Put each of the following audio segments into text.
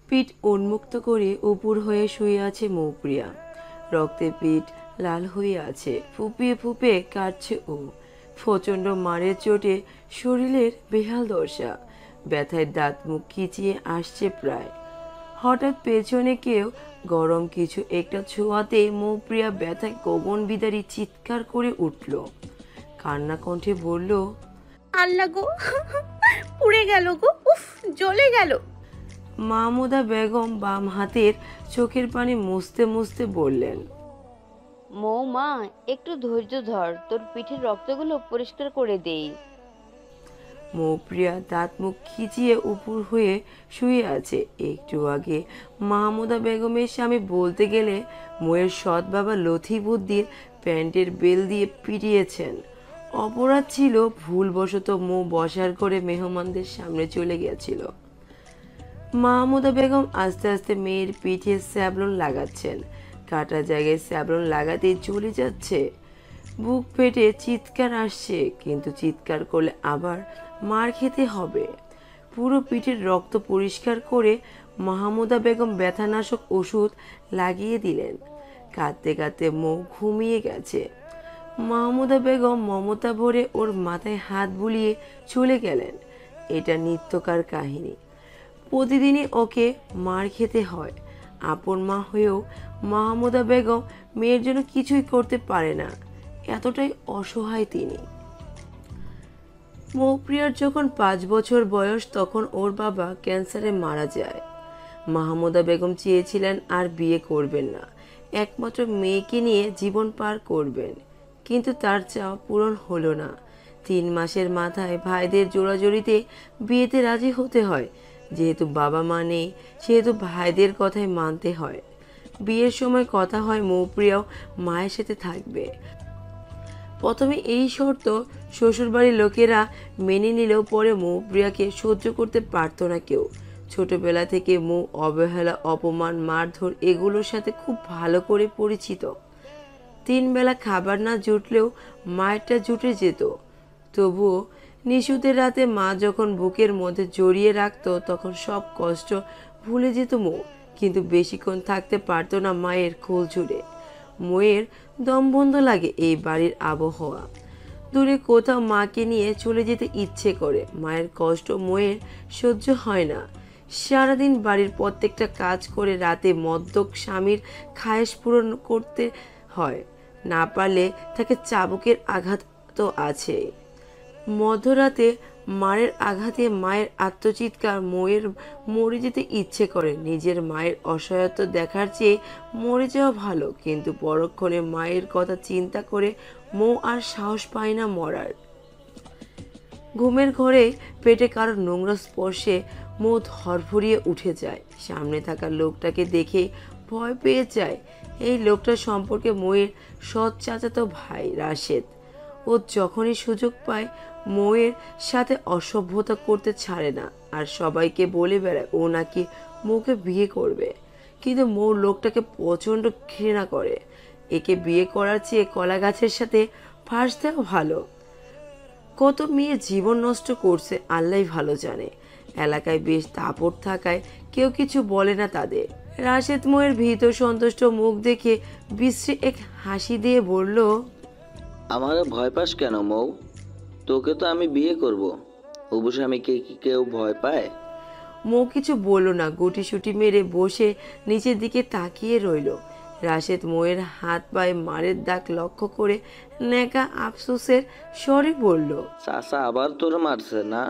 পিঠ উন্মুক্ত করে উপুর হয়ে শুয়ে আছে মৌপ্রিয়া। রক্তে পিঠ লাল হয়ে আছে, ফুপিয়ে ফুপিয়ে কাটছে ও। প্রচণ্ড মারের চোটে শরীরের বেহাল দশা, ব্যথায় দাঁত মুখ খিচিয়ে আসছে প্রায়। হঠাৎ পেছনে কেউ গরম কিছু একটা ছোঁয়াতে মৌপ্রিয়া ব্যথায় গগন বিদারী চিৎকার করে উঠল। কান্না কণ্ঠে বলল, আল্লাহ গো, পুড়ে গেল গো, উফ, জ্বলে গেল। মাহমুদা বেগম বাম হাতের চোখের পানি মুছতে মুছতে বললেন, মৌমা, একটু ধৈর্য ধর, তোর পিঠের রক্তগুলো পরিষ্কার করে দেই। মৌপ্রিয়া দাঁত মুখ খিচিয়ে উপুর হয়ে শুয়ে আছে। একটু আগে মাহমুদা বেগমের স্বামী বলতে গেলে ময়ের সৎ বাবা লথি বুদ্ধির প্যান্টের বেল দিয়ে পিটিয়েছেন। অপরাধ ছিল ভুলবশত মৌ বসার করে মেহমানদের সামনে চলে গেছিল। মাহমুদা বেগম আস্তে আস্তে মেয়ের পিঠে স্যাবলন লাগাচ্ছেন। কাটা জায়গায় স্যাবলন লাগাতেই চলে যাচ্ছে। বুক ফেটে চিৎকার আসছে, কিন্তু চিৎকার করলে আবার মার খেতে হবে। পুরো পিঠের রক্ত পরিষ্কার করে মাহমুদা বেগম ব্যথানাশক ওষুধ লাগিয়ে দিলেন। কাঁদতে কাঁদতে মৌ ঘুমিয়ে গেছে। মাহমুদা বেগম মমতা ভরে ওর মাথায় হাত বুলিয়ে চলে গেলেন। এটা নিত্যকার কাহিনী। প্রতিদিনই ওকে মার খেতে হয়। আপন মা হয়েও মাহমুদা বেগম মেয়ের জন্য কিছুই করতে পারে না, এতটাই অসহায় তিনি। মৌপ্রিয়ার যখন 5 বছর বয়স তখন ওর বাবা ক্যান্সারে মারা যায়। মাহমুদা বেগম চেয়েছিলেন আর বিয়ে করবেন না, একমাত্র মেয়েকে নিয়ে জীবন পার করবেন, কিন্তু তার চাওয়া পূরণ হলো না। 3 মাসের মাথায় ভাইদের জোড়াজড়িতে বিয়েতে রাজি হতে হয়। যেহেতু বাবা মা নেই, সেহেতু ভাইদের কথাই মানতে হয়। বিয়ের সময় কথা হয় মৌপ্রিয়াও মায়ের সাথে থাকবে। প্রথমে এই শর্ত শ্বশুরবাড়ির লোকেরা মেনে নিলেও পরে মৌপ্রিয়াকে সহ্য করতে পারতো না কেউ। ছোটবেলা থেকে মৌ অবহেলা, অপমান, মারধর এগুলোর সাথে খুব ভালো করে পরিচিত। 3 বেলা খাবার না জুটলেও মায়েরটা জুটে যেত। তবুও নিশুতের রাতে মা যখন বুকের মধ্যে জড়িয়ে রাখতো তখন সব কষ্ট ভুলে যেত মৌ, কিন্তু বেশিক্ষণ থাকতে পারতো না মায়ের কোল জুড়ে। ময়ের দম বন্ধ লাগে এই বাড়ির আবহাওয়া। দূরে কোথাও মাকে নিয়ে চলে যেতে ইচ্ছে করে, মায়ের কষ্ট ময়ের সহ্য হয় না। সারাদিন বাড়ির প্রত্যেকটা কাজ করে রাতে মদ্যপ স্বামীর খায়েশ পূরণ করতে হয়, না পারলে তাকে চাবুকের আঘাত তো আছেই। মধ্যরাতে মায়ের আঘাতে মায়ের আত্মচিৎকার ময়ের মরে যেতে ইচ্ছে করে। নিজের মায়ের অসহায়ত্ব দেখার চেয়ে মরে যাওয়া ভালো, কিন্তু পরক্ষণে মায়ের কথা চিন্তা করে মৌ আর সাহস পায় না মরার। ঘুমের ঘরে পেটে কারো নোংরা স্পর্শে মৌ ধরফরিয়ে উঠে যায়। সামনে থাকা লোকটাকে দেখে ভয় পেয়ে যায়। এই লোকটা সম্পর্কে ময়ের সৎ চাচাতো ভাই রাশেদ। ও যখনই সুযোগ পায় মৌয়ের সাথে অসভ্যতা করতে ছাড়ে না, আর সবাইকে বলে বেড়ায় ও নাকি মৌকে বিয়ে করবে। কিন্তু মৌ লোকটাকে প্রচণ্ড ঘৃণা করে। একে বিয়ে করার চেয়ে কলা গাছের সাথে ফাঁস দেওয়া ভালো। কত মেয়ে জীবন নষ্ট করছে আল্লাহই ভালো জানে। এলাকায় বেশ দাপট থাকায় কেউ কিছু বলে না তাদের। রাশেদ মৌয়ের ভীত সন্তুষ্ট মুখ দেখে বিশ্রী এক হাসি দিয়ে বলল, আমারে ভয় পাস কেন মৌ? তোকে তো আমি বিয়ে করব। হবু স্বামীকে কি কেউ ভয় পায়? মৌ কিছু বলল না, গুটিসুটি মেরে বসে নিচের দিকে তাকিয়ে রইল। রাশেদ মৌয়ের হাত পায়ে মারের দাগ লক্ষ্য করে নেকা আফসোসের স্বরে বলল, চাচা আবার তোর মারছে না?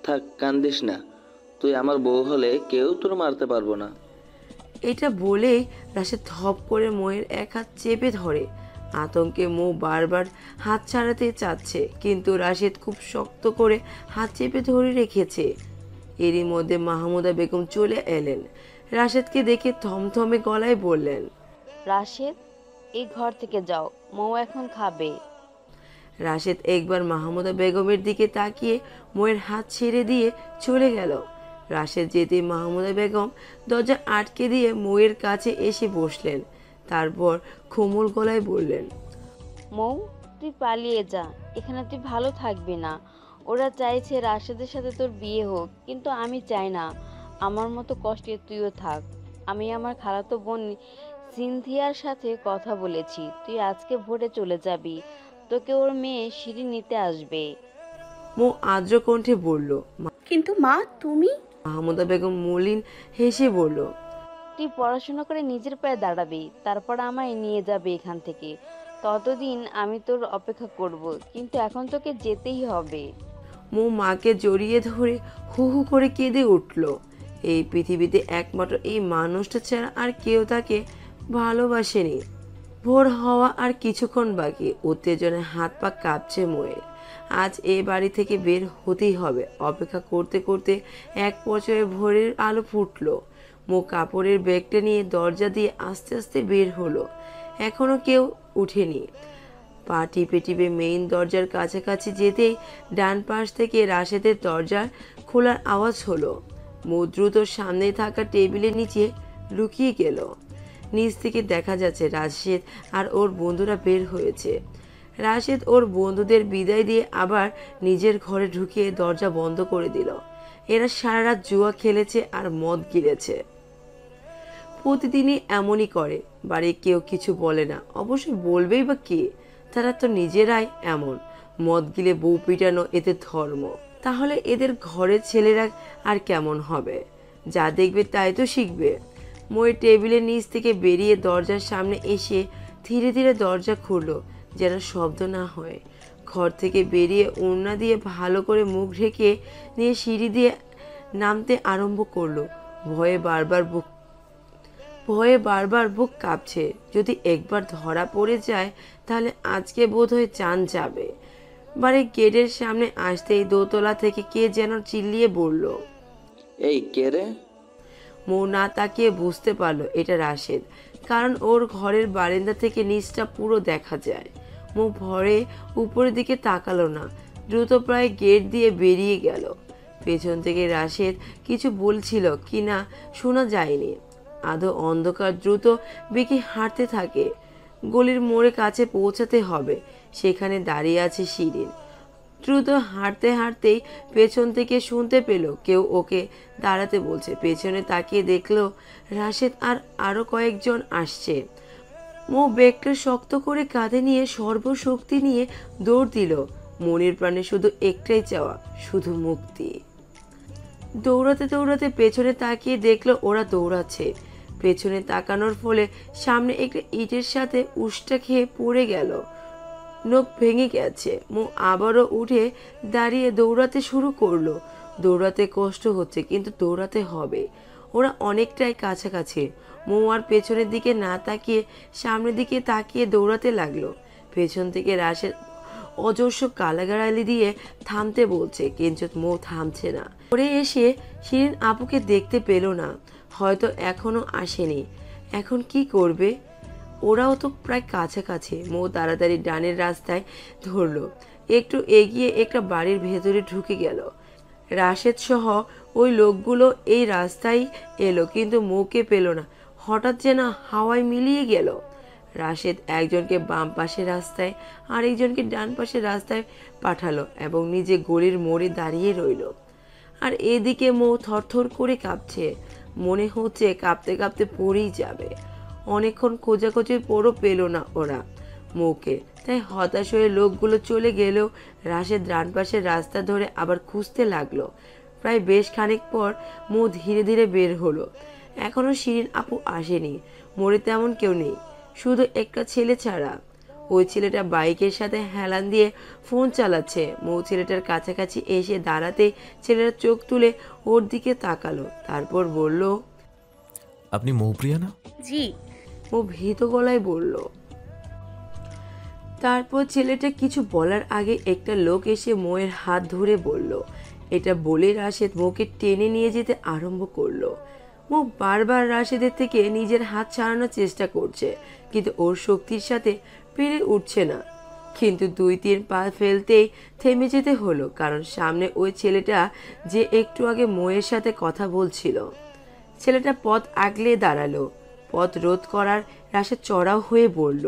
থাক, কান্দিস না। তুই আমার বউ হলে কেউ তোর মারতে পারবো না। এটা বলেই রাশেদ ধপ করে মৌয়ের এক হাত চেপে ধরে। আতঙ্কে মৌ বারবার হাত ছাড়াতে চাচ্ছে, কিন্তু রাশেদ খুব শক্ত করে হাত চেপে ধরে রেখেছে। এরই মধ্যে মাহমুদা বেগম চলে এলেন। রাশেদকে দেখে থমথমে গলায় বললেন, রাশেদ, এই ঘর থেকে যাও, মৌ এখন খাবে। রাশেদ একবার মাহমুদা বেগমের দিকে তাকিয়ে মৌয়ের হাত ছেড়ে দিয়ে চলে গেল। রাশেদ যেতে মাহমুদা বেগম দরজা আটকে দিয়ে মৌয়ের কাছে এসে বসলেন। তারপর কোমল গলায় বললেন, মৌ, তুই পালিয়ে যা, এখানে তুই ভালো থাকবি না। ওরা চাইছে রাশেদের সাথে তোর বিয়ে হোক, কিন্তু আমি চাই না। আমার মতো কষ্টে তুইও থাক। আমি আমার খালাতো বোন সিনথিয়ার সাথে কথা বলেছি, তুই আজকে ভোরে চলে যাবি, তোকে ওর মেয়ে শিরিন নিতে আসবে। মৌ আর্দ্র কণ্ঠে বলল। কিন্তু মা তুমি। মাহমুদা বেগম মলিন হেসে বলল, তুই পড়াশোনা করে নিজের পায়ে দাঁড়াবি, তারপর আমায় নিয়ে যাবে এখান থেকে। ততদিন আমি তোর অপেক্ষা করব, কিন্তু এখন তোকে যেতেই হবে। মৌ মাকে জড়িয়ে ধরে হু হু করে কেঁদে উঠল। এই পৃথিবীতে একমাত্র এই মানুষটা ছাড়া আর কেউ তাকে ভালোবাসেনি। ভোর হওয়া আর কিছুক্ষণ বাকি। উত্তেজনায় হাত পা কাঁপছে ময়ের। আজ এ বাড়ি থেকে বের হতেই হবে। অপেক্ষা করতে করতে এক পর্যায়ে ভোরের আলো ফুটলো। মৌ কাপড়ের ব্যাগটা নিয়ে দরজা দিয়ে আস্তে আস্তে বের হলো। এখনো কেউ উঠেনি। পা টিপে টিপে মেইন দরজার কাছাকাছি যেতেই ডান পাশ থেকে রাশেদের দরজার খোলার আওয়াজ হলো। মৌ দ্রুত সামনে থাকা টেবিলের নিচে লুকিয়ে গেল। নিচ থেকে দেখা যাচ্ছে রাশেদ আর ওর বন্ধুরা বের হয়েছে। রাশেদ ওর বন্ধুদের বিদায় দিয়ে আবার নিজের ঘরে ঢুকিয়ে দরজা বন্ধ করে দিল। এরা সারা রাত জুয়া খেলেছে আর মদ গিলেছে। প্রতিদিনই এমনই করে। বাড়ির কেউ কিছু বলে না, অবশ্যই বলবেই বা কে? তারা তো নিজেরাই এমন। মদ গিলে বউ পিটানো এদের ধর্ম। তাহলে এদের ঘরের ছেলেরা আর কেমন হবে? যা দেখবে তাই তো শিখবে। মই টেবিলের নিচ থেকে বেরিয়ে দরজার সামনে এসে ধীরে ধীরে দরজা খুললো, যেন শব্দ না হয়। ঘর থেকে বেরিয়ে ওড়না দিয়ে ভালো করে মুখ ঢেকে নিয়ে সিঁড়ি দিয়ে নামতে আরম্ভ করলো। ভয়ে বারবার বুক কাঁপছে। যদি একবার ধরা পড়ে যায় তাহলে আজকে বোধহয় চান যাবে। বাড়ির গেটের সামনে আসতেই দোতলা থেকে কে যেন চিল্লিয়ে বলল। এই কে রে? মৌ না তাকিয়ে বুঝতে পারলো এটা রাশেদ, কারণ ওর ঘরের বারান্দা থেকে নিচটা পুরো দেখা যায়। মৌ ভয়ে উপরের দিকে তাকালো না, দ্রুত প্রায় গেট দিয়ে বেরিয়ে গেল। পেছন থেকে রাশেদ কিছু বলছিল কিনা শোনা যায়নি। আধো অন্ধকার দ্রুত বেঁকে হাঁটতে থাকে। গলির মোড়ে কাছে পৌঁছাতে হবে। সেখানে দাঁড়িয়ে আছে শিরিন। দ্রুত হাঁটতে হাঁটতেই পেছন থেকে শুনতে পেল কেউ ওকে দাঁড়াতে বলছে। পেছনে তাকিয়ে দেখলো রাশেদ আর আরো কয়েকজন আসছে। মৌ ব্যাগটা শক্ত করে কাঁধে নিয়ে সর্বশক্তি নিয়ে দৌড় দিল। মনির প্রাণে শুধু একটাই চাওয়া, শুধু মুক্তি। দৌড়াতে দৌড়াতে পেছনে তাকিয়ে দেখলো ওরা দৌড়াচ্ছে। পেছনে তাকানোর ফলে সামনে একটা ইটের সাথে উষ্টা খেয়ে পড়ে গেল। নখ ভেঙে গেছে। মৌ আবারও উঠে দাঁড়িয়ে দৌড়াতে শুরু করলো। দৌড়াতে কষ্ট হচ্ছে, কিন্তু দৌড়াতে হবে। ওরা অনেকটাই কাছাকাছি। মৌ আর পেছনের দিকে না তাকিয়ে সামনের দিকে তাকিয়ে দৌড়াতে লাগলো। পেছন থেকে রাশেদ অজস্র গালাগালালি দিয়ে থামতে বলছে, কিন্তু মৌ থামছে না। পরে এসে শিরিন আপুকে দেখতে পেল না, হয়তো এখনো আসেনি। এখন কি করবে? ওরাও তো প্রায় কাছাকাছি। মৌ তাড়াতাড়ি ডানের রাস্তায় ধরলো। একটু এগিয়ে একটা বাড়ির ভেতরে ঢুকে গেল। রাশেদ সহ ওই লোকগুলো এই রাস্তায় এলো, কিন্তু মৌকে পেল না। হঠাৎ যেন হাওয়ায় মিলিয়ে গেল। রাশেদ একজনকে বাম পাশের রাস্তায় আর একজনকে ডান পাশের রাস্তায় পাঠালো এবং নিজে গলির মোড়ে দাঁড়িয়ে রইল। আর এদিকে মৌ থরথর করে কাঁপছে। মনে হচ্ছে কাঁপতে কাঁপতে পড়েই যাবে। অনেকক্ষণ খোঁজাখুঁজির পরও পেল না ওরা মৌকে। তাই হতাশ হয়ে লোকগুলো চলে গেলেও রাশেদ ডান পাশের রাস্তা ধরে আবার খুঁজতে লাগলো। প্রায় বেশ খানিক পর মৌ ধীরে ধীরে বের হলো। এখনো শিরিন আপু আসেনি। মোড়ে তেমন কেউ নেই, শুধু একটা ছেলে ছাড়া। ওই ছেলেটা বাইকের সাথে হেলান দিয়ে ফোন চালাচ্ছে। মৌ ছেলেটার কাছাকাছি এসে দাঁড়াতে ছেলেটা চোখ তুলে ওর দিকে তাকালো, তারপর বলল, আপনি মৌপ্রিয়া না? জি। ও ভীত গলায় বলল। তারপর ছেলেটা কিছু বলার আগে একটা লোক এসে মৌয়ের হাত ধরে বলল। এটা বলে রাশেদ মৌকে টেনে নিয়ে যেতে আরম্ভ করলো। মৌ বারবার রাশেদের থেকে নিজের হাত ছাড়ানোর চেষ্টা করছে, কিন্তু ওর শক্তির সাথে পেরে উঠছে না। কিন্তু 2-3 পা ফেলতেই থেমে যেতে হলো, কারণ সামনে ওই ছেলেটা যে একটু আগে মৌয়ের সাথে কথা বলছিল। ছেলেটা পথ আগলে দাঁড়ালো। পথ রোধ করার রাশেদ চড়াও হয়ে বলল,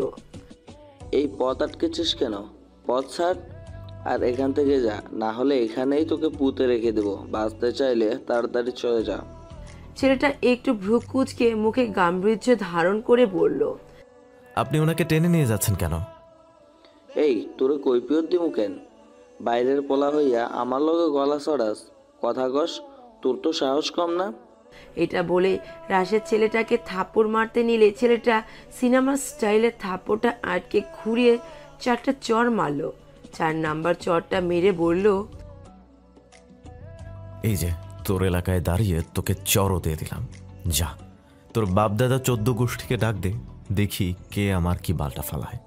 এই পথ আটকেছিস কেন? পথ ছাড় আর এখান থেকে যা, না হলে এখানেই তোকে পুঁতে রেখে দেবো। বাঁচতে চাইলে তাড়াতাড়ি চলে যা। ছেলেটা একটু ভ্রু কুঁচকে মুখে গাম্ভীর্য ধারণ করে বলল, আপনি ওনাকে টেনে নিয়ে যাচ্ছেন কেন? এই তোরে কৈফিয়ত দিমু কেন? বাইরের পোলা হইয়া আমার লগে গলা চড়াস, কথা কস, তোর তো সাহস কম না? এটা বলে রাশেদ ছেলেটাকে থাপ্পড় মারতে নিলে ছেলেটা সিনেমা স্টাইলে থাপ্পড়টা আটকে ঘুরিয়ে 4টা চড় মারলো। 4 নাম্বার চড়টা মেরে বলল, এই যে তোর এলাকায় দাঁড়িয়ে তোকে চরও দিয়ে দিলাম, যা তোর বাপ দাদা 14 গোষ্ঠীকে ডাক দে, দেখি কে আমার কি বালটা ফালায়।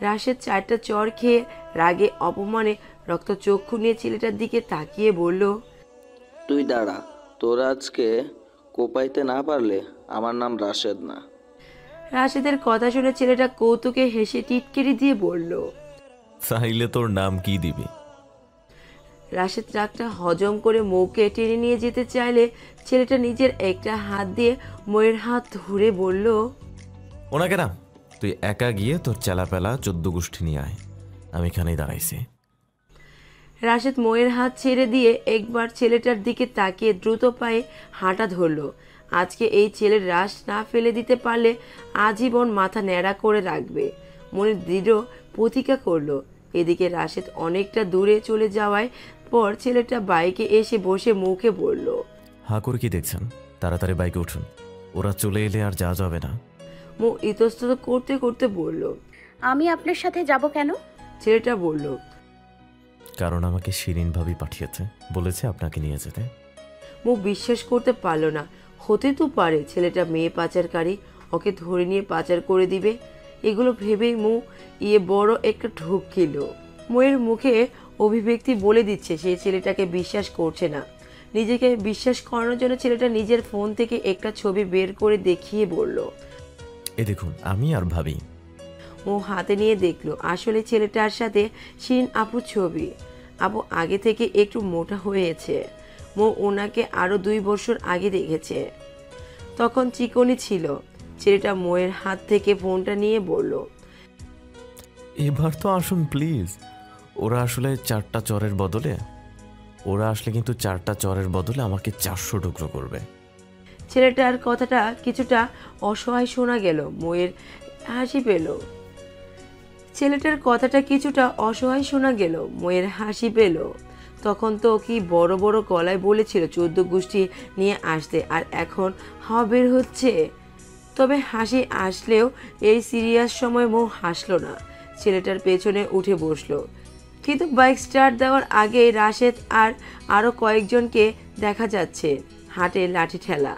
রাশেদ 4টা চড় খেয়ে রাগে অপমানে রক্তচক্ষু নিয়ে ছেলেটার দিকে তাকিয়ে বলল, তুই দাঁড়া, তোর আজকে কোপাইতে না পারলে আমার নাম রাশেদ না। রাশেদের কথা শুনে ছেলেটা কৌতুকে হেসে টিটকিরি দিয়ে বলল। চাইলে তোর নাম কি দিবি? রাশেদ রাগটা হজম করে মৌকে টেনে নিয়ে যেতে চাইলে ছেলেটা নিজের একটা হাত দিয়ে ময়ের হাত ধরে বলল, ওনাকে না, তুই একা গিয়ে তোর চেলাপেলা 14 গোষ্ঠী নিয়ে আয়, আমি এখানেই দাঁড়াইছি। রাশেদ ময়ের হাত ছেড়ে দিয়ে একবার ছেলেটার দিকে তাকিয়ে দ্রুত পায়ে হাঁটা ধরল। আজকে এই ছেলের রাশ না ফেলে দিতে পারলে আজীবন মাথা ন্যাড়া করে রাখবে, মনে দৃঢ় প্রতিজ্ঞা করলো। এদিকে রাশেদ অনেকটা দূরে চলে যাওয়ায় পর ছেলেটা বাইকে এসে বসে মুখে বলল, হা করে কি দেখছেন? তাড়াতাড়ি বাইকে উঠুন, ওরা চলে এলে আর যাওয়া যাবে না। মৌ ইতস্তত করতে করতে বলল। আমি আপনার সাথে যাব কেন? ছেলেটা বলল, কারণ আমাকে শিরিন ভাবি পাঠিয়েছে, বলেছে আপনাকে নিয়ে যেতে। মৌ বিশ্বাস করতে পারলো না। হতে তো পারে ছেলেটা মেয়ে পাচারকারী, ওকে ধরে নিয়ে পাচার করে দিবে। এগুলো ভেবেই মৌ বড় একটা ঢোক খেল। মৌয়ের মুখে অভিব্যক্তি বলে দিচ্ছে সে ছেলেটাকে বিশ্বাস করছে না। নিজেকে বিশ্বাস করানোর জন্য ছেলেটা নিজের ফোন থেকে একটা ছবি বের করে দেখিয়ে বলল, এ দেখুন আমি আর ভাবি। মৌ হাতে নিয়ে দেখলো আসলে ছেলেটার সাথে শিরিন আপুর ছবি। আপু আগে থেকে একটু মোটা হয়েছে। মৌ ওনাকে আরো 2 বছর আগে দেখেছে, তখন চিকনি ছিল। ছেলেটা মৌয়ের হাত থেকে ফোনটা নিয়ে বলল, এবার তো আসুন প্লিজ। ওরা আসলে 4টা চরের বদলে কিন্তু 4টা চরের বদলে আমাকে 400 টুকরো করবে। ছেলেটার কথাটা কিছুটা অসহায় শোনা গেল। মৌয়ের হাসি পেল। ছেলেটার কথাটা কিছুটা অসহায় শোনা গেল। মৌয়ের হাসি পেল। তখন তো কি বড় বড় গলায় বলেছিল 14 গোষ্ঠী নিয়ে আসতে, আর এখন হাওয়া বের হচ্ছে। তবে হাসি আসলেও এই সিরিয়াস সময় মৌ হাসলো না। ছেলেটার পেছনে উঠে বসলো। কিন্তু বাইক স্টার্ট দেওয়ার আগে রাশেদ আর আরো কয়েকজনকে দেখা যাচ্ছে হাটে লাঠি ঠেলা।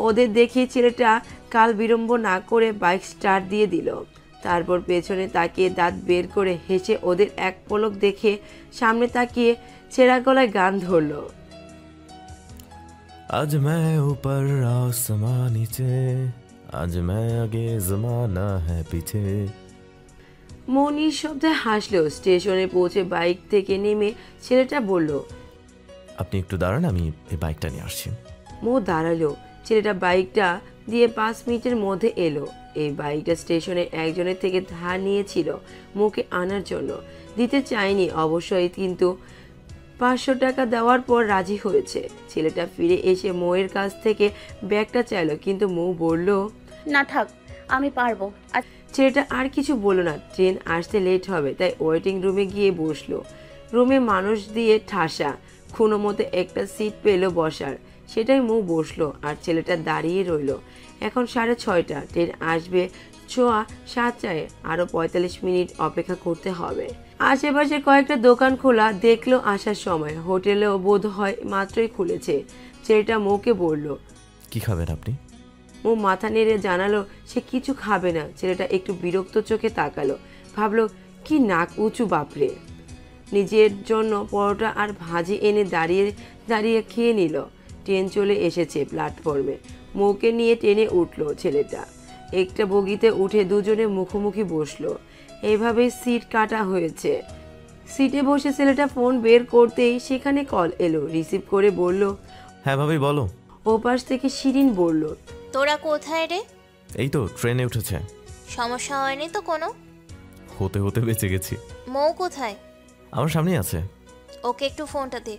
ওদের দেখে ছেলেটা কাল বিলম্ব না করে বাইক স্টার্ট দিয়ে দিল। তারপর পেছনে তাকিয়ে দাঁত বের করে হেসে ওদের এক পলক দেখে সামনে তাকিয়ে ছেঁড়া গলায় গান ধরলো। আজ मैं ऊपर आसमां नीचे, आज मैं आगे जमाना है पीछे। মৌনি শব্দে হাসলো। স্টেশনে পৌঁছে বাইক থেকে নেমে ছেলেটা বলল, আপনি একটু দাঁড়ান, আমি এই বাইকটা নিয়ে আসছি। মৌ দাঁড়ালো। ছেলেটা বাইকটা দিয়ে 5 মিনিটের মধ্যে এলো। এই বাইকটা স্টেশনে একজনের থেকে ধার নিয়েছিল মৌকে আনার জন্য। দিতে চায়নি অবশ্যই, কিন্তু 500 টাকা দেওয়ার পর রাজি হয়েছে। ছেলেটা ফিরে এসে মৌয়ের কাছ থেকে ব্যাগটা চাইলো, কিন্তু মৌ বলল, না থাক, আমি পারবো। ছেলেটা আর কিছু বলল না। ট্রেন আসতে লেট হবে তাই ওয়েটিং রুমে গিয়ে বসলো। রুমে মানুষ দিয়ে ঠাসা, কোনো মতে একটা সিট পেলো বসার, সেটাই মৌ বসলো আর ছেলেটা দাঁড়িয়ে রইলো। এখন 6:30, ট্রেন আসবে 6:15, আরো 45 মিনিট অপেক্ষা করতে হবে। আশেপাশে কয়েকটা দোকান খোলা দেখলো আসার সময়। হোটেলেও বোধ হয় মাত্রই খুলেছে। ছেলেটা মৌকে বলল, কি খাবেন আপনি? ও মাথা নেড়ে জানালো সে কিছু খাবে না। ছেলেটা একটু বিরক্ত চোখে তাকালো, ভাবলো কি নাক উঁচু বাপরে। নিজের জন্য পরোটা আর ভাজি এনে দাঁড়িয়ে দাঁড়িয়ে খেয়ে নিল। ট্রেন চলে এসেছে প্ল্যাটফর্মে। মৌকে নিয়ে ট্রেনে উঠলো ছেলেটা। একটা বগিতে উঠে দুজনে মুখোমুখি বসলো। এইভাবেই সিট কাটা হয়েছে। সিটে বসে ছেলেটা ফোন বের করতেই সেখানে কল এলো। রিসিভ করে বলল, হ্যাঁ ভাবি বলো। ওপাশ থেকে শিরিন বলল, তোরা কোথায় রে? এই তো ট্রেনে উঠেছে। সমস্যা হয়নি তো কোনো? হতে হতে বেঁচে গেছি। মৌ কোথায়? আমার সামনেই আছে। ওকে একটু ফোনটা দে।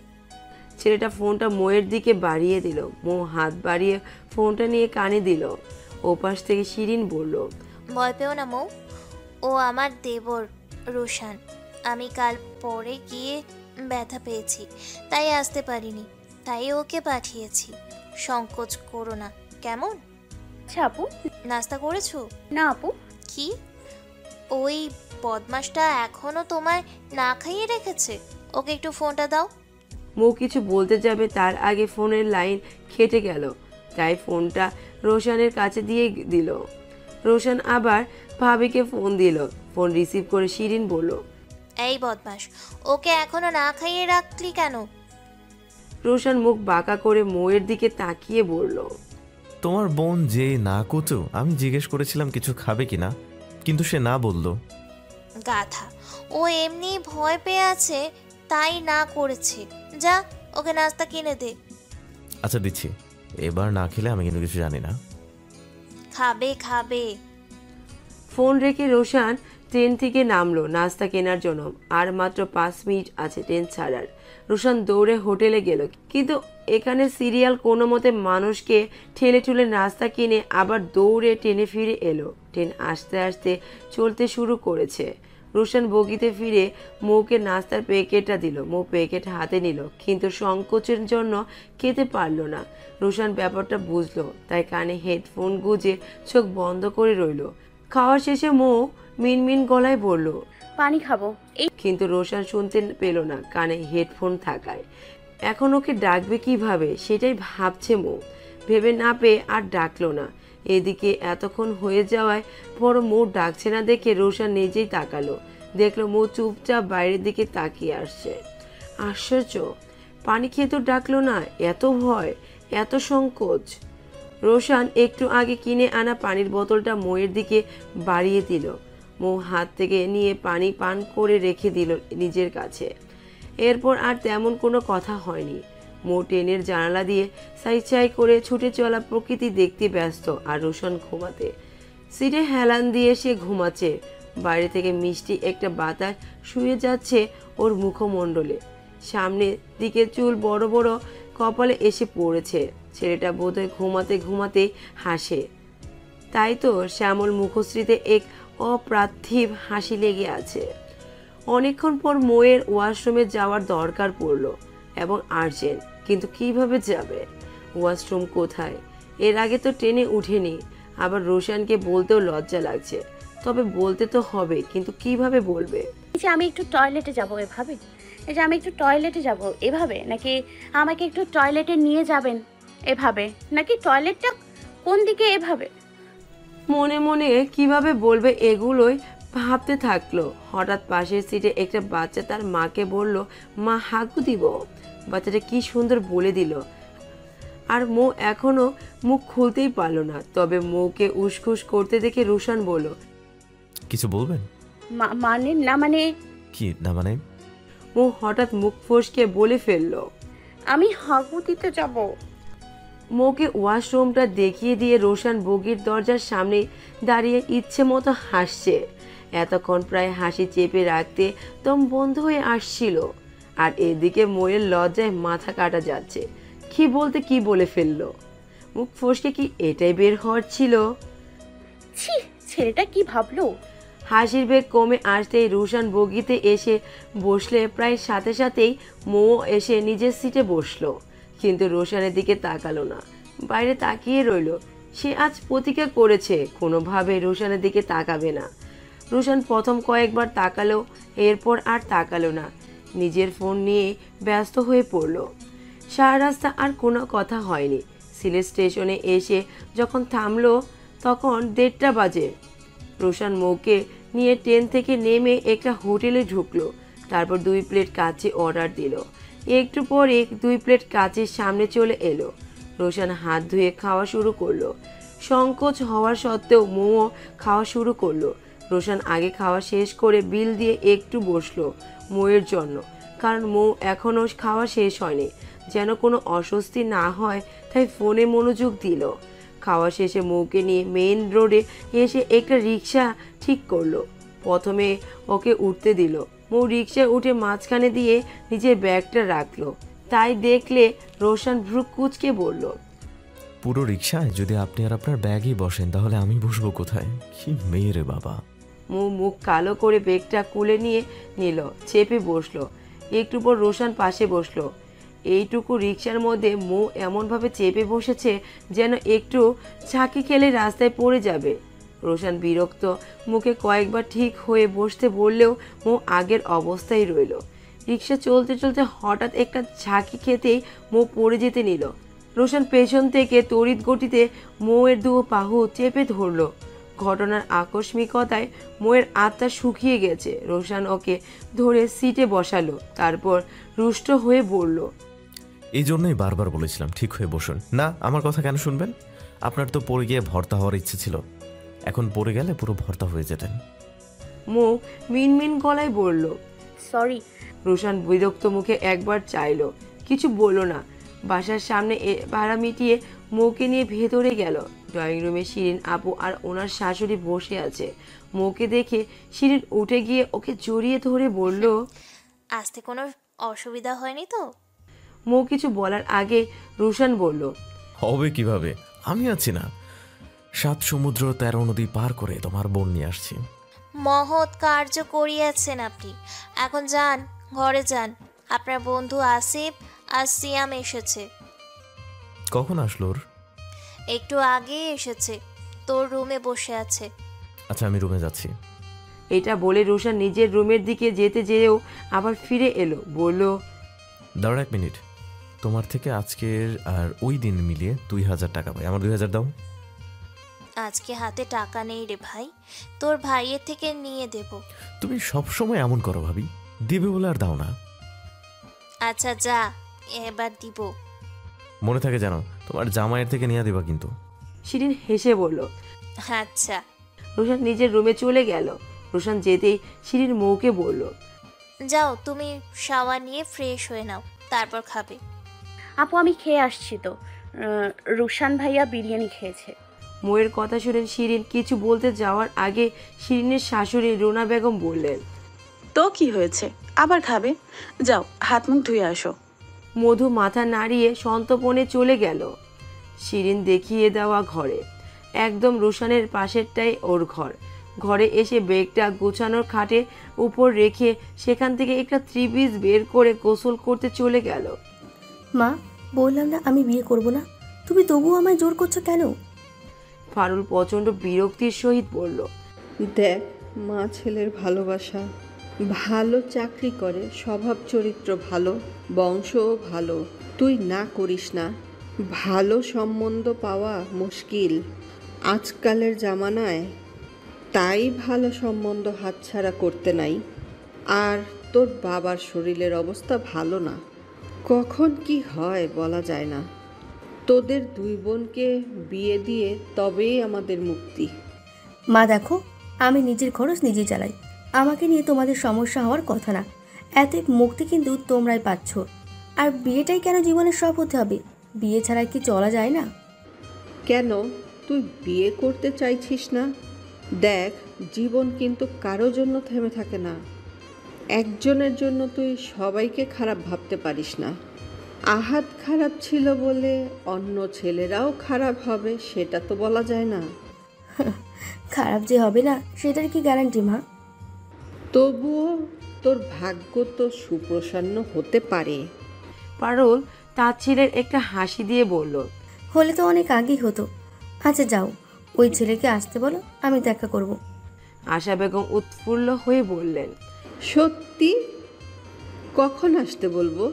ছেলেটা ফোনটা মোয়ের দিকে বাড়িয়ে দিল। মো হাত বাড়িয়ে ফোনটা নিয়ে কানে দিল। ওপাশ থেকে শিরিন বলল, ভয় পেও না মৌ, ও আমার দেবর রোশান। আমি কাল পরে গিয়ে ব্যথা পেয়েছি, তাই আসতে পারিনি, তাই ওকে পাঠিয়েছি। সংকোচ করো না, কেমন? আচ্ছা আপু। নাস্তা করেছো? না আপু। কি, ওই বদমাসটা এখনো তোমায় না খাইয়ে রেখেছে? ওকে একটু ফোনটা দাও। মো কিছু বলতে যাবে তার আগে ফোনের লাইন কেটে গেল, তাই ফোনটা রোশানের কাছে দিয়ে দিল। রোশান আবার ভাবিকে ফোন দিল। ফোন রিসিভ করে শিরিন বলল, এই বদমাস, ওকে এখনো না খাইয়ে রাখলি কেন? রোশান মুখ বাঁকা করে মোয়ের দিকে তাকিয়ে বলল, তোমার বোন যে না কচু, আমি জিজ্ঞেস করেছিলাম কিছু খাবে কিনা, কিন্তু সে না বললো। গাধা, ও এমনি ভয় পেয়ে আছে তাই না করেছে। যা, ওকে নাস্তা কিনে দে। আচ্ছা দিচ্ছি, এবার না খেলে আমি কিন্তু কিছু জানি না। খাবে খাবে। ফোন রেখে রোশান ট্রেন থেকে নামলো নাস্তা কেনার জন্য। আর মাত্র 5 মিনিট আছে ট্রেন ছাড়ার। রোশান দৌড়ে হোটেলে গেল, কিন্তু এখানে সিরিয়াল কোনো মতে মানুষকে ঠেলে ঠুলে নাস্তা কিনে আবার দৌড়ে ট্রেনে ফিরে এলো। ট্রেন আস্তে আস্তে চলতে শুরু করেছে। রোশান বগিতে ফিরে মৌকে নাস্তার প্যাকেটটা দিল। মৌ প্যাকেট হাতে নিল, কিন্তু সংকোচের জন্য খেতে পারলো না। রোশান ব্যাপারটা বুঝলো, তাই কানে হেডফোন গুঁজে চোখ বন্ধ করে রইল। খাওয়া শেষে মৌ মিনমিন গলায় বলল, পানি খাবো। এই কিন্তু রোশান শুনতে পেল না কানে হেডফোন থাকায়। এখন ওকে ডাকবে কিভাবে সেটাই ভাবছে মৌ। ভেবে না পেয়ে আর ডাকলো না। এদিকে এতক্ষণ হয়ে যাওয়ায় বড় মৌ ডাকছে না দেখে রোশান নিজেই তাকালো। দেখলো মৌ চুপচাপ বাইরের দিকে তাকিয়ে আসছে। আশ্চর্য, পানি খেয়ে তো ডাকলো না, এত ভয়, এত সংকোচ। রোশান একটু আগে কিনে আনা পানির বোতলটা মৌয়ের দিকে বাড়িয়ে দিল। মৌ হাত থেকে নিয়ে পানি পান করে রেখে দিল নিজের কাছে। এরপর আর তেমন কোনো কথা হয়নি। মৌ ট্রেনের জানালা দিয়ে চাই করে ছুটে চলা প্রকৃতি দেখতে ব্যস্ত, আর রোশন ঘুমাতে। সিটে হেলান দিয়ে সে ঘুমাচ্ছে। বাইরে থেকে মিষ্টি একটা বাতাস শুয়ে যাচ্ছে ওর মুখমণ্ডলে। সামনের দিকে চুল বড় বড় কপালে এসে পড়েছে। ছেলেটা বোধহয় ঘুমাতে ঘুমাতে হাসে, তাই তো শ্যামল মুখশ্রীতে এক অপ্রার্থিব হাসি লেগে আছে। অনেকক্ষণ পর মৌয়ের ওয়াশরুমে যাওয়ার দরকার পড়লো, এবং আর্জেন্ট। কিন্তু কিভাবে যাবে? ওয়াশরুম কোথায়? এর আগে তো ট্রেনে উঠেনি। আবার রোশানকে বলতেও লজ্জা লাগছে। তবে বলতে তো হবে, কিন্তু কিভাবে বলবে? যে আমি একটু টয়লেটে যাব এভাবে, এই যে আমি একটু টয়লেটে যাব এভাবে, নাকি আমাকে একটু টয়লেটে নিয়ে যাবেন এভাবে, নাকি টয়লেটটা কোন দিকে এভাবে? মনে মনে কিভাবে বলবে এগুলোই ভাবতে থাকলো। হঠাৎ পাশের সিটে একটা বাচ্চা তার মাকে বলল, মা হাগু দিব। বাচ্চাটা কি সুন্দর বলে দিল। আর মৌ এখনো মুখ খুলতেই পারলো না। তবে মৌকে উসখুস করতে দেখে রোশান বলল, কিছু বলবেন? মানে না, মানে কি না মানে? মৌ হঠাৎ মুখ ফসকে বলে ফেললো, আমি হাগু দিতে যাব। মৌকে ওয়াশরুমটা দেখিয়ে দিয়ে রোশান বগির দরজার সামনে দাঁড়িয়ে ইচ্ছে মতো হাসছে। এতক্ষণ প্রায় হাসি চেপে রাখতে দম বন্ধ হয়ে আসছিল। আর এদিকে মৌয়ের লজ্জায় মাথা কাটা যাচ্ছে। কি বলতে কি বলে ফেললো। মুখ ফসকে কি এটাই বের হওয়ার ছিল? ছি, ছেলেটা কি ভাবলো? হাসির বেগ কমে আসতেই রোশান বগিতে এসে বসলে প্রায় সাথে সাথেই মৌ এসে নিজের সিটে বসলো। কিন্তু রোশানের দিকে তাকালো না, বাইরে তাকিয়ে রইল। সে আজ প্রতিজ্ঞা করেছে কোনোভাবে রোশানের দিকে তাকাবে না। রোশান প্রথম কয়েকবার তাকালো, এরপর আর তাকালো না। নিজের ফোন নিয়ে ব্যস্ত হয়ে পড়ল। সারা রাস্তা আর কোনো কথা হয়নি। সিলেট স্টেশনে এসে যখন থামলো তখন 1:30 বাজে। রোশান মৌকে নিয়ে ট্রেন থেকে নেমে একটা হোটেলে ঢুকলো। তারপর 2 প্লেট কাচ্চি অর্ডার দিল। একটু পরে 2 প্লেট কাচ্চির সামনে চলে এলো। রোশান হাত ধুয়ে খাওয়া শুরু করলো। সংকোচ হওয়ার সত্ত্বেও মৌ খাওয়া শুরু করলো। রোশান আগে খাওয়া শেষ করে বিল দিয়ে একটু বসলো মৌয়ের জন্য, কারণ মৌ এখনও খাওয়া শেষ হয়নি। যেন কোনো অস্বস্তি না হয় তাই ফোনে মনোযোগ দিল। খাওয়া শেষে মৌকে নিয়ে মেইন রোডে এসে একটা রিক্সা ঠিক করলো। প্রথমে ওকে উঠতে দিল। মৌ রিক্সায় উঠে মাঝখানে দিয়ে নিজের ব্যাগটা রাখলো। তাই দেখলে রোশান ভ্রু কুঁচকে বলল, পুরো রিক্সায় যদি আপনি আর আপনার ব্যাগই বসেন তাহলে আমি বসবো কোথায়? কি মেয়ে রে বাবা। মুখ কালো করে বেগটা কুলে নিয়ে নিল, চেপে বসলো। একটু পর রোশান পাশে বসলো। এইটুকু রিক্সার মধ্যে এমনভাবে চেপে বসেছে যেন একটু ঝাঁকি খেলে রাস্তায় পড়ে যাবে। রোশান বিরক্ত মুখে কয়েকবার ঠিক হয়ে বসতে বললেও আগের অবস্থায় রইল। রিক্সা চলতে চলতে হঠাৎ একটা ঝাঁকি খেতেই পড়ে যেতে নিল। রোশান পেছন থেকে তড়িৎ গতিতে এর দু বাহু চেপে ধরল। ঘটনার আকস্মিকতায় মোয়ের আত্মা শুকিয়ে গেছে। রোশান ওকে ধরে সিটে বসালো, তারপর রুষ্ট হয়ে বলল, এই জন্যই বারবার বলেছিলাম ঠিক হয়ে বসুন। না, আমার কথা কেন শুনবেন? আপনার তো পড়ে গিয়ে ভর্তা হওয়ার ইচ্ছে ছিল, এখন পড়ে গেলে পুরো ভর্তা হয়ে যেতেন। মিনমিন গলায় বলল, সরি। রোশান বিরক্ত মুখে একবার চাইলো, কিছু বলল না। বাসার সামনে ভাড়া মিটিয়ে মৌকে নিয়ে ভেতরে গেল। ড্রয়িং রুমে শিরিন আপু আর ওনার শাশুড়ি বসে আছে। মৌকে দেখে শিরিন উঠে গিয়ে ওকে জড়িয়ে ধরে বলল, আসতে কোনো অসুবিধা হয়নি তো? মৌ কিছু বলার আগে রোশান বলল, হবে কিভাবে, আমি আছি না। 7 সমুদ্র 13 নদী পার করে তোমার বোন নিয়ে আসছি। মহৎ কার্য করিয়াছেন আপনি। এখন যান, ঘরে যান। আপনার বন্ধু আসিফ আর সিয়াম এসেছে। কখন আসলো ওর? একটু আগেই এসেছে, তোর রুমে বসে আছে। আচ্ছা, আমি রুমে যাচ্ছি। এটা বলে রোশান নিজের রুমের দিকে যেও আবার ফিরে এলো, বলল, দাঁড়া 1 মিনিট। তোমার থেকে আজকের আর ওই দিন মিলিয়ে 2000 টাকা পাই, আমার 2000 দাও। আজকে হাতে টাকা নেই রে ভাই, তোর ভাইয়ের থেকে নিয়ে দেব। তুমি সবসময় এমন করো ভাবি, দিবে বলে আর দাও না। আচ্ছা যা, এবার দিব। মনে থাকে জানো, তোমার জামাইয়ের থেকে নিয়ে দিবা কিন্তু। শিরিন হেসে বলল, আচ্ছা। রোশান নিজের রুমে চলে গেল। রোশান যেতেই শিরিন মৌকে বলল, যাও, তুমি শাওয়ার নিয়ে ফ্রেশ হয়ে নাও, তারপর খাবে। আপু আমি খেয়ে আসছি তো। রুশান ভাইয়া বিরিয়ানি খেয়েছে। মৌয়ের কথা শুনে শিরিন কিছু বলতে যাওয়ার আগে শিরিনের শাশুড়ি রুনা বেগম বললেন, তো কি হয়েছে, আবার খাবে? যাও, হাত মুখ ধুয়ে আসো। মধু মাথা নাড়িয়ে সন্তপনে চলে গেল শিরিন দেখিয়ে দেওয়া ঘরে। একদম রোশানের পাশেরটাই ওর ঘর। ঘরে এসে ব্যাগটা গোছানোর খাটের উপর রেখে সেখান থেকে একটা 3 পিস বের করে গোসল করতে চলে গেল। মা, বললাম না আমি বিয়ে করব না, তুমি তবুও আমায় জোর করছো কেন? ফারুল প্রচণ্ড বিরক্তির সহিত বলল, দেখ, মা ছেলের ভালোবাসা, ভালো চাকরি করে, স্বভাব চরিত্র ভালো, বংশও ভালো, তুই না করিস না। ভালো সম্বন্ধ পাওয়া মুশকিল আজকালের জামানায়, তাই ভালো সম্বন্ধ হাতছাড়া করতে নাই। আর তোর বাবার শরীরের অবস্থা ভালো না, কখন কি হয় বলা যায় না। তোদের 2 বোনকে বিয়ে দিয়ে তবেই আমাদের মুক্তি। মা দেখো, আমি নিজের খরচ নিজেই চালাই, আমাকে নিয়ে তোমাদের সমস্যা হওয়ার কথা না। এত মুক্তি কিন্তু তোমরাই পাচ্ছ। আর বিয়েটাই কেন জীবনের সব হতে হবে? বিয়ে ছাড়া কি চলা যায় না? কেন তুই বিয়ে করতে চাইছিস না? দেখ, জীবন কিন্তু কারো জন্য থেমে থাকে না। একজনের জন্য তুই সবাইকে খারাপ ভাবতে পারিস না। আহাত খারাপ ছিল বলে অন্য ছেলেরাও খারাপ হবে সেটা তো বলা যায় না। খারাপ যে হবে না সেটার কি গ্যারান্টি মা? তবুও তোর ভাগ্য তো সুপ্রসন্ন হতে পারে। পারুল তার ছেলের একটা হাসি দিয়ে বলল, হলে তো অনেক আগেই হতো। আচ্ছা যাও, ওই ছেলেকে আসতে বলো, আমি দেখা করব। আশা বেগম উৎফুল্ল হয়ে বললেন, সত্যি? কখন আসতে বলবো?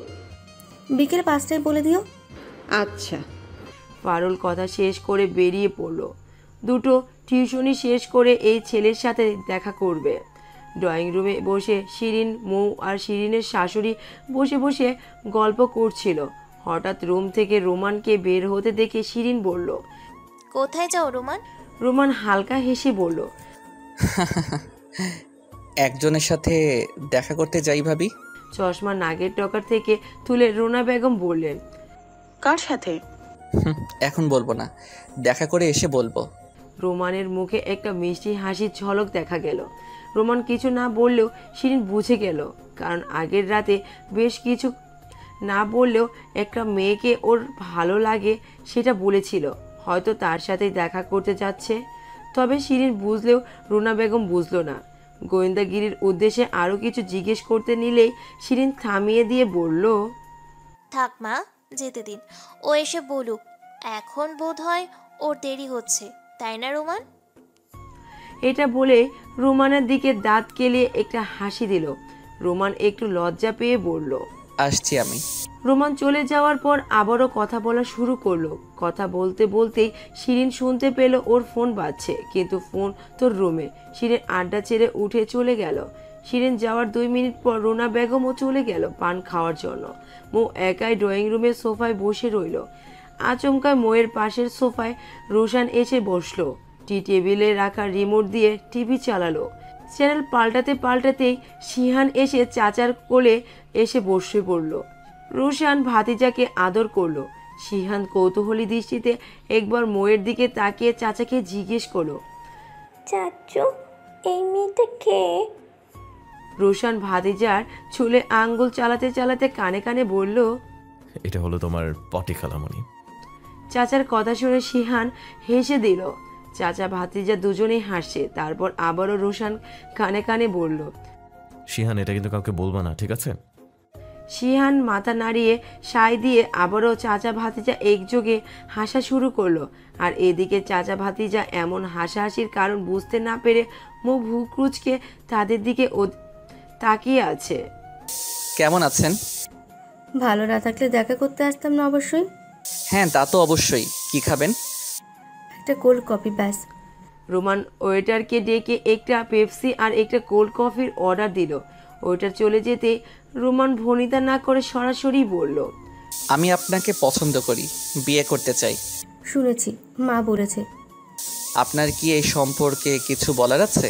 বিকেল 5টায় বলে দিও। আচ্ছা। পারুল কথা শেষ করে বেরিয়ে পড়ল। দুটো টিউশনি শেষ করে এই ছেলের সাথে দেখা করবে। ড্রয়িং রুমে বসে শিরিন, মৌ আর শিরিনের শাশুড়ি বসে বসে গল্প করছিল। হঠাৎ রুম থেকে রোমানকে বের হতে দেখে শিরিন বলল, কোথায় যাও রোমান? রোমান হালকা হেসে বলল, একজনের সাথে দেখা করতে যাই ভাবি। চশমা নাগের টকার থেকে তুলে রুনা বেগম বললেন, কার সাথে? এখন বলবো না, দেখা করে এসে বলবো। রোমানের মুখে একটা মিষ্টি হাসির ঝলক দেখা গেল। রোমান কিছু না বললেও শিরিন বুঝে গেল, কারণ আগের রাতে বেশ না বললেও একটা মেয়েকে ওর ভালো লাগে সেটা বলেছিল, হয়তো তার সাথেই দেখা করতে যাচ্ছে। তবে শিরিন বুঝলেও রুনা বেগম বুঝলো না। গোয়েন্দাগিরির উদ্দেশ্যে আরও কিছু জিজ্ঞেস করতে নিলেই শিরিন থামিয়ে দিয়ে বলল, থাক মা, যেতে দিন, ও এসে বলুক। এখন বোধ হয় ওর দেরি হচ্ছে, তাই না রোমান? এটা বলে রোমানের দিকে দাঁত কেলিয়ে একটা হাসি দিল। রোমান একটু লজ্জা পেয়ে বলল, আসছি আমি। রোমান চলে যাওয়ার পর আবারও কথা বলা শুরু করলো। কথা বলতে বলতেই শিরিন শুনতে পেল ওর ফোন বাজছে, কিন্তু ফোন তোর রুমে। শিরিন আড্ডা ছেড়ে উঠে চলে গেল। শিরিন যাওয়ার 2 মিনিট পর রুনা বেগমও চলে গেল পান খাওয়ার জন্য। মৌ একাই ড্রয়িং রুমের সোফায় বসে রইল। আচমকা মৌয়ের পাশের সোফায় রোশান এসে বসলো। টি টেবিলে রাখা রিমোট দিয়ে টিভি চালালো। চ্যানেল পাল্টাতে পাল্টাতেই শিহান এসে চাচার কোলে এসে বসে পড়ল। রোশান ভাতিজাকে আদর করলো। শিহান কৌতূহলী দৃষ্টিতে একবার মৌয়ের দিকে তাকিয়ে চাচাকে জিজ্ঞেস করলো, চাচু, এই মেয়েটা কে? রোশান ভাতিজার চুলে আঙ্গুল চালাতে চালাতে কানে কানে বলল, এটা হলো তোমার পটি খালামণি। চাচার কথা শুনে শিহান হেসে দিল। চাচা ভাতিজা দুজনেই হাসছে। তারপর আবারও রোশান কানে কানে বলল, শিহান, এটা কিন্তু কাউকে বলবা না, ঠিক আছে? শিহান মাথা নাড়িয়ে সায় দিয়ে আবারও চাচা ভাতিজা একযোগে হাসা শুরু করলো। আর এদিকে চাচা ভাতিজা এমন হাসাহাসির কারণ বুঝতে না পেরে মুখ ভুকুচকে তাদের দিকে তাকিয়ে আছে। কেমন আছেন? ভালো না থাকলে দেখা করতে আসতাম না অবশ্যই। হ্যাঁ, তা তো অবশ্যই। কি খাবেন? একটা কোল্ড কফি ব্যাস। রোমান ওয়েটারকে ডেকে একটা পেপসি আর একটা কোল্ড কফির অর্ডার দিল। ওয়েটার চলে যেতে রোমান ভনিতা না করে সরাসরি বলল, আমি আপনাকে পছন্দ করি, বিয়ে করতে চাই। শুনেছি, মা বলেছে। আপনার কি এই সম্পর্কে কিছু বলার আছে?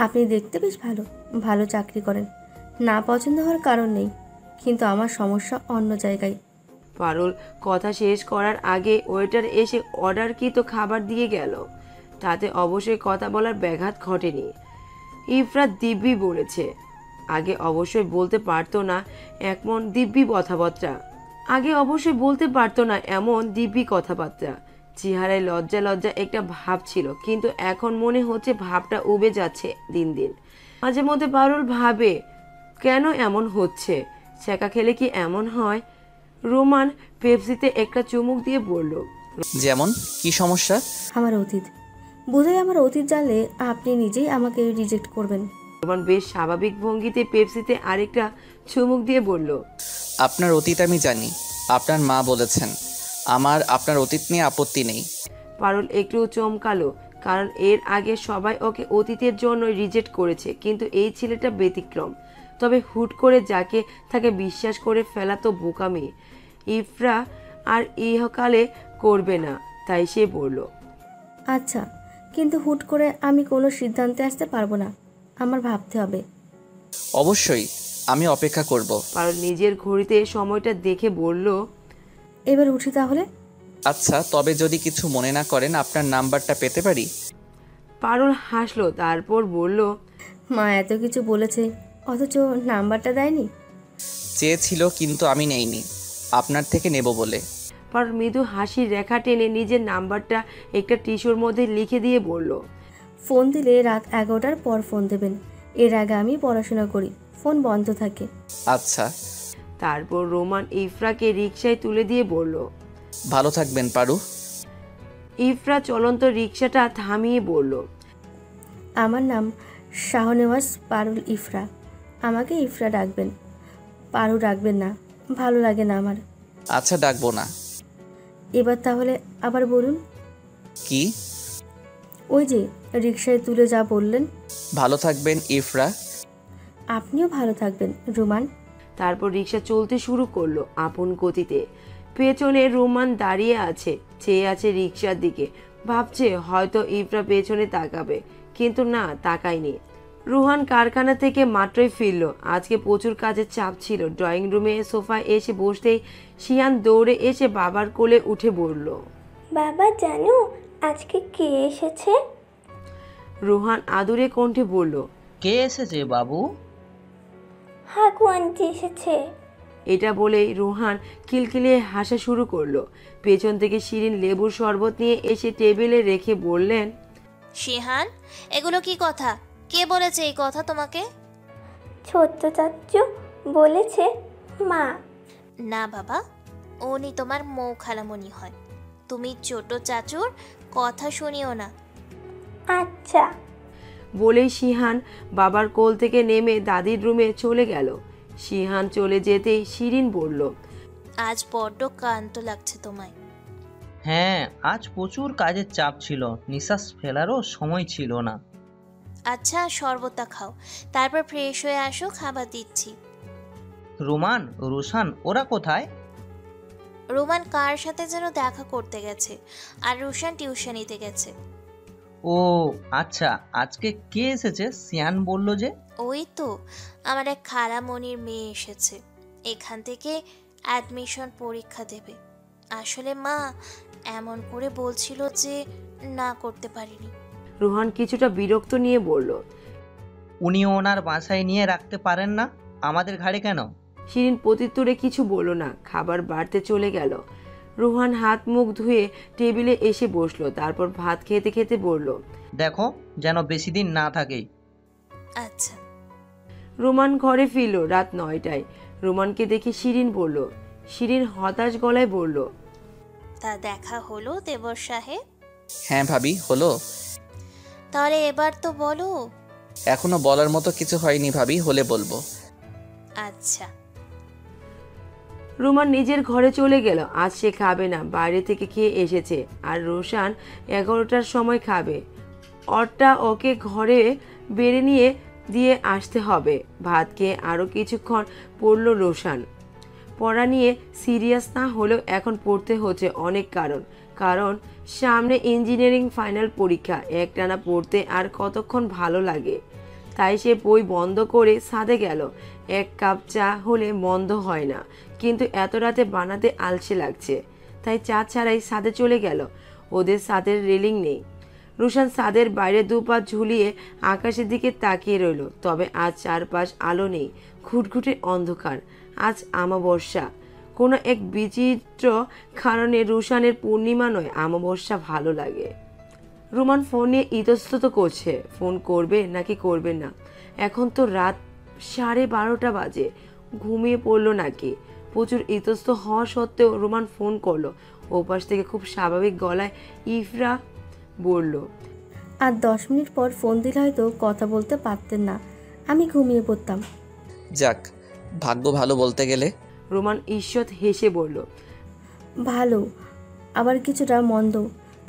আপনি দেখতে বেশ ভালো, ভালো চাকরি করেন। না পছন্দ হওয়ার কারণ নেই, কিন্তু আমার সমস্যা অন্য জায়গায়। পারুল কথা শেষ করার আগে ওয়েটার এসে অর্ডারকৃত খাবার দিয়ে গেল। তাতে অবশ্যই কথা বলার ব্যাঘাত ঘটেনি। ইফরাত দিব্যি বলেছে। আগে অবশ্যই বলতে পারতো না এমন দিব্যি কথাবার্তা। এমন দিব্যি কথাবার্তা। চেহারায় লজ্জা লজ্জা একটা ভাব ছিল, কিন্তু এখন মনে হচ্ছে ভাবটা উবে যাচ্ছে দিন দিন। মাঝে মধ্যে পারুল ভাবে, কেন এমন হচ্ছে? ছ্যাঁকা খেলে কি এমন হয়? রোমান পেপসিতে একটা চুমুক দিয়ে বলল, যেমন কি সমস্যা? আমার অতীত। বোধহয় আমার অতীত জানলে আপনি নিজেই আমাকে রিজেক্ট করবেন। রোমান বেশ স্বাভাবিক ভঙ্গিতে পেপসিতে আরেকটা চুমুক দিয়ে বলল, আপনার অতীত আমি জানি। আপনার মা বলেছেন আমার আপনার অতীত নিয়ে আপত্তি নেই। পারুল একটু চমকালো, কারণ এর আগে সবাই ওকে অতীতের জন্য রিজেক্ট করেছে, কিন্তু এই ছেলেটা ব্যতিক্রম। তবে হুট করে যাকে তাকে বিশ্বাস করে ফেলা তো বোকামি। ইফরা আর ইহকালে করবে না, তাই সে বলল, আচ্ছা, কিন্তু হুট করে আমি কোনো সিদ্ধান্তে আসতে পারবো না, আমার ভাবতে হবে। অবশ্যই, আমি অপেক্ষা করব। পারুল নিজের ঘড়িতে সময়টা দেখে বলল, এবার উঠি তাহলে। আচ্ছা, তবে যদি কিছু মনে না করেন আপনার নাম্বারটা পেতে পারি? পারুল হাসলো, তারপর বলল, মা এত কিছু বলেছে অথচ নাম্বারটা দেয়নি। চেয়েছিল, কিন্তু আমি নেইনি, আপনার থেকে নেব বলে। পারুল মৃদু হাসির রেখা টেনে নিজের নাম্বারটা একটা টিস্যুর মধ্যে লিখে দিয়ে বলল, ফোন দিলে রাত 11টার পর ফোন দেবেন। এর আগে আমি পড়াশোনা করি, ফোন বন্ধ থাকে। আচ্ছা। তারপর রোমান ইফরাকে রিকশায় তুলে দিয়ে বলল, ভালো থাকবেন পারু। ইফরা চলন্ত রিকশাটা থামিয়ে বলল, আমার নাম শাহনেওয়াজ পারুল ইফরা। আমাকে ইফরা ডাকবেন, পারু ডাকবেন না, ভালো লাগে না আমার। আচ্ছা, ডাকবো না। এবার তাহলে আবার বলুন। কি? ওই যে রিকশায় তুলে যা বললেন। ভালো থাকবেন ইফরা। আপনিও ভালো থাকবেন রোমান। তারপর রিকশা চলতে শুরু করলো আপন গতিতে। পেছনে রোমান দাঁড়িয়ে আছে, চেয়ে আছে রিকশার দিকে, ভাবছে হয়তো ইফরা পেছনে তাকাবে, কিন্তু না, তাকায়নি। রুহান কারখানা থেকে মাত্রই ফিরল। আজকে প্রচুর কাজের চাপ ছিল। ড্রয়িং রুমে সোফায় এসে বসতেই শিয়ান দৌড়ে এসে বাবার কোলে উঠে বলল, বাবা জানো আজকে কে এসেছে? রুহান আদুরে কণ্ঠে বলল, কে এসেছে বাবু? হাগু আন্টি এসেছে। এটা বলেই রোহান খিলখিলিয়ে হাসা শুরু করলো। পেছন থেকে শিরিন লেবুর শরবত নিয়ে এসে টেবিলে রেখে বললেন, শিহান, এগুলো কি কথা? কে বলেছে এই কথা তোমাকে? ছোট্ট চাচ্চু বলেছে মা। না বাবা, উনি তোমার মৌ খালামণি হয়। তুমি ছোট চাচুর কথা শুনিও না। আচ্ছা। বলেই শিহান বাবার কোল থেকে নেমে দাদির রুমে চলে গেল। শিহান চলে যেতেই শিরিন বলল, আজ বড্ড ক্লান্ত লাগছে তোমায়। হ্যাঁ, আজ প্রচুর কাজের চাপ ছিল, নিঃশ্বাস ফেলারও সময় ছিল না। আচ্ছা, শরবতটা খাও, তারপর ফ্রেশ হয়ে আসো, খাবার দিচ্ছি। রোমান, রোশান ওরা কোথায়? রোমান কার সাথে যেন দেখা করতে গেছে, আর রোশান টিউশনিতে গেছে। ও আচ্ছা, আজকে কে এসেছে? সিয়ান বলল যে। ওই তো আমার এক খালামণির মেয়ে এসেছে, এখান থেকে অ্যাডমিশন পরীক্ষা দেবে। আসলে মা এমন করে বলছিল যে না করতে পারিনি। রোহান কিছুটা বিরক্ত নিয়ে বলল, উনি ওনার বাসায় নিয়ে রাখতে পারেন না, আমাদের ঘাড়ে কেন? শিরিন প্রত্যুত্তরে কিছু বলল না, খাবার বাড়তে চলে গেল। রোহান হাত মুখ ধুয়ে টেবিলে এসে বসলো, তারপর ভাত খেতে খেতে বলল, দেখো যেন বেশি দিন না থাকে। আচ্ছা। রোমান ঘরে ফিরল রাত 9টায়। রোমানকে দেখে শিরিন বলল। শিরিন হতাশ গলায় বলল, তা দেখা হলো দেবর সাহেব? হ্যাঁ ভাবি, হলো। তাহলে এবার তো বলো। এখনো বলার মতো কিছু হয়নি ভাবি, হলে বলবো। আচ্ছা। রোমান নিজের ঘরে চলে গেল। আজ সে খাবে না, বাইরে থেকে খেয়ে এসেছে। আর রোশান 11টার সময় খাবে। অরটা ওকে ঘরে বেড়ে নিয়ে দিয়ে আসতে হবে। ভাত খেয়ে আরও কিছুক্ষণ পড়ল রোশান। পড়া নিয়ে সিরিয়াস না হলেও এখন পড়তে হচ্ছে অনেক কারণ সামনে ইঞ্জিনিয়ারিং ফাইনাল পরীক্ষা। একটানা পড়তে আর কতক্ষণ ভালো লাগে। তাই সে বই বন্ধ করে ছাদে গেল। এক কাপ চা হলে মন্দ হয় না, কিন্তু এত রাতে বানাতে আলসে লাগছে, তাই চা ছাড়াই ছাদে চলে গেল। ওদের ছাদের রেলিং নেই। রোশান ছাদের বাইরে দুপা ঝুলিয়ে আকাশের দিকে তাকিয়ে রইল। তবে আজ চারপাশ আলো নেই, ঘুটঘুটে অন্ধকার। আজ অমাবস্যা। কোনো এক বিচিত্র কারণে রোশানের পূর্ণিমা নয়, অমাবস্যা ভালো লাগে। রোমান ফোন নিয়ে ইতস্তত করছে, ফোন করবে নাকি করবে না। এখন তো রাত 12:30 বাজে, ঘুমিয়ে পড়লো নাকি। প্রচুর ইতস্ত হওয়া সত্ত্বেও রোমান ফোন করলো। ওপাশ থেকে খুব স্বাভাবিক গলায় ইফরা বলল, আর 10 মিনিট পর ফোন দিলে হয়তো কথা বলতে পারতেন না, আমি ঘুমিয়ে পড়তাম। যাক, ভাগ্য ভালো বলতে গেলে। রোমান ঈষৎ হেসে বলল, ভালো, আবার কিছুটা মন্দ,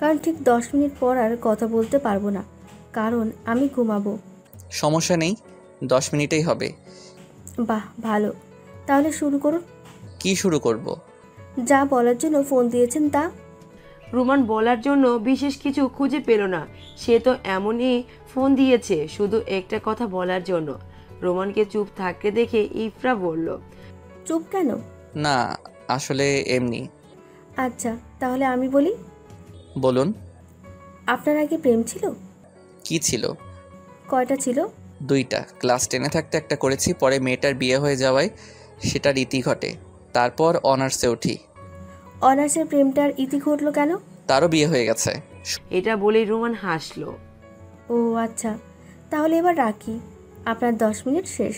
কারণ ঠিক 10 মিনিট পর আর কথা বলতে পারবো না, কারণ আমি ঘুমাবো। সমস্যা নেই, 10 মিনিটেই হবে। বাহ, ভালো, তাহলে শুরু করুন। কি শুরু করব? যা বলার জন্য ফোন দিয়েছেন তা। রোমান বলার জন্য বিশেষ কিছু খুঁজে পেল না। সে তো এমনই ফোন দিয়েছে শুধু একটা কথা বলার জন্য। রোমানকে চুপ থাকতে দেখে ইফরা বলল, চুপ কেন? না, আসলে এমনি। আচ্ছা, তাহলে আমি বলি। বলুন। আপনার আগে প্রেম ছিল? কি ছিল? কয়টা ছিল? 2টা। ক্লাস 10-এ থাকতে একটা করেছি, পরে মেয়েটার বিয়ে হয়ে যাওয়ায় সেটার ইতি ঘটে। তারপর অনার্সে উঠি। অনার্সের প্রেমটার ইতি ঘটলো কেন? তারও বিয়ে হয়ে গেছে। এটা বলেই রোমান হাসলো। ও আচ্ছা, তাহলে এবার রাখি, আপনার 10 মিনিট শেষ।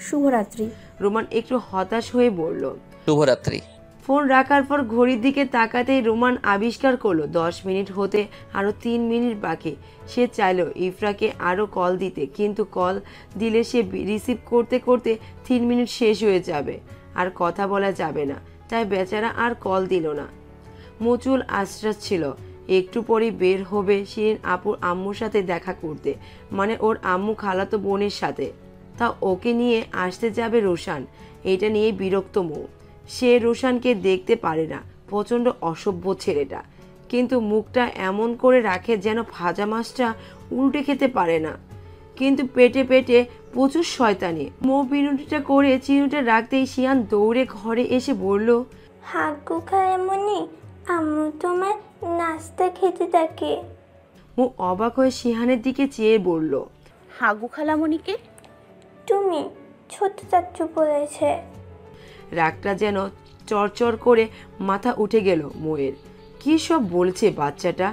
শুভরাত্রি। রোমান একটু হতাশ হয়ে বলল, শুভরাত্রি। ফোন রাখার পর ঘড়ির দিকে তাকাতেই রোমান আবিষ্কার করলো 10 মিনিট হতে আরো 3 মিনিট বাকি। সে চাইলো ইফরাকে আরো কল দিতে, কিন্তু কল দিলে সে রিসিভ করতে করতে 3 মিনিট শেষ হয়ে যাবে, আর কথা বলা যাবে না। তাই বেচারা আর কল দিল না। মুচুল আশ্বাস ছিল একটু পরেই বের হবে শিরিন আপুর আম্মুর সাথে দেখা করতে, মানে ওর আম্মু খালাতো বোনের সাথে। তা ওকে নিয়ে আসতে যাবে রোশান। এটা নিয়ে বিরক্ত মৌ। সে রোশানকে দেখতে পারে না, প্রচণ্ড অসভ্য ছেলেটা, কিন্তু মুখটা এমন করে রাখে যেন ভাজা মাছটা উল্টে খেতে পারে না, কিন্তু পেটে পেটে প্রচুর শয়তানি। মৌ বিনুটিটা করে চিনুটা রাখতেই শিয়ান দৌড়ে ঘরে এসে বলল, হাগু খালামণি, আম্মু তোমার নাস্তা খেতে থাকে। মৌ অবাক হয়ে শিহানের দিকে চেয়ে বলল, হাগু খালামণিকে? তুমি, ছোট চাচ্চু বলেছে। রাগটা যেন চরচর করে মাথা উঠে গেল মৌয়ের। কী সব বলছে বাচ্চাটা!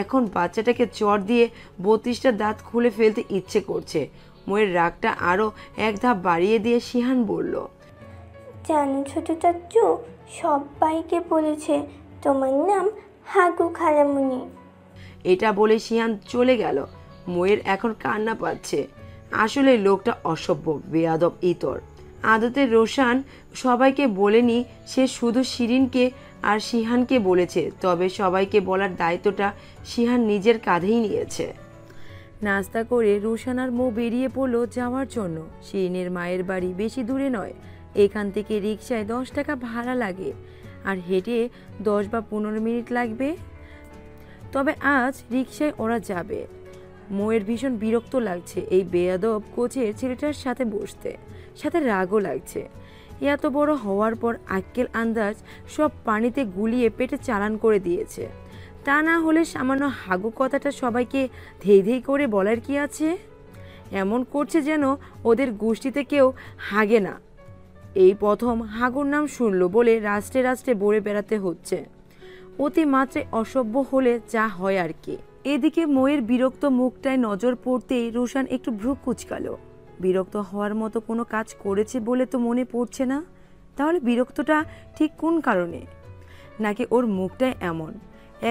এখন বাচ্চাটাকে চর দিয়ে 32টা দাঁত খুলে ফেলতে ইচ্ছে করছে। মৌয়ের রাগটা আরও এক ধাপ বাড়িয়ে দিয়ে শিহান বলল, জানো ছোট চাচ্চু, সবাইকে বলেছে তোমার নাম হাগু খালামুনি। এটা বলে শিহান চলে গেল। মৌয়ের এখন কান্না পাচ্ছে। আসলে লোকটা অসভ্য, বেয়াদব ইতর। আদতে রোশান সবাইকে বলেনি, সে শুধু শিরিনকে আর শিহানকে বলেছে। তবে সবাইকে বলার দায়িত্বটা শিহান নিজের কাঁধেই নিয়েছে। নাস্তা করে রোশান আর মৌ বেরিয়ে পড়লো যাওয়ার জন্য। শিরিনের মায়ের বাড়ি বেশি দূরে নয়, এখান থেকে রিকশায় 10 টাকা ভাড়া লাগে আর হেঁটে 10 বা 15 মিনিট লাগবে। তবে আজ রিকশায় ওরা যাবে। মৌয়ের ভীষণ বিরক্ত লাগছে এই বেয়াদব কোচের ছেলেটার সাথে বসতে, সাথে রাগও লাগছে। এত বড় হওয়ার পর আক্কেল আন্দাজ সব পানিতে গুলিয়ে পেটে চালান করে দিয়েছে। তা না হলে সামান্য হাগু কথাটা সবাইকে ধেই ধেই করে বলার কি আছে? এমন করছে যেন ওদের গোষ্ঠীতে কেউ হাগে না। এই প্রথম হাগুর নাম শুনলো বলে রাষ্ট্রে রাষ্ট্রে বলে বেড়াতে হচ্ছে। অতিমাত্রায় অসভ্য হলে যা হয় আর কি। এদিকে মৌয়ের বিরক্ত মুখটায় নজর পড়তেই রোশান একটু ভ্রু কুঁচকালো। বিরক্ত হওয়ার মতো কোনো কাজ করেছে বলে তো মনে পড়ছে না। তাহলে বিরক্তটা ঠিক কোন কারণে? নাকি ওর মুখটাই এমন?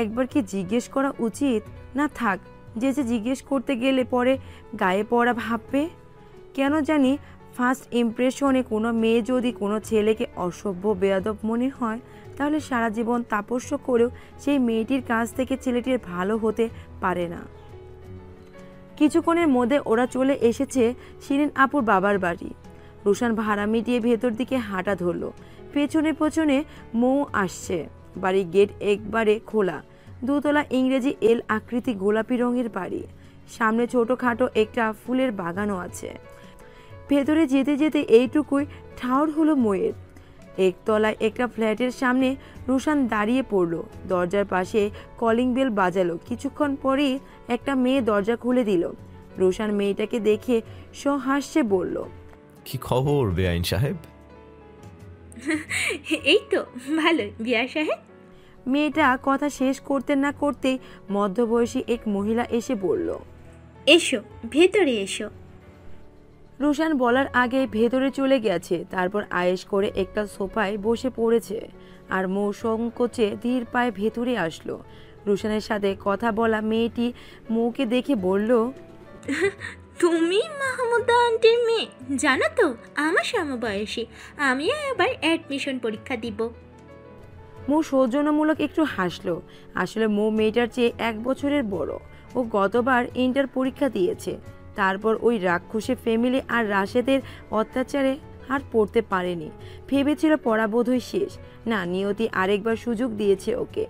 একবার কি জিজ্ঞেস করা উচিত? না থাক, যে জিজ্ঞেস করতে গেলে পরে গায়ে পড়া ভাববে। কেন জানি ফার্স্ট ইমপ্রেশনে কোনো মেয়ে যদি কোনো ছেলেকে অসভ্য বেয়াদব মনে হয়, তাহলে সারা জীবন তাপস্য করেও সেই মেয়েটির কাছ থেকে ছেলেটির ভালো হতে পারে না। কিছুক্ষণের মধ্যে ওরা চলে এসেছে শিরিন আপুর বাবার বাড়ি। রোশান ভাড়া মিটিয়ে ভেতর দিকে হাঁটা ধরলো। পেছনে পেছনে মৌ আসছে। বাড়ির গেট একবারে খোলা। 2 তলা ইংরেজি এল আকৃতি গোলাপি রঙের বাড়ি। সামনে ছোটোখাটো একটা ফুলের বাগানও আছে। ভেতরে যেতে যেতে এইটুকুই ঠাউর হলো মৌয়ের। একতলায় একটা ফ্ল্যাটের সামনে রোশান দাঁড়িয়ে পড়ল। দরজার পাশে কলিং বেল বাজালো। কিছুক্ষণ পরেই একটা মেয়ে দরজা খুলে দিল। রোশান মেয়েটাকে দেখে সহাস্যে বলল, কি খবর বেআইন সাহেব? এই তো ভালোই বিআই সাহেব। মেয়েটা কথা শেষ করতে না করতেই মধ্যবয়সী এক মহিলা এসে বলল, এসো ভেতরে এসো। রোশান বলার আগে ভেতরে চলে গেছে। তারপর আয়েশ করে একটা সোফায় বসে পড়েছে আর মৌ সংকোচে ধীর পায়ে ভেতরে আসলো। রোশানের সাথে কথা বলা মেয়েটি মৌকে দেখে বলল, তুমি মাহমুদা আন্টির মেয়ে? জানো তো আমার সমবয়সী, আমিও এবার অ্যাডমিশন পরীক্ষা দিব। মৌ সৌজন্যমূলক একটু হাসলো। আসলে মৌ মেয়েটার চেয়ে 1 বছরের বড়। ও গতবার ইন্টার পরীক্ষা দিয়েছে। তারপর ওই রাক্ষসে ফ্যামিলি আর রাশেদের অত্যাচারে আর পড়তে পারেনি। ভেবেছিল পড়া বোধহয় শেষ। না, নিয়তি আরেকবার সুযোগ দিয়েছে ওকে।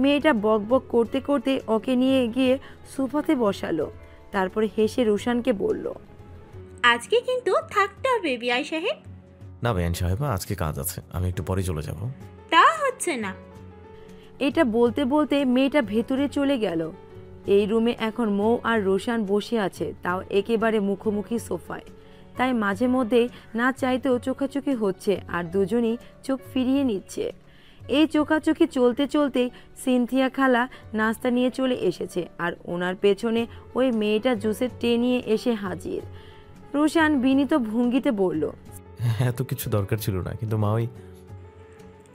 মেয়েটা বক বক করতে করতে ওকে নিয়ে গিয়ে সোফাতে বসালো। তারপরে হেসে রোশানকে বলল, আজকে কিন্তু থাকতে হবে বিআই সাহেব। না বেআইন সাহেব, আজকে কাজ আছে, আমি একটু পরে চলে যাব। তা হচ্ছে না। এটা বলতে বলতে মেয়েটা ভেতরে চলে গেল। এই রুমে এখন মৌ আর রোশান বসে আছে, তাও একেবারে মুখোমুখি সোফায়। তাই মাঝে মধ্যেই না চাইতেও চোখাচোখি হচ্ছে আর দুজনই চোখ ফিরিয়ে নিচ্ছে। এই চোখাচোখি চলতে চলতে সিনথিয়া খালা নাস্তা নিয়ে চলে এসেছে আর ওনার পেছনে ওই মেয়েটা জুসের ট্রে নিয়ে এসে হাজির। রোশান বিনীত ভঙ্গিতে বলল, এত কিছু দরকার ছিল না, কিন্তু মা ওই।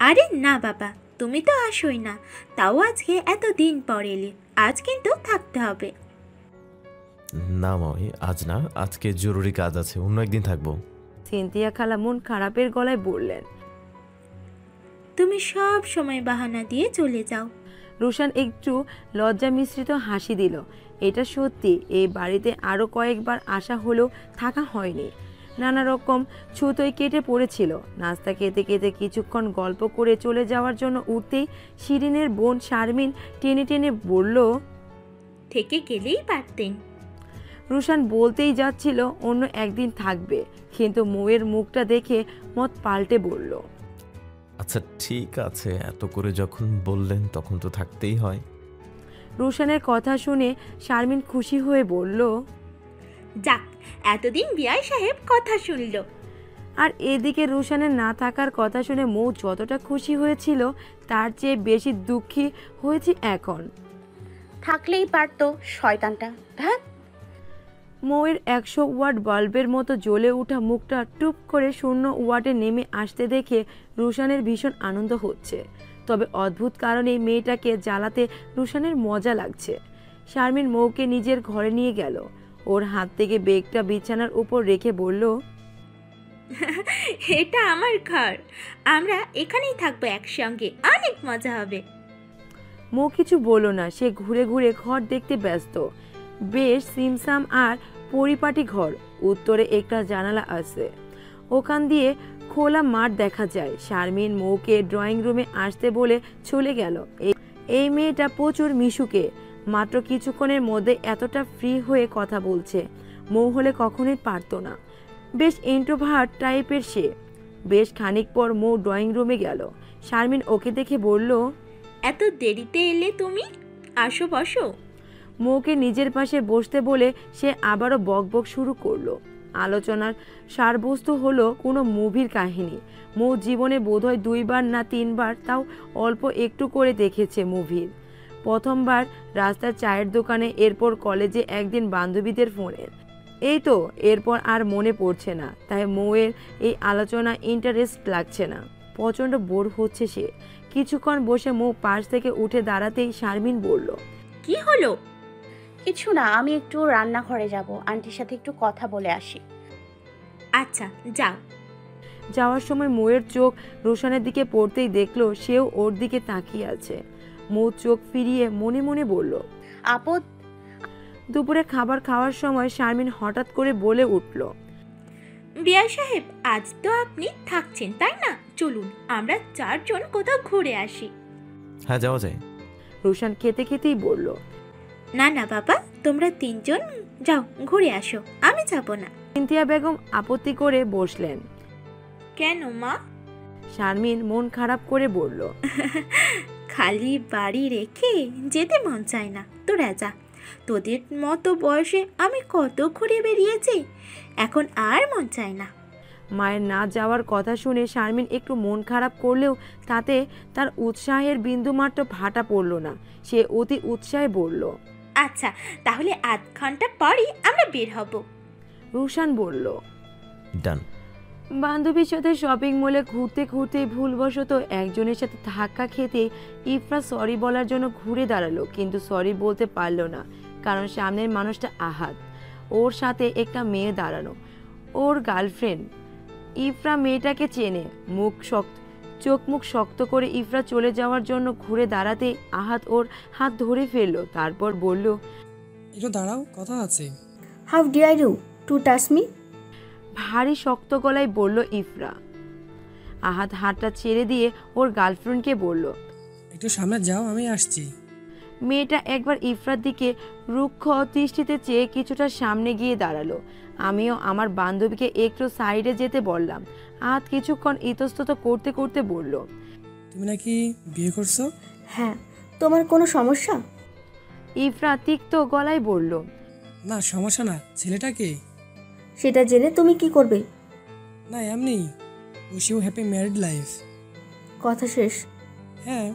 আরে না বাবা, তুমি তো আসোই না, তাও আজকে এত দিন পর এলে, আজ কিন্তু থাকতে হবে। না মা ওই, আজ না, আজকে জরুরি কাজ আছে, অন্য একদিন থাকবো। সিনথিয়া খালা মন খারাপের গলায় বললেন, তুমি সব সময় বাহানা দিয়ে চলে যাও। রোশান একটু লজ্জা মিশ্রিত হাসি দিল। এটা সত্যি, এই বাড়িতে আরও কয়েকবার আসা হলেও থাকা হয়নি। নানা রকম ছুতোয় কেটে পড়েছিল। নাস্তা খেতে খেতে কিছুক্ষণ গল্প করে চলে যাওয়ার জন্য উঠতেই শিরিনের বোন শারমিন টেনে টেনে বলল, থেকে গেলেই পারতেন। রোশান বলতেই যাচ্ছিল অন্য একদিন থাকবে, কিন্তু মৌয়ের মুখটা দেখে মত পাল্টে বলল, আচ্ছা ঠিক আছে, এত করে যখন বললেন তখন তো থাকতেই হয়। রোশানের কথা শুনে শারমিন খুশি হয়ে বলল, যাক, এতদিন বিআই সাহেব কথা শুনল। আর এদিকে রুশানের না থাকার কথা শুনে মৌ যতটা খুশি হয়েছিল তার চেয়ে বেশি দুঃখী হয়েছে এখন। থাকলেই পারতো শয়তানটা। ধ্যাত। মৌয়ের 100 ওয়াট বাল্বের মতো জ্বলে ওঠা মুখটা টুপ করে শূন্য ওয়াটে নেমে আসতে দেখে রুশানের ভীষণ আনন্দ হচ্ছে। তবে অদ্ভুত কারণে মেয়েটাকে জ্বালাতে রুশানের মজা লাগছে। শারমিন মৌকে নিজের ঘরে নিয়ে গেল। ওর হাত থেকে বেগটা বিছানার উপর রেখে বলল, এটা আমার ঘর, আমরা এখানেই থাকবো একসঙ্গে, অনেক মজা হবে। মৌ কিছু বলল না। সে ঘুরে ঘুরে ঘর দেখতে ব্যস্ত। বেশ সিমসাম আর পরিপাটি ঘর। উত্তরে একটা জানালা আছে, ওখান দিয়ে খোলা মাঠ দেখা যায়। শারমিন মৌকে ড্রয়িং রুমে আসতে বলে চলে গেল। এই মেয়েটা প্রচুর মিশুকে, মাত্র কিছুক্ষণের মধ্যে এতটা ফ্রি হয়ে কথা বলছে। মৌ হলে কখনোই পারতো না। বেশ ইন্ট্রোভার্ট টাইপের সে। বেশ খানিক পর মৌ ড্রয়িং রুমে গেল। শারমিন ওকে দেখে বলল, এত দেরিতে এলে তুমি? আসো বসো। মৌকে নিজের পাশে বসতে বলে সে আবারও বকবক শুরু করলো। আলোচনার সারবস্তু হলো কোনো মুভির কাহিনী। মৌ জীবনে বোধহয় 2 বার না 3 বার, তাও অল্প একটু করে দেখেছে মুভির। প্রথমবার রাস্তার চায়ের দোকানে, এরপর কলেজে, একদিন বান্ধবীদের ফোনে। এই তো, এরপর আর মনে পড়ছে না। তাই মৌয়ের এই আলোচনা ইন্টারেস্ট লাগছে না। প্রচণ্ড বোর হচ্ছে সে। কিছুক্ষণ বসে মৌ পাশ থেকে উঠে দাঁড়াতেই শারমিন বলল, কি হলো? কিছু না, আমি একটু রান্নাঘরে যাব, আন্টির সাথে একটু কথা বলে আসি। আচ্ছা যাও। যাওয়ার সময় মৌয়ের চোখ রোশানের দিকে পড়তেই দেখলো সেও ওর দিকে তাকিয়ে আছে। মৌ চোখ ফিরিয়ে মনে মনে বলল, আপদ। দুপুরে খাবার খাওয়ার সময় শারমিন হঠাৎ করে বলে উঠল, বিআই সাহেব, আজ তো আপনি থাকছেন তাই না? চলুন আমরা 4 জন কোথাও ঘুরে আসি। হ্যাঁ, যাওয়া যায়। রোশান খেতে খেতেই বলল, না না বাবা, তোমরা 3 জন যাও ঘুরে আসো, আমি যাব না। সিনথিয়া বেগম আপত্তি করে বসলেন। কেন মা? শারমিন মন খারাপ করে বলল, খালি বাড়ি রেখে যেতে মন চায় না, তোরা যা। তোদের মতো বয়সে আমি কত ঘুরে বেরিয়েছি, এখন আর মন চায় না। মায়ের না যাওয়ার কথা শুনে শারমিন একটু মন খারাপ করলেও তাতে তার উৎসাহের বিন্দুমাত্র ভাটা পড়ল না। সে অতি উৎসাহে বলল, আচ্ছা তাহলে আধ ঘন্টা পরই আমরা বের হব। রুশান বলল, ডান। বান্ধবীর সাথে শপিং মলে ঘুরতে ঘুরতে ভুলবশত একজনের সাথে ধাক্কা খেতে ইফরা সরি বলার জন্য ঘুরে দাঁড়ালো, কিন্তু সরি বলতে পারল না, কারণ সামনের মানুষটা আহাদ। ওর সাথে একটা মেয়ে দাঁড়ানো, ওর গার্লফ্রেন্ড। ইফরা মেয়েটাকে চেনে। চোখ মুখ শক্ত করে ইফরা চলে যাওয়ার জন্য ঘুরে দাঁড়াতে আহাদ ওর হাত ধরে ফেললো। তারপর বলল, একটু দাঁড়াও, কথা আছে। How dare you to touch me? ভারী শক্ত গলায় বলল ইফরা। আহাদ হাতটা ছেড়ে দিয়ে ওর গার্লফ্রেন্ডকে বলল, একটু সামনে যাও, আমি আসছি। মেয়েটা একবার ইফরার দিকে রুক্ষ দৃষ্টিতে চেয়ে কিছুটা সামনে গিয়ে দাঁড়ালো। আমিও আমার বান্ধবীকে একটু সাইডে যেতে বললাম। আহাদ কিছুক্ষণ ইতস্তত করতে করতে বলল, তুমি নাকি বিয়ে করছো? হ্যাঁ, তোমার কোনো সমস্যা? ইফরা তিক্ত গলায় বলল, না সমস্যা না। ছেলেটা কে? সেটা জেনে তুমি কি করবে? না এমনি, wish you happy married life. কথা শেষ? হ্যাঁ।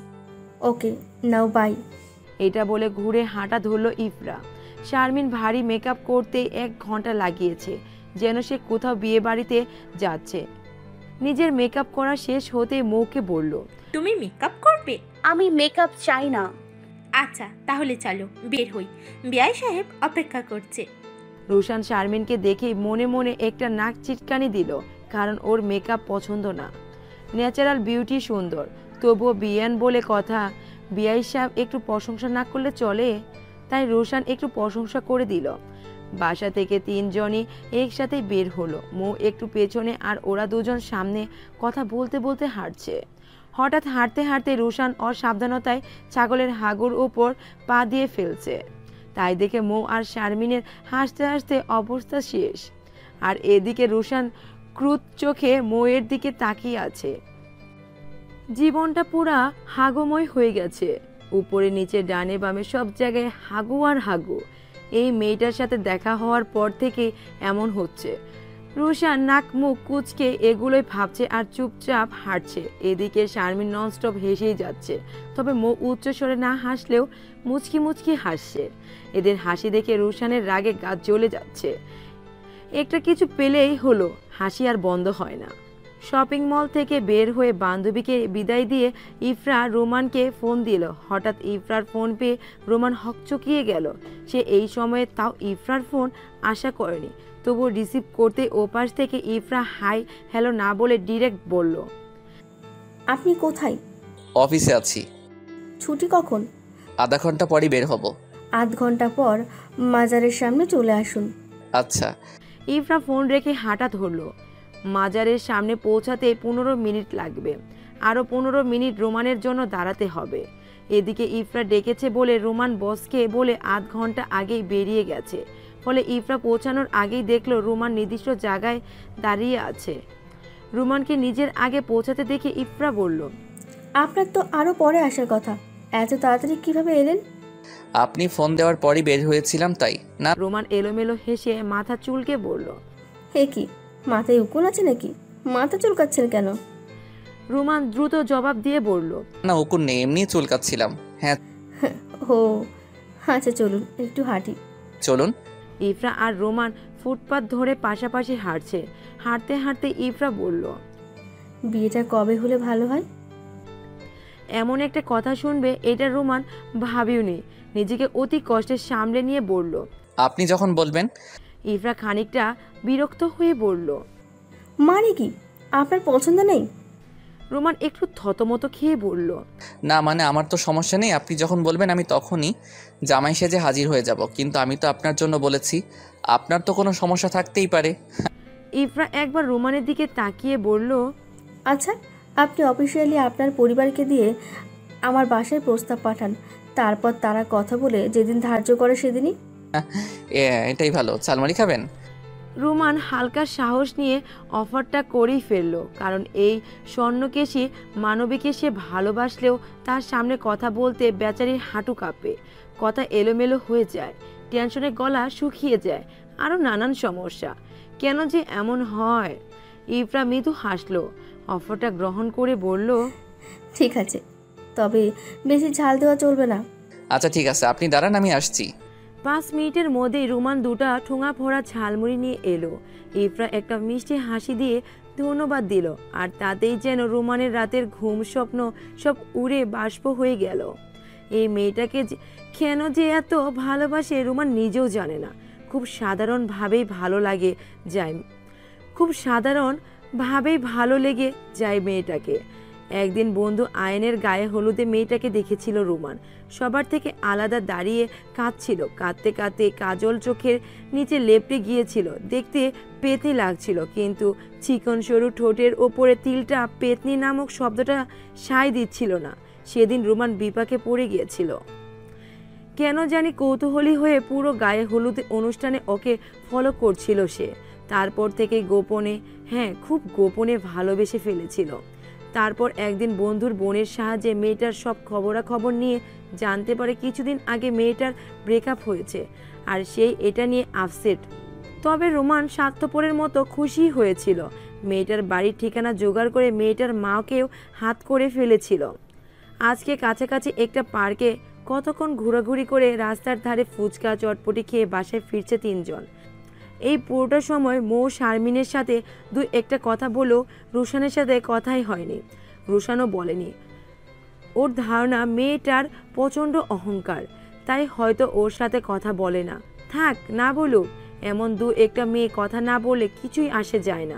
Okay, now bye. এটা বলে ঘুরে হাঁটা ধরল ইফরা। শারমিন ভারী মেকআপ করতে 1 ঘন্টা লাগিয়েছে, যেন সে কোথাও বিয়ে বাড়িতে যাচ্ছে। নিজের মেকআপ করা শেষ হতে মৌকে বলল, তুমি মেকআপ করবে? আমি মেকআপ চাই না। আচ্ছা তাহলে চলো বের হই, বিআই সাহেব অপেক্ষা করছে। রুশান শারমিনকে দেখে মনে মনে একটা নাক চিটকানি দিল, কারণ ওর মেকআপ পছন্দ না। ন্যাচারাল বিউটি সুন্দর, তবুও বিয়ান বলে কথা, বিআই সাহেব একটু প্রশংসা না করলে চলে। তাই রোশান একটু প্রশংসা করে দিল। বাসা থেকে 3 জনই একসাথে বের হলো। মৌ একটু পেছনে আর ওরা 2 জন সামনে কথা বলতে বলতে হাঁটছে। হঠাৎ হাঁটতে হাঁটতে রোশান অসাবধানতায় ছাগলের হাগুর ওপর পা দিয়ে ফেলছে। তাই দেখে মৌ আর শারমিনের হাসতে হাসতে অবস্থা শেষ। আর এদিকে রোশান ক্রুদ্ধ চোখে মৌয়ের দিকে তাকিয়ে আছে। জীবনটা পুরা হাগুময় হয়ে গেছে। উপরে নিচে ডানে বামে সব জায়গায় হাগু আর হাগু। এই মেয়েটার সাথে দেখা হওয়ার পর থেকে এমন হচ্ছে। রুশান নাক মুখ কুচকে এগুলোই ভাবছে আর চুপচাপ হাঁটছে। এদিকে শারমিন ননস্টপ হেসেই যাচ্ছে, তবে মৌ উচ্চস্বরে না হাসলেও মুচকি মুচকি হাসছে। এদের হাসি দেখে রুশানের রাগে গা জ্বলে যাচ্ছে। একটা কিছু পেলেই হলো, হাসি আর বন্ধ হয় না। শপিং মল থেকে বের হয়ে বান্ধবীকে বিদায় দিয়ে ইফরা রোমানকে ফোন দিল। হঠাৎ ইফরার ফোন পেয়ে রোমান হকচকিয়ে গেল। সে এই সময়ে তাও ইফরার ফোন আশা করেনি, তবুও রিসিভ করতে ওপাশ থেকে ইফরা হাই হ্যালো না বলে ডিরেক্ট বলল, আপনি কোথায়? অফিসে আছি। ছুটি কখন? আধা ঘন্টা পরই বের হব। আধ ঘন্টা পর মাজারের সামনে চলে আসুন। আচ্ছা। ইফরা ফোন রেখে হাঁটা ধরলো। মাজারের সামনে পৌঁছাতে 15 মিনিট লাগবে। আরও 15 মিনিট রোমানের জন্য দাঁড়াতে হবে। এদিকে ইফরা ডেকেছে বলে রোমান বসকে বলে আধ ঘন্টা আগেই বেরিয়ে গেছে। ফলে ইফরা পৌঁছানোর আগেই দেখলো রোমান নির্দিষ্ট জায়গায় দাঁড়িয়ে আছে। রোমানকে নিজের আগে পৌঁছাতে দেখে ইফরা বলল, আপনার তো আরও পরে আসার কথা, এত তাড়াতাড়ি কিভাবে এলেন? আপনি ফোন দেওয়ার পরই বের হয়েছিলাম তাই না। রোমান এলোমেলো হেসে মাথা চুলকে বলল, হে কি, মাথায় উকুন আছে নাকি? মাথা চুলকাচ্ছেন কেন? রোমান দ্রুত জবাব দিয়ে বলল, না উকুন নেই, এমনি চুলকাচ্ছিলাম। হ্যাঁ। ও আচ্ছা, চলুন একটু হাঁটি। চলুন। ইফরা আর রোমান ফুটপাত ধরে পাশাপাশি হাঁটছে। হাঁটতে হাঁটতে ইফরা বলল, বিয়েটা কবে হলে ভালো হয়? এমন একটা কথা শুনবে এটা রোমান ভাবিওনি। নিজেকে অতি কষ্টে সামলে নিয়ে বলল, আপনি যখন বলবেন। ইফরা খানিকটা বিরক্ত হয়ে বলল, মানে কি, আপনার পছন্দ নেই? রোমান একটু থতমত খেয়ে বলল, না মানে আমার তো সমস্যা নেই, আপনি যখন বলবেন আমি তখনই জামাই সেজে হাজির হয়ে যাব, কিন্তু আমি তো আপনার জন্য বলেছি, আপনার তো কোনো সমস্যা থাকতেই পারে। ইফরা একবার রোমানের দিকে তাকিয়ে বলল, আচ্ছা, আপনি অফিসিয়ালি আপনার পরিবারকে দিয়ে আমার বাসায় প্রস্তাব পাঠান, তারপর তারা কথা বলে যেদিন ধার্য করে সেদিনই। এটাই ভালো। চালমারি খাবেন? রোমান হালকা সাহস নিয়ে অফারটা করেই ফেললো, কারণ এই স্বর্ণকেশী মানবীকে সে ভালোবাসলেও তার সামনে কথা বলতে বেচারির হাঁটু কাঁপে, কথা এলোমেলো হয়ে যায়, টেনশনে গলা শুকিয়ে যায়, আরও নানান সমস্যা। কেন যে এমন হয়? ইফরা মৃদু হাসলো, অফারটা গ্রহণ করে বলল, ঠিক আছে, তবে বেশি ঝাল দেওয়া চলবে না। আচ্ছা ঠিক আছে, আপনি দাঁড়ান, আমি আসছি। 5 মিনিটের মধ্যেই রোমান দুটা ঠোঙা ভরা ঝালমুড়ি নিয়ে এলো। ইফরা একটা মিষ্টি হাসি দিয়ে ধন্যবাদ দিল, আর তাতেই যেন রোমানের রাতের ঘুম স্বপ্ন সব উড়ে বাষ্প হয়ে গেল। এই মেয়েটাকে কেন যে এত ভালোবাসে রোমান নিজেও জানে না। খুব সাধারণভাবেই ভালো লাগে যায়, খুব সাধারণভাবেই ভালো লেগে যায় মেয়েটাকে। একদিন বন্ধু আয়নের গায়ে হলুদে মেয়েটাকে দেখেছিল রোমান। সবার থেকে আলাদা দাঁড়িয়ে কাঁদছিল, কাঁদতে কাঁদতে কাজল চোখের নিচে লেপটে গিয়েছিল, দেখতে পেতে লাগছিল, কিন্তু চিকন সরু ঠোঁটের ওপরে তিলটা পেতনি নামক শব্দটা সায় দিচ্ছিল না। সেদিন রোমান বিপাকে পড়ে গিয়েছিল। কেন জানি কৌতূহলী হয়ে পুরো গায়ে হলুদ অনুষ্ঠানে ওকে ফলো করছিল সে। তারপর থেকে গোপনে, হ্যাঁ খুব গোপনে ভালোবেসে ফেলেছিল। তারপর একদিন বন্ধুর বোনের সাহায্যে মেয়েটার সব খবরাখবর নিয়ে জানতে পারে কিছুদিন আগে মেয়েটার ব্রেকআপ হয়েছে, আর সেই এটা নিয়ে আপসেট। তবে রোমান স্বার্থপরের মতো খুশি হয়েছিল। মেয়েটার বাড়ির ঠিকানা জোগাড় করে মেয়েটার মাকেও হাত করে ফেলেছিল। আজকে কাছাকাছি একটা পার্কে কতক্ষণ ঘোরাঘুরি করে রাস্তার ধারে ফুচকা চটপটি খেয়ে বাসায় ফিরছে 3 জন। এই পুরোটা সময় মৌ শারমিনের সাথে দুই একটা কথা বলেও রুশানের সাথে কথাই হয়নি। রুশানও বলেনি। ওর ধারণা মেয়েটার প্রচণ্ড অহংকার, তাই হয়তো ওর সাথে কথা বলে না। থাক না বলুক, এমন দু একটা মেয়ে কথা না বলে কিছুই আসে যায় না।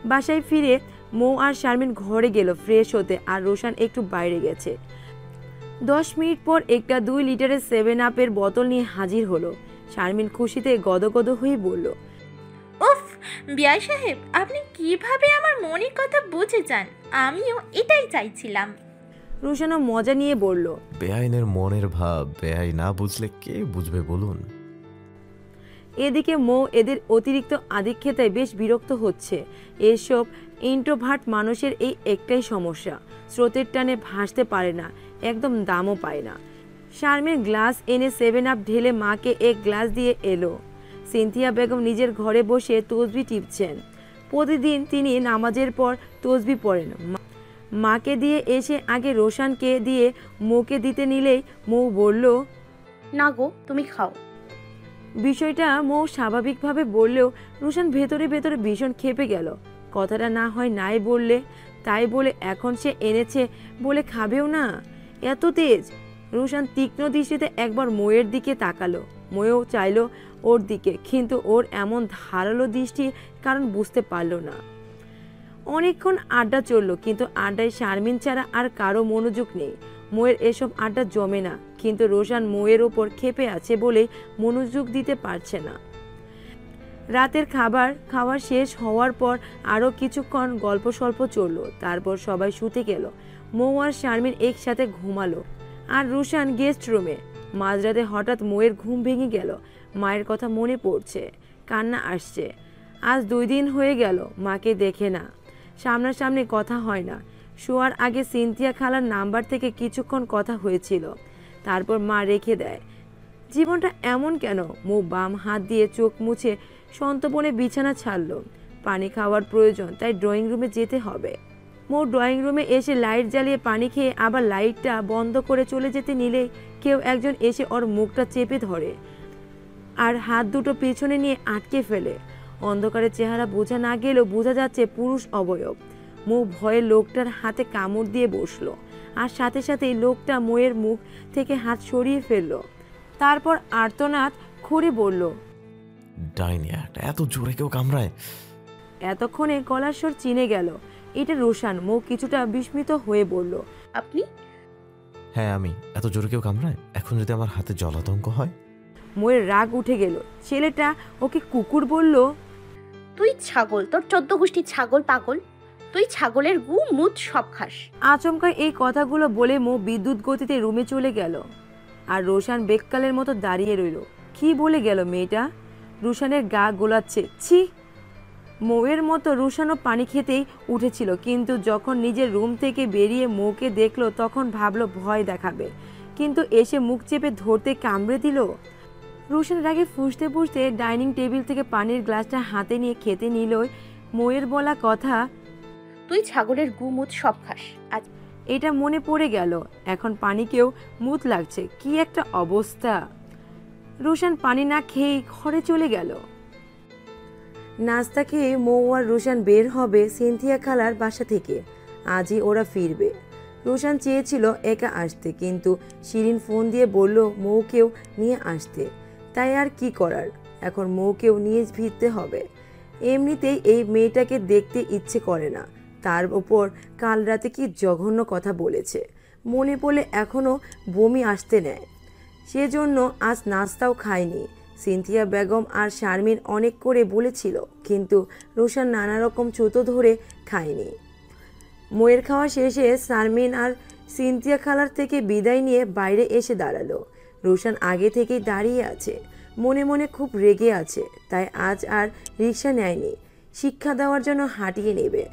বাসায় ফিরে মৌ আর শারমিন ঘরে গেল ফ্রেশ হতে, আর রুশান একটু বাইরে গেছে। 10 মিনিট পর একটা 2 লিটারের 7 আপের বোতল নিয়ে হাজির হলো। শারমিন খুশিতে গদগদ হয়ে বলল, উফ বিআই সাহেব, আপনি কিভাবে আমার মনের কথা বুঝে যান? আমিও এটাই চাইছিলাম। রুশানও মজা নিয়ে বলল, বেআইনের মনের ভাব বেআই না বুঝলে কে বুঝবে বলুন। এদিকে মৌ এদের অতিরিক্ত আধিক্যতায় বেশ বিরক্ত হচ্ছে। এসব ইন্ট্রোভার্ট মানুষের এই একটাই সমস্যা, স্রোতের টানে ভাসতে পারে না, একদম দামও পায় না। শারমিন গ্লাস এনে 7 আপ ঢেলে মাকে এক গ্লাস দিয়ে এলো। সিনথিয়া বেগম নিজের ঘরে বসে তসবি টিপছেন। প্রতিদিন তিনি নামাজের পর তসবি পড়েন। মাকে দিয়ে এসে আগে রোশানকে দিয়ে মৌকে দিতে নিলেই মৌ বলল, না গো, তুমি খাও। বিষয়টা মৌ স্বাভাবিকভাবে বললেও রোশান ভেতরে ভেতরে ভীষণ ক্ষেপে গেল। কথাটা না হয় নাই বললে, তাই বলে এখন সে এনেছে বলে খাবেও না, এত তেজ। রোশান তীক্ষ্ণ দৃষ্টিতে একবার মৌয়ের দিকে তাকালো। মৌও চাইলো ওর দিকে, কিন্তু ওর এমন ধারালো দৃষ্টি কারণ বুঝতে পারল না। অনেকক্ষণ আড্ডা চললো, কিন্তু আড্ডায় শারমিন ছাড়া আর কারো মনোযোগ নেই। মৌয়ের এসব আড্ডা জমে না, কিন্তু রোশান মৌয়ের ওপর ক্ষেপে আছে বলেই মনোযোগ দিতে পারছে না। রাতের খাবার শেষ হওয়ার পর আরও কিছুক্ষণ গল্প সল্প চললো। তারপর সবাই শুতে গেল। মৌ আর শারমিন একসাথে ঘুমালো, আর রোশান গেস্ট রুমে। মাঝরাতে হঠাৎ মৌয়ের ঘুম ভেঙে গেল। মায়ের কথা মনে পড়ছে, কান্না আসছে। আজ 2 দিন হয়ে গেল মাকে দেখে না, সামনাসামনি কথা হয় না। শোয়ার আগে সিনথিয়া খালার নাম্বার থেকে কিছুক্ষণ কথা হয়েছিল, তারপর মা রেখে দেয়। জীবনটা এমন কেন? মৌ বাম হাত দিয়ে চোখ মুছে সন্তপনে বিছানা ছাড়লো। পানি খাওয়ার প্রয়োজন, তাই ড্রয়িং রুমে যেতে হবে। মৌ ড্রয়িং রুমে এসে লাইট জ্বালিয়ে পানি খেয়ে আবার লাইটটা বন্ধ করে চলে যেতে নিলে কেউ একজন এসে ওর মুখটা চেপে ধরে আর হাত দুটো পেছনে নিয়ে আটকে ফেলে। অন্ধকারে চেহারা বোঝা না গেলেও বোঝা যাচ্ছে পুরুষ অবয়ব। মৌ ভয়ে লোকটার হাতে কামড় দিয়ে বসলো, আর সাথে সাথেই লোকটা মৌয়ের মুখ থেকে হাত সরিয়ে ফেললো। তারপর আর্তনাদ করে বলল, ডাইনি একটা, এত জোরে কেউ কামড়ায়? এতক্ষণে গলার স্বর চিনে গেল এটা রোশান। মৌ কিছুটা বিস্মিত হয়ে বলল, আপনি? হ্যাঁ আমি। এত জোরে কেউ কামড়ায়? এখন যদি আমার হাতে জলাতঙ্ক হয়? মৌয়ের রাগ উঠে গেল। ছেলেটা ওকে কুকুর বলল। তুই ছাগল, তোর 14 গোষ্ঠী ছাগল পাগল। তুই ছাগলের গু মুত সব খাস। আচমকা এই কথাগুলো বলে মৌ বিদ্যুৎ গতিতে রুমে চলে গেল, আর রোশান বেককালের মতো দাঁড়িয়ে রইল। কি বলে গেল মেয়েটা? রোশানের গা গোলাচ্ছে। ছি! মৌয়ের মতো রোশানও পানি খেতেই উঠেছিল, কিন্তু যখন নিজের রুম থেকে বেরিয়ে মৌকে দেখলো তখন ভাবলো ভয় দেখাবে, কিন্তু এসে মুখ চেপে ধরতে কামড়ে দিল। রোশান রাগে ফুঁসতে ফুঁসতে ডাইনিং টেবিল থেকে পানির গ্লাসটা হাতে নিয়ে খেতে নিলই মৌয়ের বলা কথা, তুই ছাগলের গু মুত সব খাস। আজ এটা মনে পড়ে গেল। এখন পানিকেও মুত লাগছে। কি একটা অবস্থা! রোশান পানি না খেয়েই ঘরে চলে গেল। নাস্তা খেয়ে মৌ আর রোশান বের হবে সিনথিয়া খালার বাসা থেকে। আজই ওরা ফিরবে। রোশান চেয়েছিল একা আসতে, কিন্তু শিরিন ফোন দিয়ে বলল মৌকেও নিয়ে আসতে। তাই আর কি করার, এখন মৌকেও নিয়ে ফিরতে হবে। এমনিতেই এই মেয়েটাকে দেখতে ইচ্ছে করে না, তার ওপর কাল রাতে কি জঘন্য কথা বলেছে মনে পড়লে এখনও বমি আসতে নেয়। সেজন্য আজ নাস্তাও খায়নি। সিনথিয়া বেগম আর শারমিন অনেক করে বলেছিল, কিন্তু রোশান নানা রকম ছুতো ধরে খায়নি। মৌয়ের খাওয়া শেষে শারমিন আর সিনথিয়া খালার থেকে বিদায় নিয়ে বাইরে এসে দাঁড়ালো। রোশান আগে থেকেই দাঁড়িয়ে আছে, মনে মনে খুব রেগে আছে। তাই আজ আর রিক্সা নেয়নি, শিক্ষা দেওয়ার জন্য হাঁটিয়ে নেবে।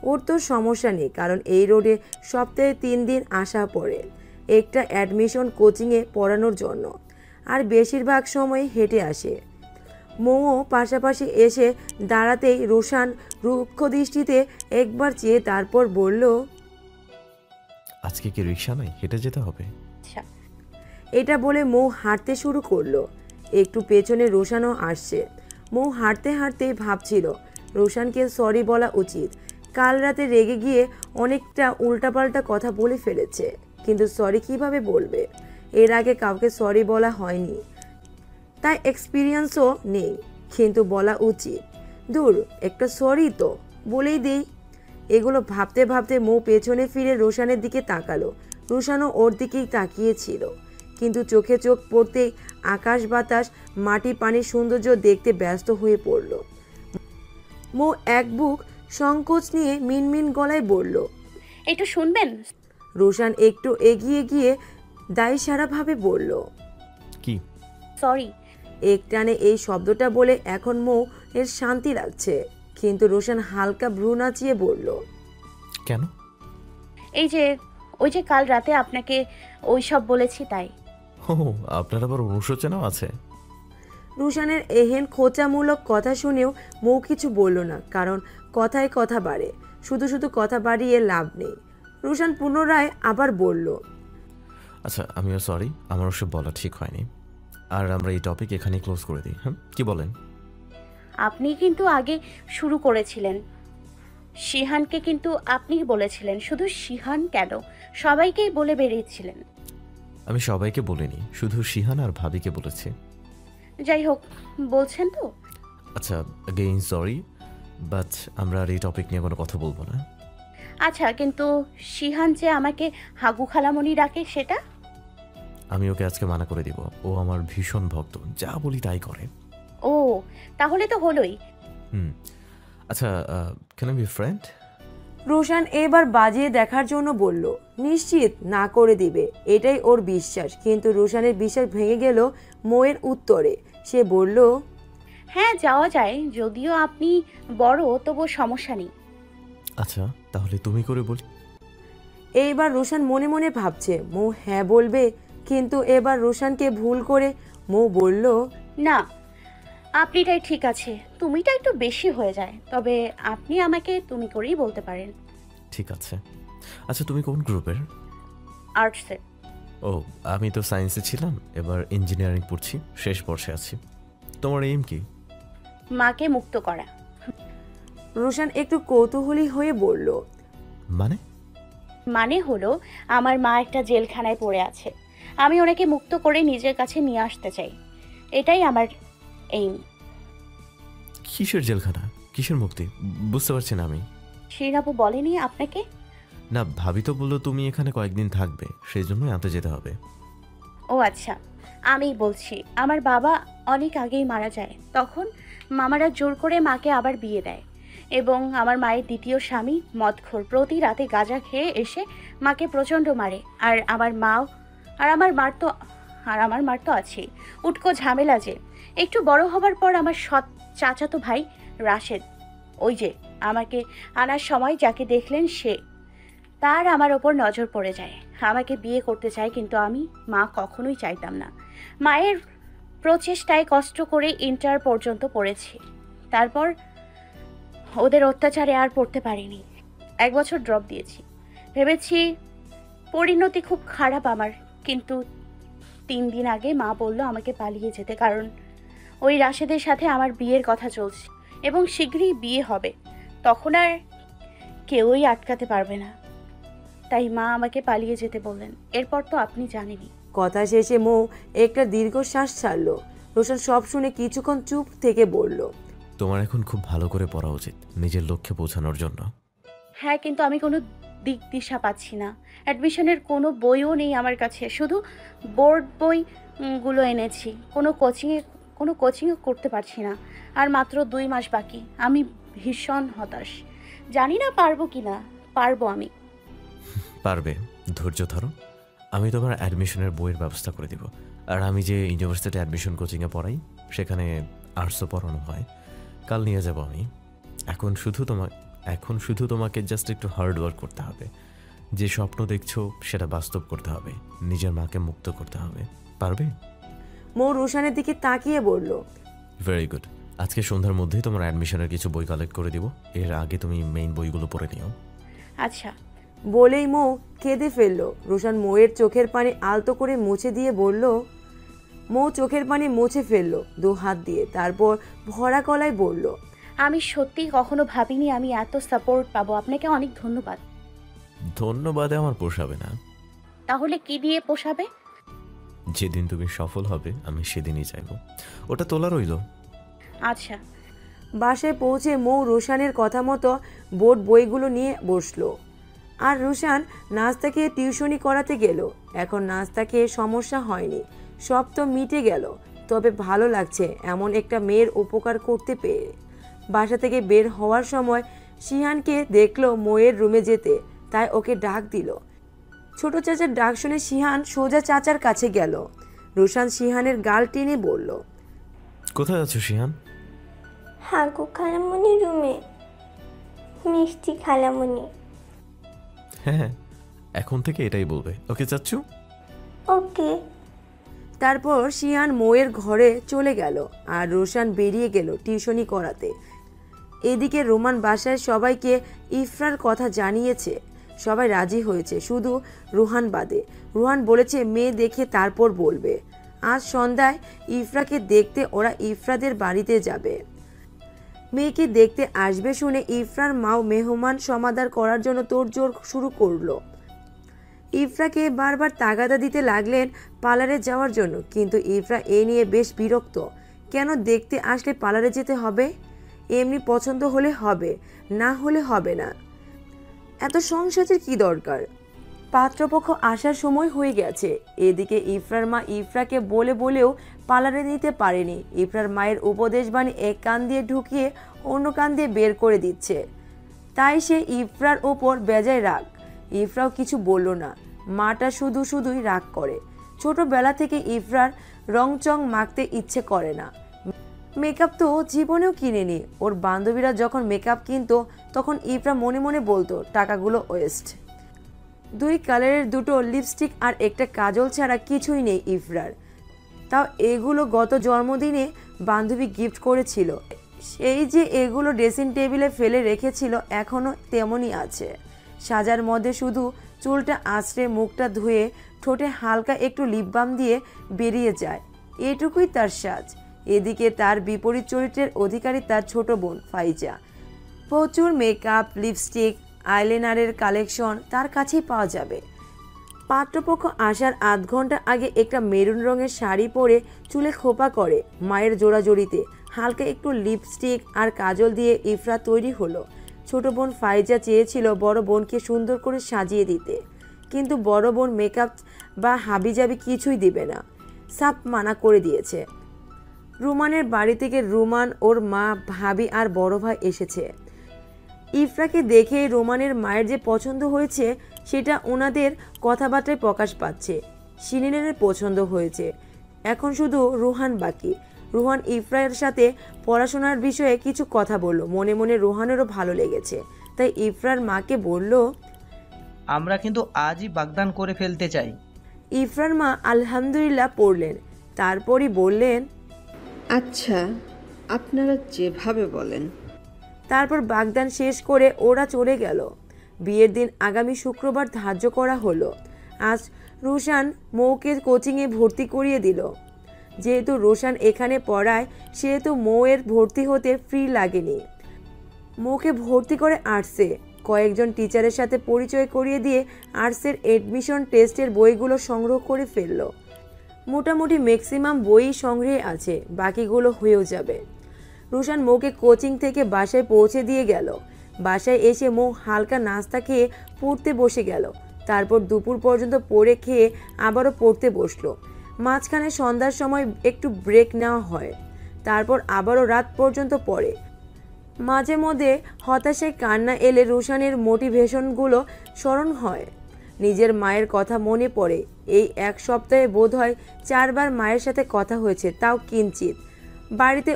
ওর তো সমস্যা নেই, কারণ এই রোডে সপ্তাহে 3 দিন আসা পড়ে একটা অ্যাডমিশন কোচিংয়ে পড়ানোর জন্য, আর বেশিরভাগ সময় হেঁটে আসে। মৌও পাশাপাশি এসে দাঁড়াতেই রোশান রুক্ষ দৃষ্টিতে একবার চেয়ে তারপর বলল, আজকে কি রিক্সা নাই, হেঁটে যেতে হবে? এটা বলে মৌ হাঁটতে শুরু করলো। একটু পেছনে রোশানও আসছে। মৌ হাঁটতে হাঁটতেই ভাবছিল রোশানকে সরি বলা উচিত। কাল রাতে রেগে গিয়ে অনেকটা উল্টাপাল্টা কথা বলে ফেলেছে, কিন্তু সরি কিভাবে বলবে? এর আগে কাউকে সরি বলা হয়নি, তাই এক্সপিরিয়েন্সও নেই, কিন্তু বলা উচিত। দূর, একটা সরি তো বলেই দেই। এগুলো ভাবতে ভাবতে মৌ পেছনে ফিরে রোশানের দিকে তাকালো। রোশানও ওর দিকেই তাকিয়েছিল, কিন্তু চোখে চোখ পড়তেই আকাশ বাতাস মাটি পানির সৌন্দর্য দেখতে ব্যস্ত হয়ে পড়ল। মৌ এক বুক সংকোচ নিয়ে মিনমিন গলায় বলল, একটু শুনবেন? রোশান একটু এগিয়ে গিয়ে দায়সারাভাবে বলল, কি? সরি। একটানে এই শব্দটা বলে এখন মৌ এর শান্তি লাগছে, কিন্তু রোশান হালকা ভ্রু নাচিয়ে বলল, কেন? ওই যে কাল রাতে আপনাকে ওই সব বলেছি তাই। ও, আপনার আবার অনুশোচনাও আছে? রুশানের এহেন খোঁচামূলক কথা শুনেও মৌ কিছু বলল না, কারণ কথায় কথা বাড়ে, শুধু শুধু কথা বাড়িয়ে লাভ নেই। রুশান পুনরায় আবার বলল, আচ্ছা আমিও সরি, আমার ওসব বলা ঠিক হয়নি। আর আমরা এই টপিক এখানেই ক্লোজ করে দিই, হ্যাঁ কি বলেন? আপনি কিন্তু আগে শুরু করেছিলেন। শিহানকে কিন্তু আপনি বলেছিলেন, শুধু শিহান কেন, সবাইকেই বলে বেরিয়েছিলেন। আমি সবাইকে বলিনি, শুধু শিহান আর ভাবিকে বলেছি। যাই হোক, বলছেন তো? আচ্ছা অ্যাগেইন সরি, বাট আমরা আর এই টপিক নিয়ে কোনো কথা বলবো না। আচ্ছা, কিন্তু শিহান যে আমাকে হাগু খালামণি ডাকে সেটা? আমি ওকে আজকে মানা করে দিব, ও আমার ভীষণ ভক্ত, যা বলি তাই করে। ও, তাহলে তো হলোই। আচ্ছা can I be friend? Rushan এবার বাজিয়ে দেখার জন্য বলল, নিশ্চিত না করে দিবে, এটাই ওর বিশ্বাস। কিন্তু রুশানের বিশ্বাস ভেঙে গেল মৌয়ের উত্তরে। সে বলল, হ্যাঁ যাওয়া যায়, যদিও আপনি বড়, তবু সমস্যা নেই। আচ্ছা তাহলে তুমি করে বলি। এইবার রুশান মনে মনে ভাবছে মৌ হ্যাঁ বলবে, কিন্তু এবার রুশানকে ভুল করে মৌ বলল, না, আপনিটাই ঠিক আছে, তুমিটা একটু বেশি হয়ে যায়, তবে আপনি আমাকে তুমি করেই বলতে পারেন। ঠিক আছে। আচ্ছা তুমি কোন গ্রুপের? আর্টসে। ও, আমি তো সায়েন্সে ছিলাম, এবার ইঞ্জিনিয়ারিং পড়ছি, শেষ বর্ষে আছি। তোমার এইম কি? মাকে মুক্ত করা। রুশান একটু কৌতূহলী হয়ে বলল, মানে হলো আমার মা একটা জেলখানায় পড়ে আছে, আমি ওনাকে মুক্ত করে নিজের কাছে নিয়ে আসতে চাই, এটাই আমার এইম। কিসের জেলখানা, কিসের মুক্তি, বুঝতে পারছি না আমি। শিরাপু বলেনি আপনাকে? না, ভাবি তো বললো তুমি এখানে কয়েকদিন থাকবে, সেই জন্যই আনতে যেতে হবে। ও আচ্ছা, আমি বলছি, আমার বাবা অনেক আগেই মারা যায়, তখন মামারা জোর করে মাকে আবার বিয়ে দেয়, এবং আমার মায়ের দ্বিতীয় স্বামী মদখোর, প্রতি রাতে গাঁজা খেয়ে এসে মাকে প্রচণ্ড মারে। আর আমার মার তো আছেই উটকো ঝামেলা। যে একটু বড় হবার পর আমার সৎ চাচাতো ভাই রাশেদ, ওই যে আমাকে আনার সময় যাকে দেখলেন, সে তার আমার ওপর নজর পড়ে যায়, আমাকে বিয়ে করতে চায়, কিন্তু আমি মা কখনোই চাইতাম না। মায়ের প্রচেষ্টায় কষ্ট করে ইন্টার পর্যন্ত পড়েছি, তারপর ওদের অত্যাচারে আর পড়তে পারিনি, 1 বছর ড্রপ দিয়েছি। ভেবেছি পরিণতি খুব খারাপ আমার, কিন্তু 3 দিন আগে মা বলল আমাকে পালিয়ে যেতে, কারণ ওই রাশেদের সাথে আমার বিয়ের কথা চলছে এবং শীঘ্রই বিয়ে হবে, তখন আর কেউই আটকাতে পারবে না। তাই মা আমাকে পালিয়ে যেতে বললেন। এরপর তো আপনি জানেনই। কথা শেষে মৌ একটা দীর্ঘশ্বাস ছাড়ল। রোশন সব শুনে কিছুক্ষণ চুপ থেকে বলল, তোমার এখন খুব ভালো করে পড়া উচিত নিজের লক্ষ্যে পৌঁছানোর জন্য। হ্যাঁ, কিন্তু আমি কোনো দিক দিশা পাচ্ছি না, অ্যাডমিশনের কোনো বইও নেই আমার কাছে, শুধু বোর্ড বইগুলো এনেছি, কোনো কোচিংও করতে পারছি না, আর মাত্র 2 মাস বাকি। আমি ভীষণ হতাশ, জানি না পারবো কি না। পারবো আমি। পারবে, ধৈর্য ধরো, আমি তোমার অ্যাডমিশনের বইয়ের ব্যবস্থা করে দিব। আর আমি যে ইউনিভার্সিটি অ্যাডমিশন কোচিংয়ে পড়াই, সেখানে আর্টসও পড়ানো হয়, কাল নিয়ে যাব আমি। এখন শুধু তোমাকে জাস্ট একটু হার্ড ওয়ার্ক করতে হবে, যে স্বপ্ন দেখছো সেটা বাস্তব করতে হবে, নিজের মাকে মুক্ত করতে হবে। পারবে? মৌ রোশনের দিকে তাকিয়ে বলল, ভেরি গুড, আজকে সন্ধ্যার মধ্যেই তোমার অ্যাডমিশনের কিছু বই কালেক্ট করে দিব, এর আগে তুমি মেইন বইগুলো পড়ে নিও। আচ্ছা। বলেই মৌ কেঁদে ফেলল। রোশন মৌয়ের চোখের পানি আলতো করে মুছে দিয়ে বলল, মৌ চোখের পানি মুছে ফেলল 2 হাত দিয়ে, তারপর ভরা গলায় বলল, আমি সত্যি কখনো ভাবিনি আমি এত সাপোর্ট পাবো, আপনাকে অনেক ধন্যবাদ। ধন্যবাদে আমার পোষাবে না। তাহলে কি দিয়ে পোষাবে? যেদিন তুমি সফল হবে আমি সেদিনই চাইব, ওটা তোলা রইল। আচ্ছা। বাসায় পৌঁছে মৌ রোশানের কথা মতো বোর্ড বইগুলো নিয়ে বসলো। আর রোশান নাস্তা খেয়ে টিউশনি করাতে গেল। এখন নাস্তা খেয়ে সমস্যা হয়নি, সব তো মিটে গেল, তবে ভালো লাগছে এমন একটা মেয়ের উপকার করতে পেরে। বাসা থেকে বের হওয়ার সময় শিহানকে দেখলো মৌয়ের রুমে যেতে, তাই ওকে ডাক দিল। ছোট চাচার ডাক শুনে শিহান সোজা চাচার কাছে গেল। রোশান শিহানের গাল টেনে বলল, কোথায় আছো শিহান? হাগু খালামণি রুমে, মিষ্টি খালামণি। হ্যাঁ, এখন থেকে এটাই বলবে, ওকে চাচ্ছু? ওকে। তারপর শিহান মৌয়ের ঘরে চলে গেল আর রোশান বেরিয়ে গেল টিউশনি করাতে। এদিকে রোমান বাসায় সবাইকে ইফরার কথা জানিয়েছে। সবাই রাজি হয়েছে, শুধু রুহান বাদে। রুহান বলেছে মেয়ে দেখে তারপর বলবে। আজ সন্ধ্যায় ইফরাকে দেখতে ওরা ইফরাদের বাড়িতে যাবে। মেয়েকে দেখতে আসবে শুনে ইফরার মাও মেহমান সমাদর করার জন্য তোড়জোড় শুরু করলো। ইফরাকে বারবার তাগাদা দিতে লাগলেন পার্লারে যাওয়ার জন্য, কিন্তু ইফরা এ নিয়ে বেশ বিরক্ত। কেন দেখতে আসলে পার্লারে যেতে হবে? এমনি পছন্দ হলে হবে, না হলে হবে না। এত সংসারের কি দরকার? পাত্রপক্ষ আসার সময় হয়ে গেছে। এদিকে ইফরার মা ইফরাকে বলেও পার্লারে নিতে পারেনি। ইফরার মায়ের উপদেশ বাণী এক কান দিয়ে ঢুকিয়ে অন্য কান দিয়ে বের করে দিচ্ছে। তাই সে ইফরার ওপর বেজায় রাগ। ইফরাও কিছু বলল না। মাটা শুধুই রাগ করে। ছোটবেলা থেকে ইফরার রংচং মাখতে ইচ্ছে করে না। মেকআপ তো জীবনেও কিনেনি। ওর বান্ধবীরা যখন মেকআপ কিনতো তখন ইফরা মনে মনে বলতো টাকাগুলো ওয়েস্ট। 2 কালারের 2টো লিপস্টিক আর একটা কাজল ছাড়া কিছুই নেই ইফরার। তাও এগুলো গত জন্মদিনে বান্ধবী গিফট করেছিল। সেই যে এগুলো ড্রেসিং টেবিলে ফেলে রেখেছিল এখনও তেমনই আছে। সাজার মধ্যে শুধু চুলটা আঁচড়ে মুখটা ধুয়ে ঠোঁটে হালকা একটু লিপ বাম দিয়ে বেরিয়ে যায়, এটুকুই তার সাজ। এদিকে তার বিপরীত চরিত্রের অধিকারী তার ছোট বোন ফাইজা। প্রচুর মেকআপ, লিপস্টিক, আইলাইনারের কালেকশন তার কাছেই পাওয়া যাবে। পাত্রপক্ষ আসার আধ ঘন্টা আগে একটা মেরুন রঙের শাড়ি পরে চুলে খোপা করে মায়ের জোড়াজড়িতে হালকা একটু লিপস্টিক আর কাজল দিয়ে ইফরা তৈরি হলো। ছোট বোন ফাইজা চেয়েছিল বড় বোনকে সুন্দর করে সাজিয়ে দিতে, কিন্তু বড় বোন মেকআপ বা হাবিজাবি কিছুই দিবে না, সাপ মানা করে দিয়েছে। রুমানের বাড়ি থেকে রুমান, ওর মা, ভাবি আর বড় ভাই এসেছে। ইফরাকে দেখে রোমানের মায়ের যে পছন্দ হয়েছে সেটা ওনাদের কথাবার্তায় প্রকাশ পাচ্ছে। শিরিনের পছন্দ হয়েছে। এখন শুধু রুহান বাকি। রুহান ইফরার সাথে পড়াশোনার বিষয়ে কিছু কথা বলল। মনে মনে রুহানেরও ভালো লেগেছে, তাই ইফরার মাকে বলল, আমরা কিন্তু আজই বাগদান করে ফেলতে চাই। ইফরার মা আলহামদুলিল্লাহ পড়লেন, তারপরই বললেন, আচ্ছা আপনারা যেভাবে বলেন। তারপর বাগদান শেষ করে ওরা চলে গেল। বিয়ের দিন আগামী শুক্রবার ধার্য করা হলো। আজ রোশান মৌকে কোচিংয়ে ভর্তি করিয়ে দিল। যেহেতু রোশান এখানে পড়ায় সেহেতু মৌয়ের ভর্তি হতে ফ্রি লাগেনি। মৌকে ভর্তি করে আর্টসে। কয়েকজন টিচারের সাথে পরিচয় করিয়ে দিয়ে আর্টসের এডমিশন টেস্টের বইগুলো সংগ্রহ করে ফেলল। মোটামুটি ম্যাক্সিমাম বই সংগ্রহে আছে, বাকিগুলো হয়েও যাবে। রোশান মৌকে কোচিং থেকে বাসায় পৌঁছে দিয়ে গেল। বাসায় এসে মৌ হালকা নাস্তা খেয়ে পড়তে বসে গেল। তারপর দুপুর পর্যন্ত পড়ে খেয়ে আবারও পড়তে বসলো। মাঝখানে সন্ধ্যার সময় একটু ব্রেক নেওয়া হয়, তারপর আবারও রাত পর্যন্ত পড়ে। মাঝে মধ্যে হতাশায় কান্না এলে রোশানের মোটিভেশনগুলো স্মরণ হয়। নিজের মায়ের কথা মনে পড়ে। এই 1 সপ্তাহে বোধহয় 4 বার মায়ের সাথে কথা হয়েছে, তাও কিঞ্চিত। বাড়িতে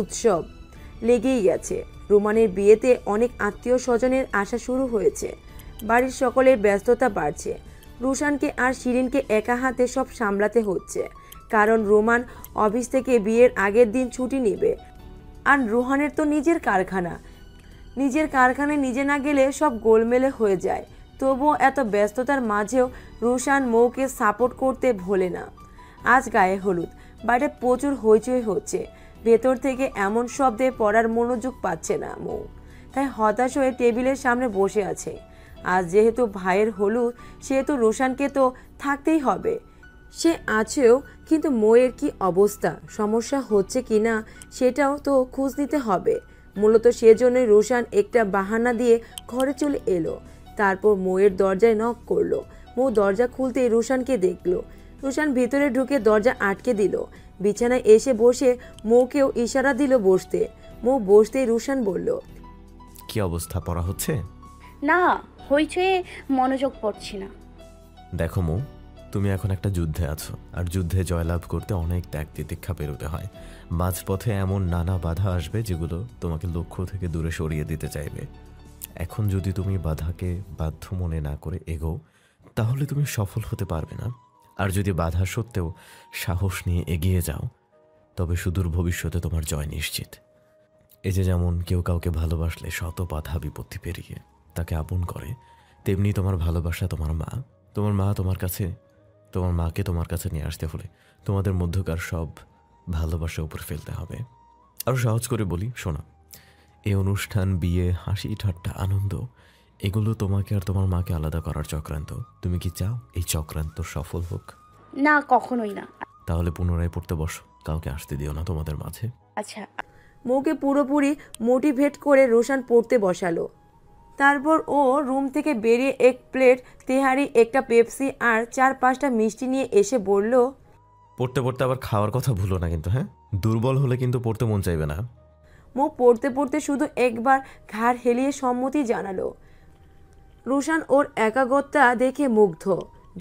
উৎসব লেগেই গেছে। রোমানের বিয়েতে অনেক আত্মীয় স্বজনের আসা শুরু হয়েছে। বাড়ির সকলের ব্যস্ততা বাড়ছে। রোশানকে আর শিরিনকে একা হাতে সব সামলাতে হচ্ছে, কারণ রোমান অফিস থেকে বিয়ের আগের দিন ছুটি নেবে। আর রোহানের তো নিজের কারখানায় নিজে না গেলে সব গোলমেলে হয়ে যায়। তবুও এত ব্যস্ততার মাঝেও রোশান মৌকে সাপোর্ট করতে ভোলে না। আজ গায়ে হলুদ, বাইরে প্রচুর হইচই হচ্ছে। ভেতর থেকে এমন শব্দে পড়ার মনোযোগ পাচ্ছে না মৌ, তাই হতাশ হয়ে টেবিলের সামনে বসে আছে। আজ যেহেতু ভাইয়ের হলুদ, সেহেতু রোশানকে তো থাকতেই হবে। সে আছেও, কিন্তু মৌয়ের কি অবস্থা, সমস্যা হচ্ছে কি না সেটাও তো খোঁজ নিতে হবে। মূলত সেজন্যই রোশান একটা বাহানা দিয়ে ঘরে চলে এলো। তারপর মৌয়ের দরজায় নক করলো। মৌ দরজা খুলতেই রোশানকে দেখলো। রোশান ভিতরে ঢুকে দরজা আটকে দিল। বিছানায় এসে বসে মৌকেও ইশারা দিল বসতে। মৌ বসতেই রোশান বলল, কি অবস্থা, পড়া হচ্ছে? না, হইচয়ে মনোযোগ পড়ছি না। দেখো মৌ, তুমি এখন একটা যুদ্ধে আছো, আর যুদ্ধে জয়লাভ করতে অনেক ত্যাগ তিতিক্ষা পেরোতে হয়। মাঝপথে এমন নানা বাধা আসবে যেগুলো তোমাকে লক্ষ্য থেকে দূরে সরিয়ে দিতে চাইবে। এখন যদি তুমি বাধাকে বাধ্য মনে না করে এগো, তাহলে তুমি সফল হতে পারবে না। আর যদি বাধা সত্ত্বেও সাহস নিয়ে এগিয়ে যাও, তবে সুদূর ভবিষ্যতে তোমার জয় নিশ্চিত। এই যে যেমন কেউ কাউকে ভালোবাসলে শত বাধা বিপত্তি পেরিয়ে তাকে আপন করে, তেমনি তোমার ভালোবাসা তোমার মা তোমার মাকে তোমার কাছে নিয়ে আসতে হলে তোমাদের মধ্যকার সব ভালোবাসা উপর ফেলতে হবে। আরও সহজ করে বলি, শোনো, এই অনুষ্ঠান, বিয়ে, হাসি ঠাট্টা, আনন্দ, এগুলো তোমাকে আর তোমার মাকে আলাদা করার চক্রান্ত। তুমি কি চাও এই চক্রান্ত সফল হোক? না, কখনোই না। তাহলে পুনরায় পড়তে বসো, কাউকে আসতে দিও না তোমাদের মাঝে। আচ্ছা। মৌকে পুরোপুরি মোটিভেট করে রোশান পড়তে বসালো। তারপর ও রুম থেকে বেরিয়ে এক প্লেট তেহারি, একটা পেপসি আর 4-5টা মিষ্টি নিয়ে এসে বলল, পড়তে পড়তে আবার খাওয়ার কথা ভুলো না কিন্তু, হ্যাঁ? দুর্বল হলে কিন্তু পড়তে মন চাইবে না। মৌ পড়তে পড়তে শুধু একবার ঘাড় হেলিয়ে সম্মতি জানালো। রোশান ওর একাগ্রতা দেখে মুগ্ধ।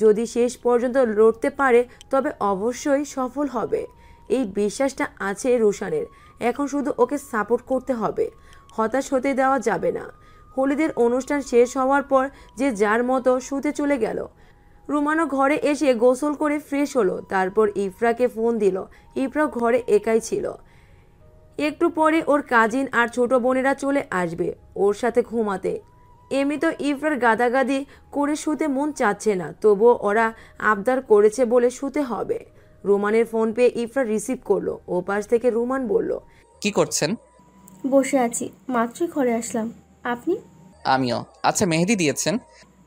যদি শেষ পর্যন্ত লড়তে পারে তবে অবশ্যই সফল হবে, এই বিশ্বাসটা আছে রোশানের। এখন শুধু ওকে সাপোর্ট করতে হবে, হতাশ হতে দেওয়া যাবে না। হলিদের অনুষ্ঠান শেষ হওয়ার পর যে যার মতো শুতে চলে গেল। রুমানও ঘরে এসে গোসল করে ফ্রেশ হলো। তারপর ইফরাকে ফোন দিল। ইফরা ঘরে একাই ছিল। একটু পরে ওর কাজিন আর ছোট বোনেরা চলে আসবে ওর সাথে ঘুমাতে। এমনি তো ইফরার গাদাগাদি করে শুতে মন চাচ্ছে না, তবুও ওরা আবদার করেছে বলে শুতে হবে। রোমানের ফোন পেয়ে ইফরা রিসিভ করলো। ও পাশ থেকে রোমান বলল, কি করছেন? বসে আছি, মাত্রই ঘরে আসলাম। আপনি? আমিও। আচ্ছা, মেহেদি দিয়েছেন?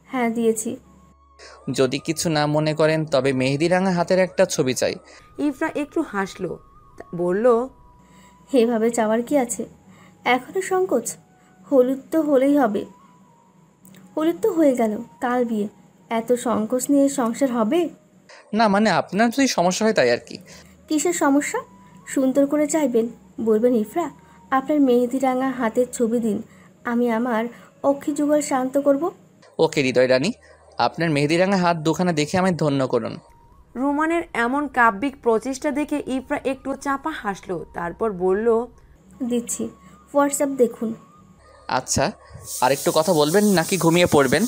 হ্যাঁ, দিয়েছি। যদি কিছু না মনে করেন তবে মেহেদি রাঙা হাতের একটা ছবি চাই। ইফরা একটু হাসলো, বলল, এভাবে চাওয়ার কি আছে? এখনো সংকোচ? হলুদ তো হলেই হবে। হলুদ তো হয়ে গেল, কাল বিয়ে। এত সংকোচ নিয়ে সংসার হবে? না মানে আপনার যদি সমস্যা হয় তাই আর কি। কিসের সমস্যা? সুন্দর করে চাইবেন, বলবেন ইফরা আপনার মেহেদি রাঙা হাতের ছবি দিন, আমি আমার অক্ষি যুগল শান্ত করব। ওকে হৃদয় রানী, আপনার মেহেদি রাঙা হাত দুখানা দেখে আমায় ধন্য করুন। রোমানের এমন কাব্যিক প্রচেষ্টা দেখে ইফরা একটু চাপা হাসলো। তারপর বলল, দিচ্ছি, হোয়াটসঅ্যাপ দেখুন। আচ্ছা, আর একটু কথা বলবেন নাকি ঘুমিয়ে পড়বেন?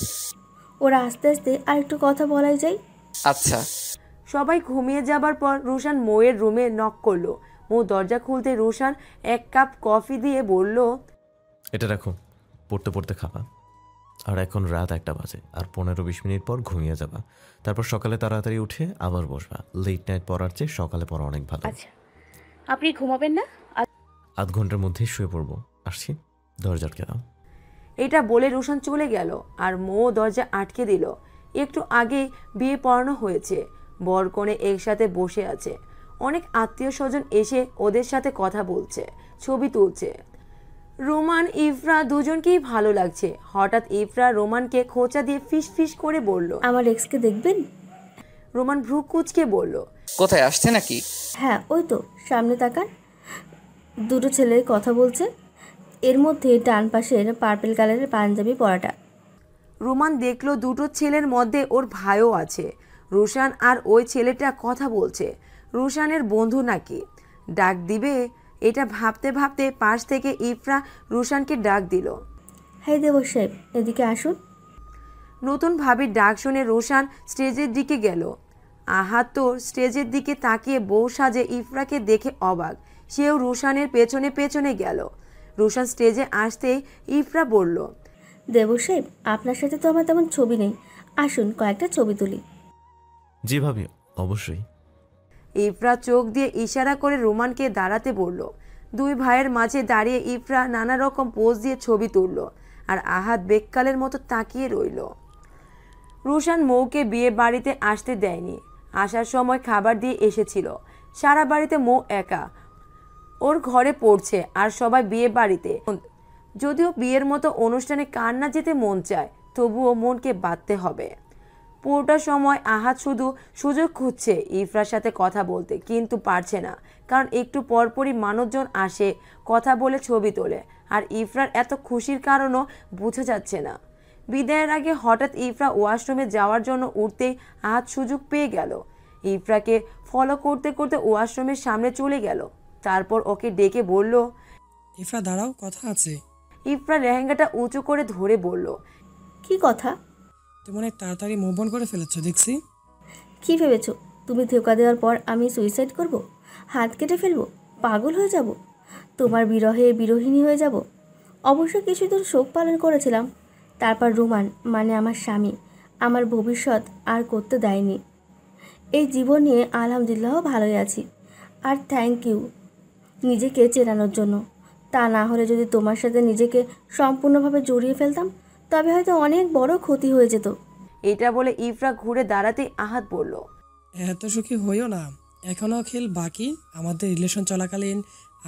ওরা আস্তে আস্তে আর একটু কথা বলাই যায়। আচ্ছা। সবাই ঘুমিয়ে যাবার পর রোশান মৌয়ের রুমে নক করলো। মৌ দরজা খুলতে রোশান 1 কাপ কফি দিয়ে বলল, এটা রাখো, পড়তে পড়তে খাবা। আর এখন রাত 1টা বাজে, আর 15-20 মিনিট পর ঘুমিয়ে যাবা। তারপর সকালে তাড়াতাড়ি উঠে আবার বসবা। লেট নাইট পড়ার চেয়ে সকালে পড়া অনেক ভালো। আচ্ছা, আপনি ঘুমাবেন না? আধ ঘন্টার মধ্যেই শুয়ে পড়বো। আসছি, দরজা আটকে দাও। এটা বলে রোশান চলে গেল আর মৌ দরজা আটকে দিল। একটু আগে বিয়ে পড়ানো হয়েছে, বর কনে একসাথে বসে আছে। অনেক আত্মীয় স্বজন এসে ওদের সাথে কথা বলছে, ছবি তুলছে। রোমান ইফরা দুজনকেই ভালো লাগছে। হঠাৎ ইফরা রোমানকে খোঁচা দিয়ে ফিস ফিস করে বলল, আমার এক্সকে দেখবেন? রোমান ভ্রু কুচকে বলল, কোথায় আসছে নাকি? হ্যাঁ, ওই তো সামনে তাকান, দুটো ছেলে কথা বলছে। এর মধ্যে ডান পাশের পার্পেল কালারের পাঞ্জাবি পরাটা। রোমান দেখলো দুটো ছেলের মধ্যে ওর ভাইও আছে। রোশান আর ওই ছেলেটা কথা বলছে। রোশানের বন্ধু নাকি, ডাক দিবে এটা ভাবতে ভাবতে পাশ থেকে ইফরা রোশানকে ডাক দিল, হ্যাঁ দেবর সাহেব, এদিকে আসুন। নতুন ভাবির ডাক শুনে রোশান স্টেজের দিকে গেল। আহাত তো স্টেজের দিকে তাকিয়ে বউ সাজে ইফরাকে দেখে অবাক। সেও রোশানের পেছনে পেছনে গেল। রোশান স্টেজে আসতেই ইফরা বলল, দেবর সাহেব, আপনার সাথে তো আমার তেমন ছবি নেই, আসুন কয়েকটা ছবি তুলি। জি ভাবি, অবশ্যই। ইফরা চোখ দিয়ে ইশারা করে রোমানকে দাঁড়াতে বলল। দুই ভাইয়ের মাঝে দাঁড়িয়ে ইফরা নানা রকম পোজ দিয়ে ছবি তুলল আর আহাত বেককালের মতো তাকিয়ে রইল। রোশান মৌকে বিয়ে বাড়িতে আসতে দেয়নি। আসার সময় খাবার দিয়ে এসেছিল। সারা বাড়িতে মৌ একা, ওর ঘরে পড়ছে আর সবাই বিয়ে বাড়িতে। যদিও বিয়ের মতো অনুষ্ঠানে কার না যেতে মন চায়, তবুও মনকে বাঁধতে হবে। পুরোটা সময় আহাত শুধু সুযোগ খুঁজছে ইফরার সাথে কথা বলতে, কিন্তু পারছে না, কারণ একটু পরপরই মানুষজন আসে, কথা বলে ছবি তোলে। আর ইফরার এত খুশির কারণও বোঝা যাচ্ছে না। বিদায়ের আগে হঠাৎ ইফরা ওয়াশরুমে যাওয়ার জন্য উঠতেই আহাত সুযোগ পেয়ে গেল। ইফরাকে ফলো করতে করতে ওয়াশরুমের সামনে চলে গেল। তারপর ওকে ডেকে বলল, ইফরা দাঁড়াও, কথা আছে। ইফরা লেহেঙ্গাটা উঁচু করে ধরে বলল, কি কথা? তুমি অনেক তাড়াতাড়ি মুভ অন করে ফেলেছো দেখছি। কী ভেবেছো তুমি ধোকা দেওয়ার পর আমি সুইসাইড করব, হাত কেটে ফেলবো, পাগল হয়ে যাব, তোমার বিরহে বিরোহিনী হয়ে যাব? অবশ্য কিছুদিন শোক পালন করেছিলাম, তারপর রোমান মানে আমার স্বামী আমার ভবিষ্যৎ আর করতে দেয়নি। এই জীবন নিয়ে আলহামদুলিল্লাহ ভালোই আছি। আর থ্যাংক ইউ নিজেকে চেনানোর জন্য। তা না হলে যদি তোমার সাথে নিজেকে সম্পূর্ণভাবে জড়িয়ে ফেলতাম তবে হয়তো অনেক বড় ক্ষতি হয়ে যেত। এটা বলে ইফরা ঘুরে দাঁড়াতেই আহাদ বলল, এত সুখী হইও না, এখনও খেল বাকি। আমাদের রিলেশন চলাকালীন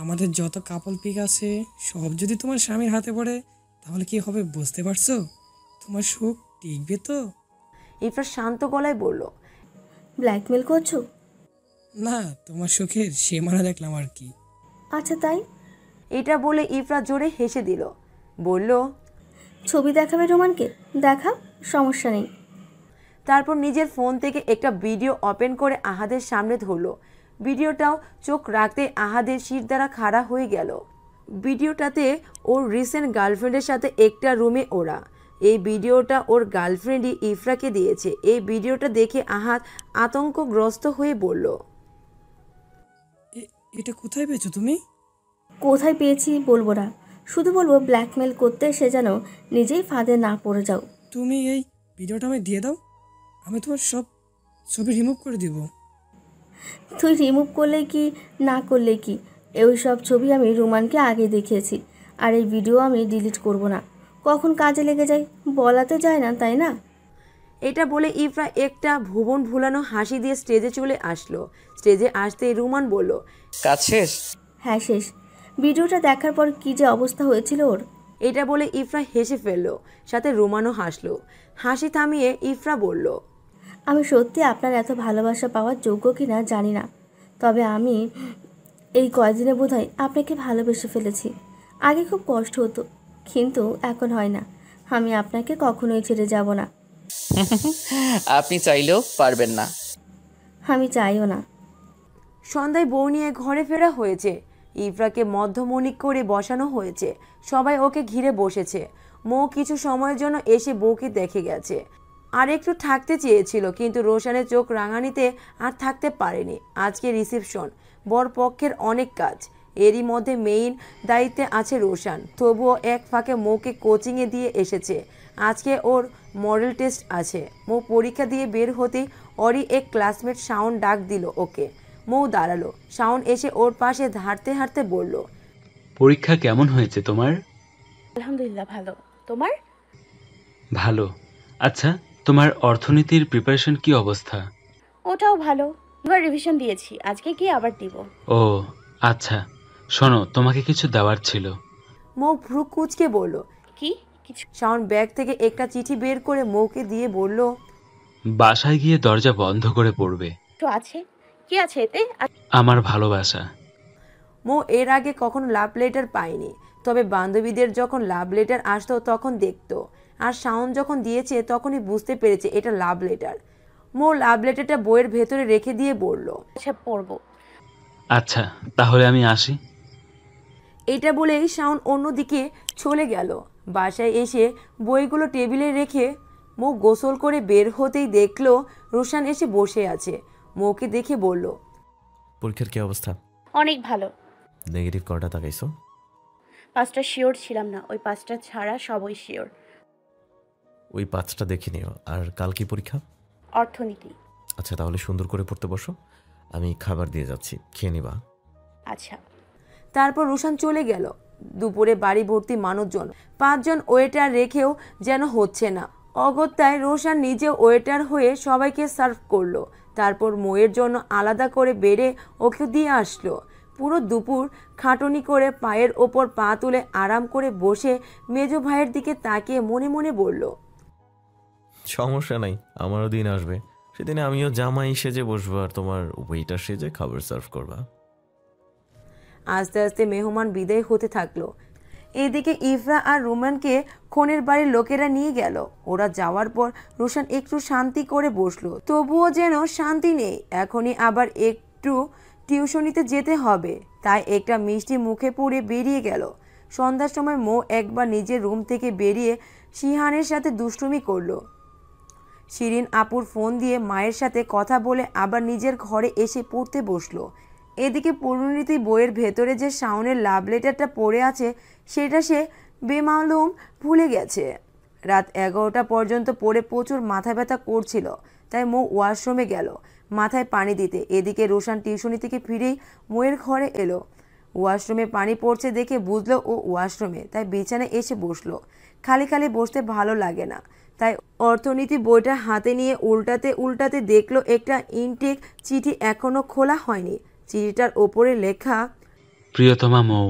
আমাদের যত কাপল পিক আছে সব যদি তোমার স্বামীর হাতে পড়ে তাহলে কি হবে বুঝতে পারছো? তোমার সুখ টিকবে তো? ইফরা শান্ত গলায় বলল, ব্ল্যাকমেল করছো? না, তোমার সুখের সীমানা দেখলাম আর কি। আচ্ছা তাই? এটা বলে ইফরা জোরে হেসে দিল, বলল, ছবি দেখাবে রোমানকে? দেখাও, সমস্যা নেই। তারপর নিজের ফোন থেকে একটা ভিডিও ওপেন করে আহাদের সামনে ধরলো। ভিডিওটাও চোখ রাখতে আহাদের শির দ্বারা খাড়া হয়ে গেল। ভিডিওটাতে ওর রিসেন্ট গার্লফ্রেন্ডের সাথে একটা রুমে ওরা। এই ভিডিওটা ওর গার্লফ্রেন্ডই ইফরাকে দিয়েছে। এই ভিডিওটা দেখে আহাদ আতঙ্কগ্রস্ত হয়ে বলল, এটা কোথায় পেয়েছো তুমি? কোথায় পেয়েছি বলবো না, শুধু বলবো ব্ল্যাকমেল করতে সে যেন নিজেই ফাঁদে না পড়ে যাও। তুমি এই ভিডিওটা আমায় দিয়ে দাও, আমি তোমার সব ছবি রিমুভ করে দিব। তুই রিমুভ করলে কি না করলে কি, ওই সব ছবি আমি রোমানকে আগে দেখিয়েছি। আর এই ভিডিও আমি ডিলিট করব না, কখন কাজে লেগে যায় বলা তো যায় না, তাই না? এটা বলে ইফরা একটা ভুবন ভুলানো হাসি দিয়ে স্টেজে চলে আসলো। স্টেজে আসতেই রোমান বলল, কাজ শেষ? হ্যাঁ শেষ। ভিডিওটা দেখার পর কি যে অবস্থা হয়েছিল ওর। এটা বলে ইফরা হেসে ফেললো, সাথে রোমানও হাসলো। হাসি থামিয়ে ইফরা বলল, আমি সত্যি আপনার এত ভালোবাসা পাওয়ার যোগ্য কিনা জানি না, তবে আমি এই কয়দিনে বোধহয় আপনাকে ভালোবেসে ফেলেছি। আগে খুব কষ্ট হতো, কিন্তু এখন হয় না। আমি আপনাকে কখনোই ছেড়ে যাব না। আপনি চাইলেও পারবেন না। আমি চাইও না। সন্ধ্যায় বউ নিয়ে ঘরে ফেরা হয়েছে। ইফরাকে মধ্যমণি করে বসানো হয়েছে। সবাই ওকে ঘিরে বসেছে। মৌ কিছু সময়ের জন্য এসে বউকে দেখে গেছে। আর একটু থাকতে চেয়েছিল, কিন্তু রোশানের চোখ রাঙানিতে আর থাকতে পারেনি। আজকে রিসেপশন, বরপক্ষের অনেক কাজ, এরই মধ্যে মেইন দায়িত্বে আছে রোশান। তবুও এক ফাঁকে মৌকে কোচিংয়ে দিয়ে এসেছে। আজকে ওর মডেল টেস্ট আছে। মৌ পরীক্ষা দিয়ে বের হতেই ওরই এক ক্লাসমেট শাওন ডাক দিল ওকে। মৌ দাঁড়ালো। শাওন এসে ওর পাশে হাঁটতে হাঁটতে বলল, পরীক্ষা কেমন হয়েছে তোমার? আলহামদুলিল্লাহ ভালো। তোমার? ভালো। আচ্ছা, তোমার অর্থনীতির প্রিপারেশন কি অবস্থা? ওটাও ভালো। এবার রিভিশন দিয়েছি, আজকে কি আবার দিব। ও আচ্ছা, শোনো, তোমাকে কিছু দেওয়ার ছিল। মৌ ভ্রু কুচকে বলল, কি? কিছু? শাওন ব্যাগ থেকে একটা চিঠি বের করে মৌকে দিয়ে বলল, বাসায় গিয়ে দরজা বন্ধ করে পড়বে। তো আছে, কি আছে এতে? আমার ভালোবাসা। মৌ এর আগে কখনো লাভ লেটার পায়নি, তবে বান্ধবীদের যখন লাভ লেটার আসতো তখন দেখতো। আর শাওন যখন দিয়েছে তখনই বুঝতে পেরেছে এটা লাভ লেটার। মৌ লাভ লেটারটা বইয়ের ভেতরে রেখে দিয়ে বলল, আচ্ছা পড়বো। আচ্ছা, তাহলে আমি আসি। এটা বলেই শাওন অন্যদিকে চলে গেল। বাসায় এসে বইগুলো টেবিলে রেখে মৌ গোসল করে বের হতেই দেখলো রোশান এসে বসে আছে। মৌকে দেখে বলল, পরীক্ষার কি অবস্থা? অনেক ভালো। নেগেটিভ কটা তাকাইছো? 5টা শিওর ছিলাম না, ওই 5টা ছাড়া সবই শিওর। ওই 5টা দেখে নিও। আর কাল কি পরীক্ষা? অর্থনীতি। আচ্ছা, তাহলে সুন্দর করে পড়তে বসো, আমি খাবার দিয়ে যাচ্ছি, খেয়ে নিবা। আচ্ছা। তারপর রোশান চলে গেল। দুপুরে বাড়ি ভর্তি মানুষজন, 5 জন ওয়েটার রেখেও যেন হচ্ছে না। অগত্যায় রোশান নিজে ওয়েটার হয়ে সবাইকে সার্ভ করলো। তারপর মৌয়ের জন্য আলাদা করে বেড়ে ওকে দিয়ে আসলো। পুরো দুপুর খাটুনি করে পায়ের ওপর পা তুলে আরাম করে বসে মেজো ভাইয়ের দিকে তাকিয়ে মনে মনে বলল, সমস্যা নাই, আমারও দিন আসবে, সেদিনে আমিও জামাই সেজে বসবো আর তোমার ওয়েটার সেজে খাবার সার্ভ করবা। আস্তে আস্তে মেহমান বিদায় হতে থাকলো। এদিকে ইফরা আর রোমানকে খনের বাড়ির লোকেরা নিয়ে গেল। ওরা যাওয়ার পর রোশান একটু শান্তি করে বসলো। তবুও যেন শান্তি নেই। এখনই আবার একটু টিউশনিতে যেতে হবে, তাই একটা মিষ্টি মুখে পুড়ে বেরিয়ে গেল। সন্ধ্যার সময় মৌ একবার নিজের রুম থেকে বেরিয়ে শিহানের সাথে দুষ্টুমি করলো। শিরিন আপুর ফোন দিয়ে মায়ের সাথে কথা বলে আবার নিজের ঘরে এসে পড়তে বসলো। এদিকে পরিণীতি বইয়ের ভেতরে যে শাওনের লাভ লেটারটা পড়ে আছে সেটা সে বেমালুম ভুলে গেছে। রাত 11টা পর্যন্ত পড়ে প্রচুর মাথা ব্যথা করছিল, তাই মৌ ওয়াশরুমে গেল মাথায় পানি দিতে। এদিকে রোশান টিউশনি থেকে ফিরেই মৌয়ের ঘরে এলো। ওয়াশরুমে পানি পড়ছে দেখে বুঝলো ও ওয়াশরুমে, তাই বিছানায় এসে বসলো। খালি খালি বসতে ভালো লাগে না, তাই অর্থনীতি বইটা হাতে নিয়ে উল্টাতে উল্টাতে দেখলো একটা ইনটেক চিঠি এখনো খোলা হয়নি। চিঠিটার ওপরে লেখা, প্রিয়তমা মৌ।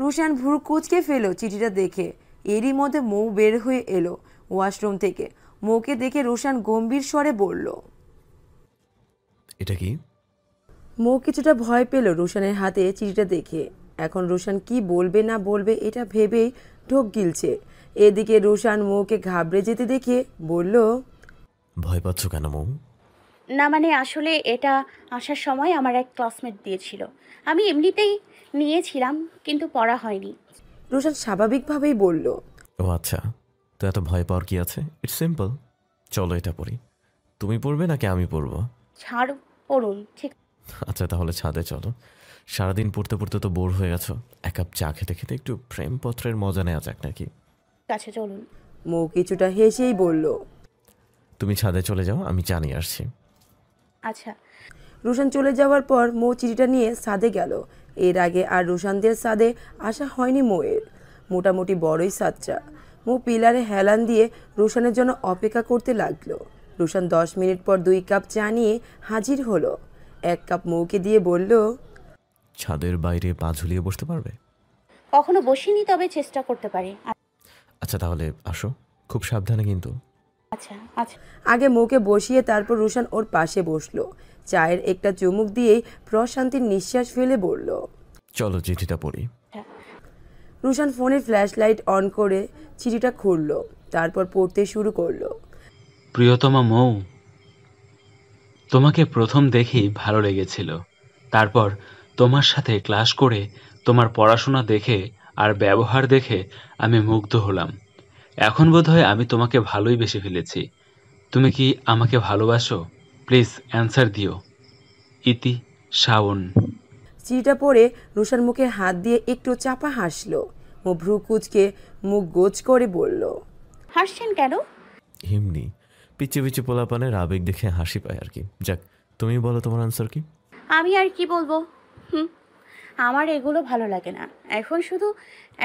রোশান ভ্রু কুঁচকে ফেলো চিঠিটা দেখে। এরই মধ্যে মৌ বের হয়ে এলো ওয়াশরুম থেকে। মৌকে দেখে রোশান গম্ভীর স্বরে বলল, এটা কি? মৌ কিছুটা ভয় পেল রোশানের হাতে চিঠিটা দেখে। এখন রোশান কি বলবে না বলবে এটা ভেবেই ঢোক গিলছে। এদিকে রোশান মৌকে ঘাবড়ে যেতে দেখে বলল, ভয় পাচ্ছ কেন মৌ? না মানে আসলে এটা আসার সময় আমার এক ক্লাসমেট দিয়েছিল, আমি এমনিতেই নিয়েছিলাম কিন্তু পড়া হয়নি। রোশান স্বাভাবিকভাবেই বলল, ও আচ্ছা, তো এত ভয় পাওয়ার কি আছে? ইটস সিম্পল, চলো এটা পড়ি। তুমি পড়বে নাকি আমি পড়বো? ছাড়, পড়ুন। ঠিক আচ্ছা তাহলে ছাদে চলো। সারাদিন পড়তে পড়তে তো বোর হয়ে গেছো, এক কাপ চা খেতে খেতে একটু প্রেমপত্রের মজা নেওয়া যাক নাকি? আছে, চলুন। মৌ কিছুটা হেসেই বলল, তুমি ছাদে চলে যাও, আমি চা নিয়ে আসছি। আচ্ছা। রোশান চলে যাওয়ার পর মৌ চিঠিটা নিয়ে ছাদে গেল। এর আগে আর রোশানদের ছাদে আসা হয়নি মৌয়ের। মোটামুটি বড়ই ছাদটা। মৌ পিলারে হেলান দিয়ে রোশানের জন্য অপেক্ষা করতে লাগলো। রোশান 10 মিনিট পর 2 কাপ চা নিয়ে হাজির হলো। 1 কাপ মৌকে দিয়ে বলল, ছাদের বাইরে পা ঝুলিয়ে বসতে পারবে? কখনো বসিনি, তবে চেষ্টা করতে পারি। আচ্ছা তাহলে আসো, খুব সাবধানে কিন্তু। আচ্ছা আচ্ছা। আগে মৌকে বসিয়ে তারপর রোশান ওর পাশে বসলো। চায়ের একটা চুমুক দিয়েই প্রশান্তির নিঃশ্বাস ফেলে বলল, চলো চিঠিটা পড়ি। রোশান ফোনের ফ্ল্যাশ লাইট অন করে চিঠিটা খুলল, তারপর পড়তে শুরু করলো। প্রিয়তমা মৌ, তোমাকে প্রথম দেখেই ভালো লেগেছিল। তারপর তোমার সাথে ক্লাস করে তোমার পড়াশোনা দেখে আর ব্যবহার দেখে আমি মুগ্ধ হলাম। এখন বোধহয় আমি তোমাকে ভালোই বেসে ফেলেছি। তুমি কি আমাকে ভালোবাসো? প্লিজ অ্যান্সার দিও। ইতি, শাওন। চিঠিটা পড়ে রোশান মুখে হাত দিয়ে একটু চাপা হাসলো। ও ভ্রু কুঁচকে মুখ গোছ করে বলল, হাসছেন কেন? এমনি পিচ্ছে পিচ্ছে পোলাপানের আবেগ দেখে হাসি পায় আর কি। যাক, তুমি বলো তোমার আনসার কি? আমি আর কি বলবো, আমার এগুলো ভালো লাগে না। এখন শুধু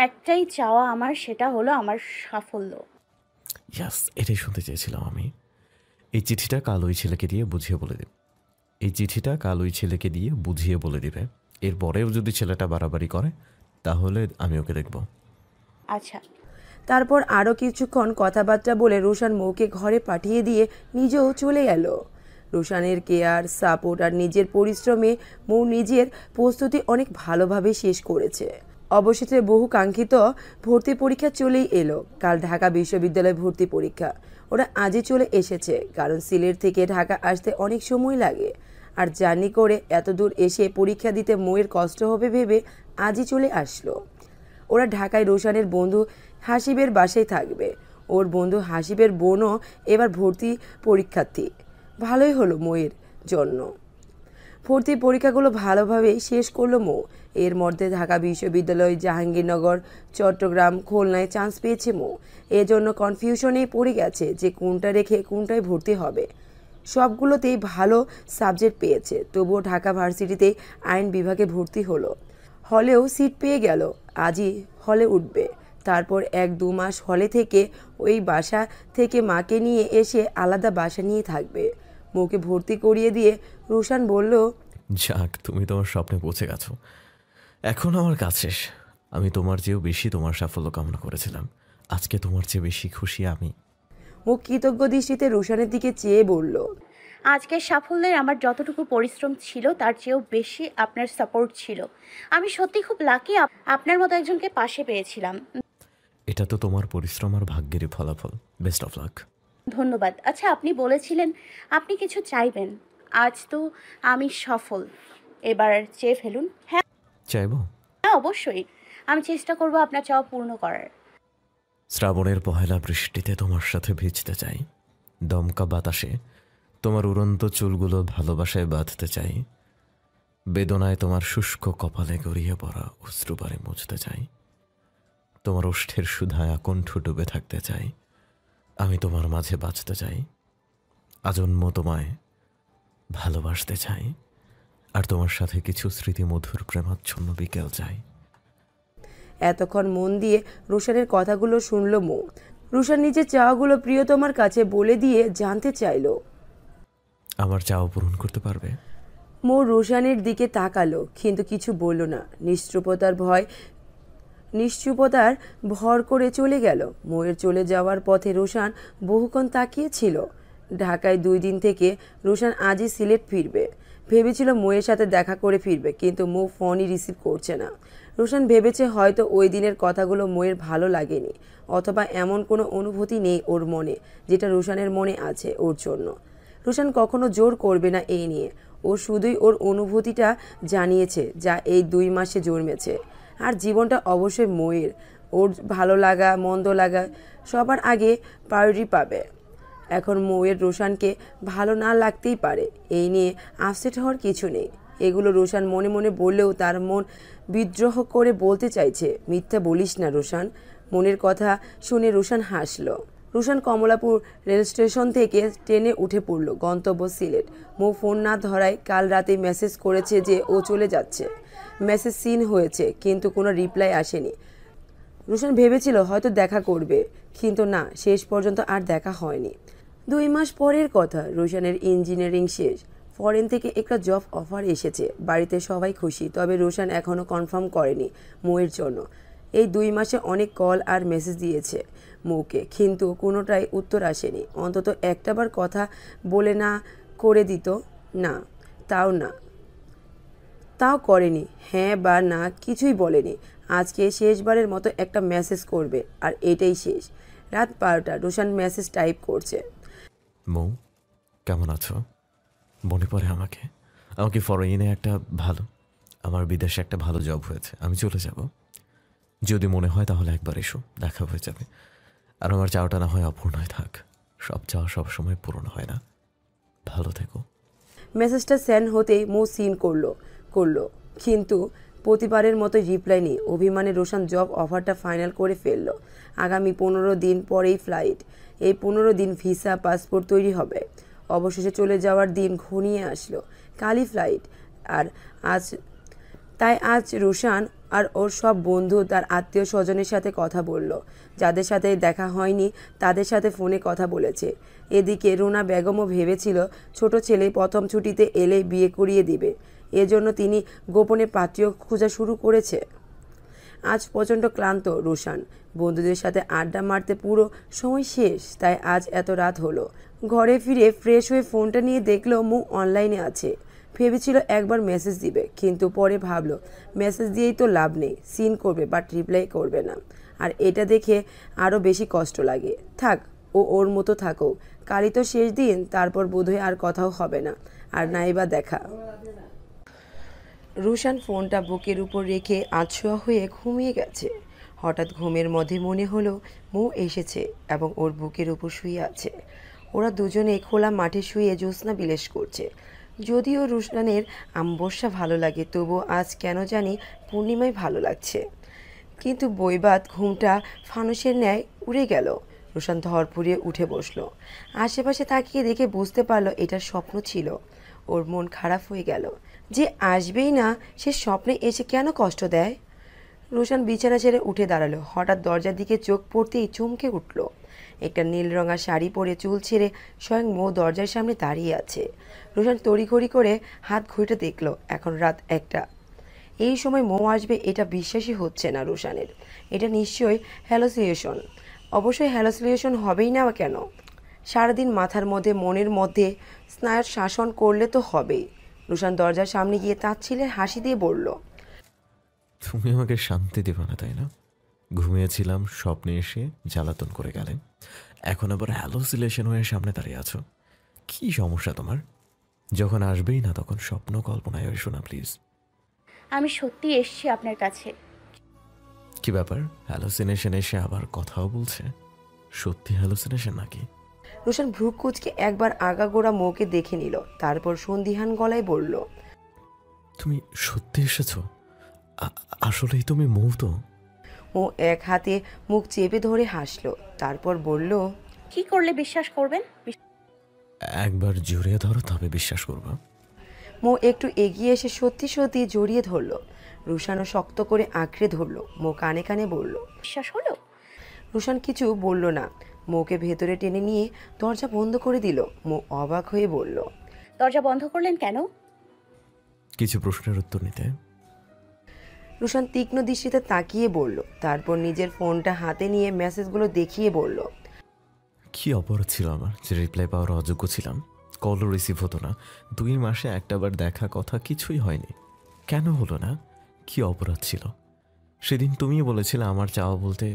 একটাই চাওয়া আমার, সেটা হলো আমার সাফল্য। ইয়াস, এটাই শুনতে চেয়েছিলাম আমি। এই চিঠিটা কাল ওই ছেলেকে দিয়ে বুঝিয়ে বলে দেবে। এরপরেও যদি ছেলেটা বাড়াবাড়ি করে তাহলে আমি ওকে দেখব। আচ্ছা। তারপর আরও কিছুক্ষণ কথাবার্তা বলে রোশান মৌকে ঘরে পাঠিয়ে দিয়ে নিজেও চলে গেল। রোশানের কেয়ার, সাপোর্ট আর নিজের পরিশ্রমে মৌ নিজের প্রস্তুতি অনেক ভালোভাবে শেষ করেছে। অবশেষে বহু কাঙ্ক্ষিত ভর্তি পরীক্ষা চলেই এলো। কাল ঢাকা বিশ্ববিদ্যালয় ভর্তি পরীক্ষা। ওরা আজই চলে এসেছে, কারণ সিলেট থেকে ঢাকা আসতে অনেক সময় লাগে। আর জার্নি করে এত দূর এসে পরীক্ষা দিতে মৌয়ের কষ্ট হবে ভেবে আজই চলে আসলো। ওরা ঢাকায় রোশানের বন্ধু হাসিবের বাসায় থাকবে। ওর বন্ধু হাসিবের বোনও এবার ভর্তি পরীক্ষার্থী। ভালোই হলো মৌয়ের জন্য। ভর্তি পরীক্ষাগুলো ভালোভাবেই শেষ করলো মৌ। এর মধ্যে ঢাকা বিশ্ববিদ্যালয়, জাহাঙ্গীরনগর, চট্টগ্রাম, খুলনায় চান্স পেয়েছে মৌ। এজন্য কনফিউশনেই পড়ে গেছে যে কোনটা রেখে কোনটায় ভর্তি হবে। সবগুলোতেই ভালো সাবজেক্ট পেয়েছে, তবুও ঢাকা ভার্সিটিতে আইন বিভাগে ভর্তি হলো। হলেও সিট পেয়ে গেল। আজই হলে উঠবে। তারপর 1-2 মাস হলে থেকে ওই বাসা থেকে মাকে নিয়ে এসে আলাদা বাসা নিয়ে থাকবে। মৌকে ভর্তি করিয়ে দিয়ে রোশান বলল, যাক, তুমি তোমার স্বপ্নে পৌঁছে গেছো। এখন আমার কাজ শেষ। আমি তোমার চেয়েও বেশি তোমার সাফল্য কামনা করেছিলাম। আজকে তোমার চেয়ে বেশি খুশি আমি। মুখ কৃতজ্ঞ দৃষ্টিতে রোশানের দিকে চেয়ে বলল, আজকের সাফল্যের আমার যতটুকু পরিশ্রম ছিল তার চেয়েও বেশি আপনার সাপোর্ট ছিল। আমি সত্যি খুব লাকি আপনার মতো একজনকে পাশে পেয়েছিলাম। এটা তো তোমার পরিশ্রম আর ভাগ্যেরই ফলাফল। Best of luck. ধন্যবাদ। আচ্ছা, আপনি বলেছিলেন আপনি কিছু চাইবেন। আজ তো আমি সফল, এবার চেয়ে ফেলুন। হ্যাঁ চাইবো? হ্যাঁ অবশ্যই, আমি চেষ্টা করব আপনার চাওয়া পূর্ণ করার। শ্রাবণের পহেলা বৃষ্টিতে তোমার সাথে ভিজতে চাই। দমকা বাতাসে তোমার উড়ন্ত চুলগুলো ভালোবাসায় বাঁধতে চাই, বেদনায় তোমার শুষ্ক কপালে গড়িয়ে পড়া অশ্রুবারে মুছতে চাই, তোমার ওষ্ঠের সুধায় আকণ্ঠ ডুবে থাকতে চাই। আমি তোমার মাঝে বাঁচতে চাই, আজন্ম তোমায় ভালোবাসতে চাই, আর তোমার সাথে কিছু স্মৃতিমধুর প্রেমাচ্ছন্ন বিকেল চাই। এতক্ষণ মন দিয়ে রোশানের কথাগুলো শুনল মৌ। রোশান নিজের চাওয়াগুলো প্রিয়তমার কাছে বলে দিয়ে জানতে চাইল, আমার চাওয়া পূরণ করতে পারবে? মৌ রোশানের দিকে তাকালো, কিন্তু কিছু বলল না। নিশ্চুপতার ভর করে চলে গেল। মৌয়ের চলে যাওয়ার পথে রোশান বহুক্ষণ তাকিয়েছিল। ঢাকায় 2 দিন থেকে রোশান আজই সিলেট ফিরবে। ভেবেছিল মৌয়ের সাথে দেখা করে ফিরবে, কিন্তু মৌ ফোনই রিসিভ করছে না। রোশান ভেবেছে হয়তো ওই দিনের কথাগুলো মৌয়ের ভালো লাগেনি, অথবা এমন কোনো অনুভূতি নেই ওর মনে যেটা রোশানের মনে আছে ওর জন্য। রোশান কখনো জোর করবে না এই নিয়ে। ও শুধুই ওর অনুভূতিটা জানিয়েছে, যা এই 2 মাসে জন্মেছে। আর জীবনটা অবশ্যই মৌয়ের। ওর ভালো লাগা মন্দ লাগা সবার আগে প্রায়োরিটি পাবে। এখন মৌয়ের রোশানকে ভালো না লাগতেই পারে, এই নিয়ে আপসেট হওয়ার কিছু নেই। এগুলো রোশান মনে মনে বললেও তার মন বিদ্রোহ করে বলতে চাইছে, মিথ্যা বলিস না রোশান। মনের কথা শুনে রোশান হাসল। রোশান কমলাপুর রেল স্টেশন থেকে ট্রেনে উঠে পড়ল, গন্তব্য সিলেট। মৌ ফোন না ধরায় কাল রাতে মেসেজ করেছে যে ও চলে যাচ্ছে। মেসেজ সিন হয়েছে, কিন্তু কোনো রিপ্লাই আসেনি। রোশান ভেবেছিল হয়তো দেখা করবে, কিন্তু না, শেষ পর্যন্ত আর দেখা হয়নি। 2 মাস পরের কথা। রোশানের ইঞ্জিনিয়ারিং শেষ, ফরেন থেকে একটা জব অফার এসেছে। বাড়িতে সবাই খুশি, তবে রোশান এখনও কনফার্ম করেনি মৌয়ের জন্য। এই 2 মাসে অনেক কল আর মেসেজ দিয়েছে মৌকে, কিন্তু কোনোটাই উত্তর আসেনি। অন্তত একটাবার কথা বলে না করে দিত না, তাও করেনি। হ্যাঁ বা না কিছুই বলেনি। আজকে শেষবারের মতো একটা মেসেজ করবে, আর এটাই শেষ। রাত 12টা। রোশান মেসেজ টাইপ করছে। মৌ, কেমন আছো? মনে পড়ে আমাকে ফরেনে আমার বিদেশে একটা ভালো জব হয়েছে। আমি চলে যাব। যদি মনে হয় তাহলে একবার এসো, দেখা হয়ে যাবে। আর আমার চাওয়াটা না হয় অপূর্ণই থাক। সব চাওয়া সবসময় পূরণ হয় না। ভালো থেকো। মেসেজটা সেন্ড হতেই মৌ সিন করলো, কিন্তু প্রতিবারের মতো রিপ্লাই নেই। অভিমানে রোশান জব অফারটা ফাইনাল করে ফেলল। আগামী 15 দিন পরেই ফ্লাইট। এই 15 দিন ভিসা পাসপোর্ট তৈরি হবে। অবশেষে চলে যাওয়ার দিন ঘনিয়ে আসলো। কালই ফ্লাইট। আজ রোশান আর ওর সব বন্ধু, তার আত্মীয় স্বজনের সাথে কথা বলল। যাদের সাথে দেখা হয়নি তাদের সাথে ফোনে কথা বলেছে। এদিকে রুনা বেগমও ভেবেছিল ছোট ছেলে প্রথম ছুটিতে এলে বিয়ে করিয়ে দিবে। এজন্য তিনি গোপনে পাত্রীও খোঁজা শুরু করেছে। আজ প্রচণ্ড ক্লান্ত রোশান। বন্ধুদের সাথে আড্ডা মারতে পুরো সময় শেষ, তাই আজ এত রাত হলো। ঘরে ফিরে ফ্রেশ হয়ে ফোনটা নিয়ে দেখলো মৌ অনলাইনে আছে। ভেবেছিল একবার মেসেজ দিবে, কিন্তু পরে ভাবলো মেসেজ দিয়েই তো লাভ নেই। সিন করবে বাট রিপ্লাই করবে না। আর এটা দেখে আরও বেশি কষ্ট লাগে। থাক, ওর মতো থাকুক। কালই তো শেষ দিন, তারপর বোধহয় আর কথাও হবে না, আর নাইবা দেখা। রোশান ফোনটা বুকের উপর রেখে আধশোয়া হয়ে ঘুমিয়ে গেছে। হঠাৎ ঘুমের মধ্যে মনে হলো মৌ এসেছে এবং ওর বুকের উপর শুয়ে আছে। ওরা দুজনে খোলা মাঠে শুয়ে জ্যোৎস্না বিলেস করছে। যদিও রোশানের আমবস্যা ভালো লাগে, তবুও আজ কেন জানি পূর্ণিমায় ভালো লাগছে। কিন্তু বইবাদ ঘুমটা ফানুসের ন্যায় উড়ে গেল। রোশান ধরপুরিয়ে উঠে বসলো। আশেপাশে তাকিয়ে দেখে বুঝতে পারলো এটা স্বপ্ন ছিল। ওর মন খারাপ হয়ে গেল। যে আসবেই না সে স্বপ্নে এসে কেন কষ্ট দেয়। রোশান বিছানা ছেড়ে উঠে দাঁড়ালো। হঠাৎ দরজার দিকে চোখ পড়তেই চমকে উঠল। একটা নীল রঙা শাড়ি পরে চুল ছেড়ে স্বয়ং মৌ দরজার সামনে দাঁড়িয়ে আছে। রোশান তড়িঘড়ি করে হাত ঘড়িটা দেখলো, এখন রাত 1টা। এই সময় মৌ আসবে এটা বিশ্বাসই হচ্ছে না রোশানের। এটা নিশ্চয়ই হ্যালোসিনেশন। অবশ্যই হ্যালোসিনেশন হবেই না কেন। সারাদিন মাথার মধ্যে মনের মধ্যে স্নায়ুর শাসন করলে তো হবেই। রোশান দরজার সামনে গিয়ে তাচ্ছিলের হাসি দিয়ে বলল, তুমি আমাকে শান্তি দেবে না, তাই না? ঘুমিয়েছিলাম, স্বপ্নে এসে জ্বালাতন করে গেলে, এখন আবার হ্যালোসিনেশন হয়ে সামনে দাঁড়িয়ে আছো। কি সমস্যা তোমার? যখন আসবেই না তখন স্বপ্ন কল্পনায় এসো না প্লিজ। আমি সত্যি এসেছি আপনার কাছে। কি ব্যাপার? হ্যালোসিনেশন এসে আবার কথাও বলছে? সত্যি হ্যালোসিনেশন নাকি? রোশান ভ্রু কুচকে একবার আগাগোড়া মৌকে দেখে নিল, তারপর সন্দিহান গলায় বলল, তুমি সত্যি এসেছো? আসলেই তুমি মৌ তো? মৌ এক হাতে মুখ চেপে ধরে হাসলো, তারপর বলল, কি করলে বিশ্বাস করবেন? একবার জড়িয়ে ধরো, তবে বিশ্বাস করবো। মৌ একটু এগিয়ে এসে সত্যি সত্যি জড়িয়ে ধরলো। রুশানও শক্ত করে আঁকড়ে ধরলো। মৌ কানে কানে বলল, বিশ্বাস হলো? রুশান কিছু বলল না। মৌকে ভেতরে টেনে নিয়ে দরজা বন্ধ করে দিল। মৌ অবাক হয়ে বলল, দরজা বন্ধ করলেন কেন? কিছু প্রশ্নের উত্তর নিতে। রুশান তীক্ষ্ণ দৃষ্টিতে তাকিয়ে বলল, তারপর নিজের ফোনটা হাতে নিয়ে মেসেজগুলো দেখিয়ে বলল, কি অপরাধ ছিল আমার যে রিপ্লাই পাওয়ার অযোগ্য ছিলাম? কলও রিসিভ হতো না, 2 মাসে একটাবার দেখা, কথা কিছুই হয়নি। কেন হলো না? কি অপরাধ ছিল? সেদিন তুমিই বলেছিলে আমার চাওয়া বলতে,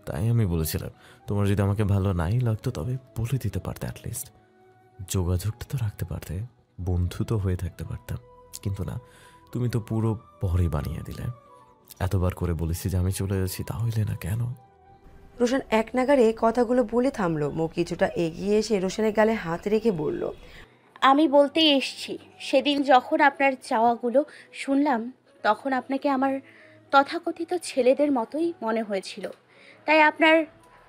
তাই আমি বলেছিলাম তোমার যদি আমাকে ভালো নাই লাগতো তবে বলে দিতে পারতে, অ্যাটলিস্ট যোগাযোগটা তো রাখতে পারতে, বন্ধু তো হয়ে থাকতে পারতাম। কিন্তু না, তুমি তো পুরো পরে বানিয়ে দিলে। এতবার করে বলেছি যে আমি চলে যাচ্ছি, তাহলে না কেন? রোশান এক নাগারে কথাগুলো বলে থামলো। মৌ কিছুটা এগিয়ে এসে রোশানের গালে হাত রেখে বলল, আমি বলতেই এসছি, সেদিন যখন আপনার চাওয়াগুলো শুনলাম তখন আপনাকে আমার তথাকথিত ছেলেদের মতোই মনে হয়েছিল, তাই আপনার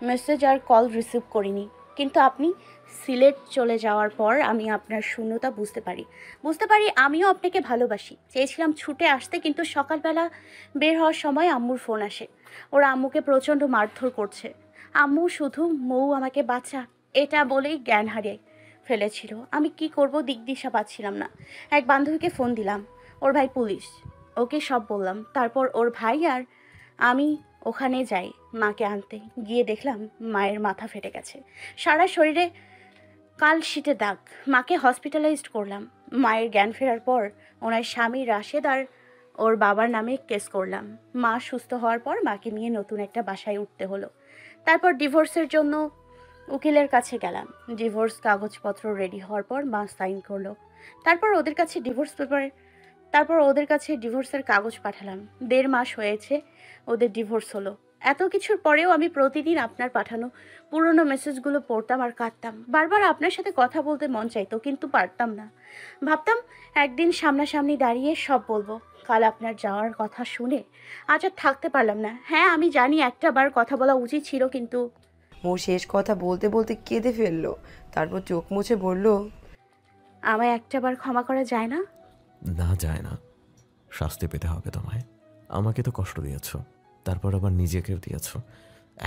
মেসেজ আর কল রিসিভ করিনি। কিন্তু আপনি সিলেট চলে যাওয়ার পর আমি আপনার শূন্যতা বুঝতে পারি আমিও আপনাকে ভালোবাসি। চেয়েছিলাম ছুটে আসতে, কিন্তু সকালবেলা বের হওয়ার সময় আম্মুর ফোন আসে। ওরা আম্মুকে প্রচণ্ড মারধর করছে। আম্মু শুধু মৌ আমাকে বাঁচা এটা বলেই জ্ঞান হারিয়ে ফেলেছিল। আমি কি করব দিকদিশা পাচ্ছিলাম না। এক বান্ধবীকে ফোন দিলাম, ওর ভাই পুলিশ, ওকে সব বললাম। তারপর ওর ভাই আর আমি ওখানে যাই মাকে আনতে। গিয়ে দেখলাম মায়ের মাথা ফেটে গেছে, সারা শরীরে কালশিটে দাগ। মাকে হসপিটালাইজড করলাম। মায়ের জ্ঞান ফেরার পর ওনার স্বামী রাশেদ আর ওর বাবার নামে কেস করলাম। মা সুস্থ হওয়ার পর মাকে নিয়ে নতুন একটা বাসায় উঠতে হলো। তারপর ডিভোর্সের জন্য উকিলের কাছে গেলাম। ডিভোর্স কাগজপত্র রেডি হওয়ার পর মা সাইন করলো। তারপর ওদের কাছে ডিভোর্সের কাগজ পাঠালাম। 1.5 মাস হয়েছে ওদের ডিভোর্স হলো। এত কিছুর পরেও আমি প্রতিদিন আপনার পাঠানো পুরনো মেসেজগুলো পড়তাম আর কাঁদতাম। বারবার আপনার সাথে কথা বলতে মন চাইতো, কিন্তু পারতাম না। ভাবতাম একদিন সামনাসামনি দাঁড়িয়ে সব বলবো। কাল আপনার যাওয়ার কথা শুনে আজ আর থাকতে পারলাম না। হ্যাঁ, আমি জানি একটা বার কথা বলা উচিত ছিল, কিন্তু মৌ শেষ কথা বলতে বলতে কেঁদে ফেললো। তারপর চোখ মুছে বলল, আমায় একটা বার ক্ষমা করা যায় না? না, যায় না। শাস্তি পেতে হবে তোমায়। আমাকে তো কষ্ট দিয়েছ, তারপর আবার নিজেকেও দিয়েছ।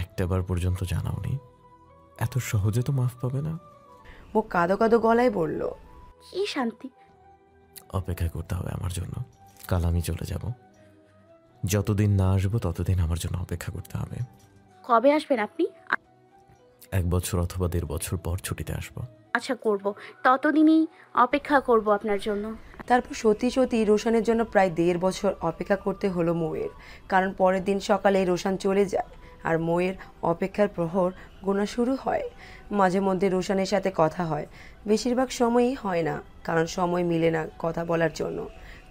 একটাবার পর্যন্ত জানাওনি, এত সহজে তো মাফ পাবে না। মৌ কাঁদো কাঁদো গলায় বলল, কি শান্তি। অপেক্ষা করতে হবে আমার জন্য। কাল আমি চলে যাব। যতদিন না আসবো ততদিন আমার জন্য অপেক্ষা করতে হবে। কবে আসবেন আপনি? 1 বছর অথবা 1.5 বছর পর ছুটিতে আসবো। আচ্ছা, করব। ততদিনই অপেক্ষা করব আপনার জন্য। তারপর সত্যি সত্যি রোশানের জন্য প্রায় 1.5 বছর অপেক্ষা করতে হলো মৌয়ের। কারণ পরের দিন সকালে রোশান চলে যায় আর মৌয়ের অপেক্ষার প্রহর গোনা শুরু হয়। মাঝে মধ্যে রোশানের সাথে কথা হয়, বেশিরভাগ সময়ই হয় না, কারণ সময় মিলে না কথা বলার জন্য।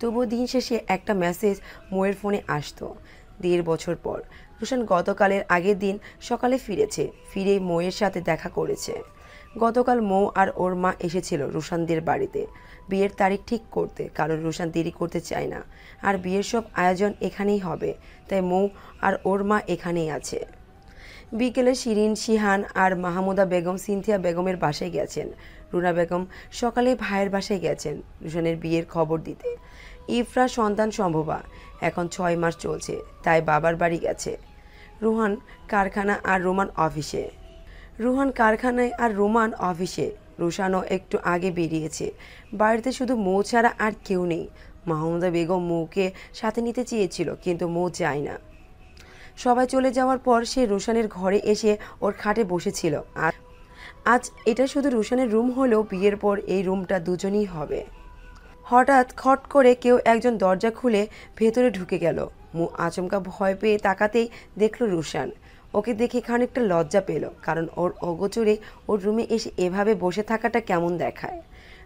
তবুও দিন শেষে একটা মেসেজ মৌয়ের ফোনে আসতো। 1.5 বছর পর রোশান গতকালের আগের দিন সকালে ফিরেই মৌয়ের সাথে দেখা করেছে। গতকাল মৌ আর ওর মা এসেছিল রোশানদের বাড়িতে বিয়ের তারিখ ঠিক করতে, কারণ রোশান দেরি করতে চায় না আর বিয়ের সব আয়োজন এখানেই হবে, তাই মৌ আর ওর মা এখানেই আছে। বিকেলে শিরিন, শিহান আর মাহমুদা বেগম সিনথিয়া বেগমের বাসায় গেছেন। রুনা বেগম সকালে ভাইয়ের বাসায় গেছেন রোশানের বিয়ের খবর দিতে। ইফরা সন্তান সম্ভবা, এখন 6 মাস চলছে, তাই বাবার বাড়ি গেছে। রুহান কারখানায় আর রোমান অফিসে। রোশানও একটু আগে বেরিয়েছে। বাড়িতে শুধু মৌ ছাড়া আর কেউ নেই। মাহমুদা বেগম মৌকে সাথে নিতে চেয়েছিল, কিন্তু মৌ চায় না। সবাই চলে যাওয়ার পর সে রোশানের ঘরে এসে ওর খাটে বসেছিল। আর আজ এটা শুধু রোশানের রুম হলেও বিয়ের পর এই রুমটা দুজনেই হবে। হঠাৎ খট করে কেউ একজন দরজা খুলে ভেতরে ঢুকে গেল। মৌ আচমকা ভয় পেয়ে তাকাতেই দেখল রোশান। ওকে দেখে খানিকটা লজ্জা পেল, কারণ ওর অগোচরে ওর রুমে এসে এভাবে বসে থাকাটা কেমন দেখায়।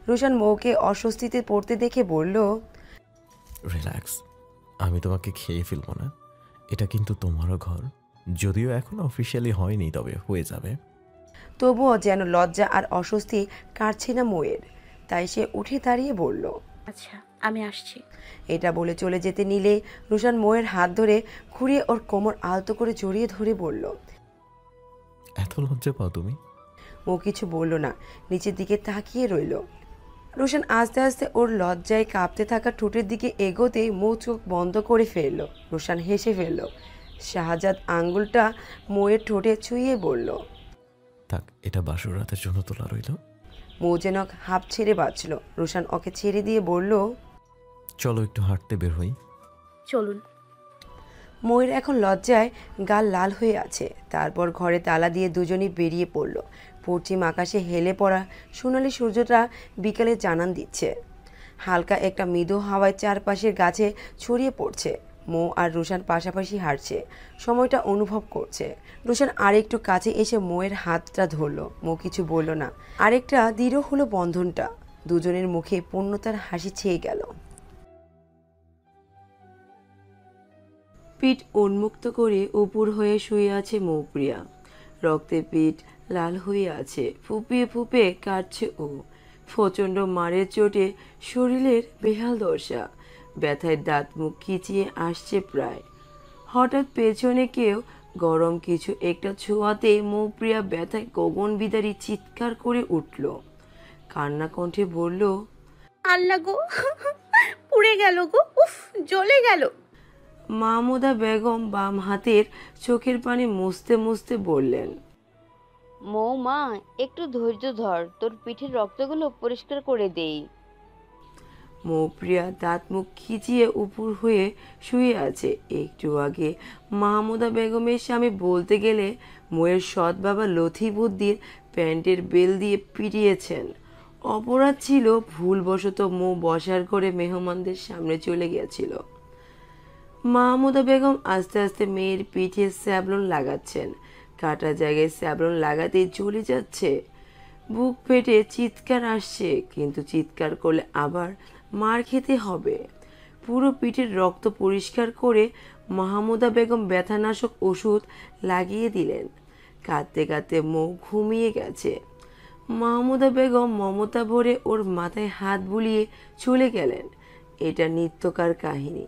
রোশান মৌকে অস্বস্তিতে পড়তে দেখে বলল, রিল্যাক্স, আমি তোমাকে খেয়ে ফেলবো না। এটা কিন্তু তোমারও ঘর, যদিও এখন অফিসিয়ালি হয়নি, তবে হয়ে যাবে। তবুও যেন লজ্জা আর অস্বস্তি কাটছে না মোয়ের, তাই সে উঠে দাঁড়িয়ে বলল, আচ্ছা আমি আসছি। এটা বলে চলে যেতে নিলে রুশান মোয়ের হাত ধরে ঘুরিয়ে ওর কোমর আলতো করে জড়িয়ে ধরে বলল, এত লজ্জা পাও তুমি? ও কিছু বলল না, নিচের দিকে তাকিয়ে রইল। রোশন আস্তে আস্তে ওর লজ্জায় কাঁপতে থাকা ঠোঁটের দিকে এগোতে মৌ চোখ বন্ধ করে ফেলল। রোশন হেসে ফেলল। শাহজাদ আঙ্গুলটা মৌয়ের ঠোঁটে ছুঁয়ে বলল, থাক, এটা বাসর রাতের জন্য তোলা রইল। মৌ যেন হাঁপ ছেড়ে বাঁচল। রোশন ওকে ছেড়ে দিয়ে বলল, চলো একটু হাঁটতে বের হই। চলুন। মৌয়ের এখন লজ্জায় গাল লাল হয়ে আছে। তারপর ঘরে তালা দিয়ে দুজনেই বেরিয়ে পড়ল। পশ্চিম আকাশে হেলে পড়া সোনালি সূর্যটা বিকালে জানান দিচ্ছে। হালকা একটা মৃদু হাওয়ায় চারপাশের গাছে ছড়িয়ে পড়ছে। মৌ আর রোশান পাশাপাশি হাঁটছে, সময়টা অনুভব করছে। রোশান আরেকটু কাছে এসে মৌয়ের হাতটা ধরলো। মৌ কিছু বলল না। আরেকটা দৃঢ় হলো বন্ধনটা। দুজনের মুখে পূর্ণতার হাসি ছেয়ে গেল। পিঠ উন্মুক্ত করে উপর হয়ে শুয়ে আছে মৌপ্রিয়া। রক্তে পিঠ লাল হয়ে আছে, ফুপিয়ে ফুপিয়ে কাটছে ও। প্রচণ্ড মারের চোটে শরীরের বেহাল দশা, ব্যথায় দাঁত মুখ খিচিয়ে আসছে প্রায়। হঠাৎ পেছনে কেউ গরম কিছু একটা ছোঁয়াতে মৌপ্রিয়া ব্যথায় গগন বিদারী চিৎকার করে উঠল। কান্না কণ্ঠে বলল, আল্লাহ গো, পুড়ে গেল গো, উফ, জ্বলে গেল। মাহমুদা বেগম বাম হাতের চোখের পানি মুছতে মুছতে বললেন, মৌমা একটু ধৈর্য ধর, তোর পিঠের রক্তগুলো পরিষ্কার করে দেই। মৌপ্রিয়া দাঁত মুখ খিচিয়ে উপর হয়ে শুয়ে আছে। একটু আগে মাহমুদা বেগমের স্বামী বলতে গেলে মৌয়ের সৎ বাবা লথি বুদ্ধির প্যান্টের বেল দিয়ে পিটিয়েছেন। অপরাধ ছিল ভুলবশত মৌ বসার করে মেহমানদের সামনে চলে গিয়েছিল। মাহমুদা বেগম আস্তে আস্তে মেয়ের পিঠে স্যাবলন লাগাচ্ছেন। কাটা জায়গায় স্যাবলন লাগাতেই জ্বলে যাচ্ছে। বুক ফেটে চিৎকার আসছে, কিন্তু চিৎকার করলে আবার মার খেতে হবে। পুরো পিঠের রক্ত পরিষ্কার করে মাহমুদা বেগম ব্যথানাশক ওষুধ লাগিয়ে দিলেন। কাঁদতে কাঁদতে মৌ ঘুমিয়ে গেছে। মাহমুদা বেগম মমতা ভরে ওর মাথায় হাত বুলিয়ে চলে গেলেন। এটা নিত্যকার কাহিনী।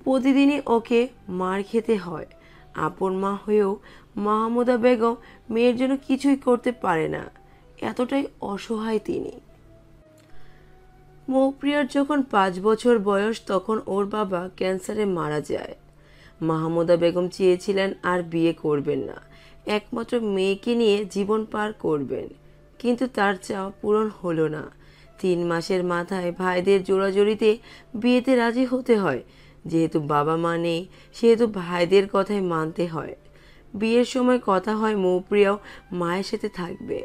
প্রতিদিনই ওকে মার খেতে হয়। আপন মা হয়েও মাহমুদা বেগম মেয়ের জন্য কিছুই করতে পারে না, এতটাই অসহায় তিনি। মৌপ্রিয়ার যখন 5 বছর বয়স তখন ওর বাবা ক্যান্সারে মারা যায়। মাহমুদা বেগম চেয়েছিলেন আর বিয়ে করবেন না, একমাত্র মেয়েকে নিয়ে জীবন পার করবেন, কিন্তু তার চাওয়া পূরণ হলো না। 3 মাসের মাথায় ভাইদের জোড়াজড়িতে বিয়েতে রাজি হতে হয়। যেহেতু বাবা মা নেই, সেহেতু ভাইদের কথাই মানতে হয়। বিয়ের সময় কথা হয় মৌপ্রিয়াও মায়ের সাথে থাকবে।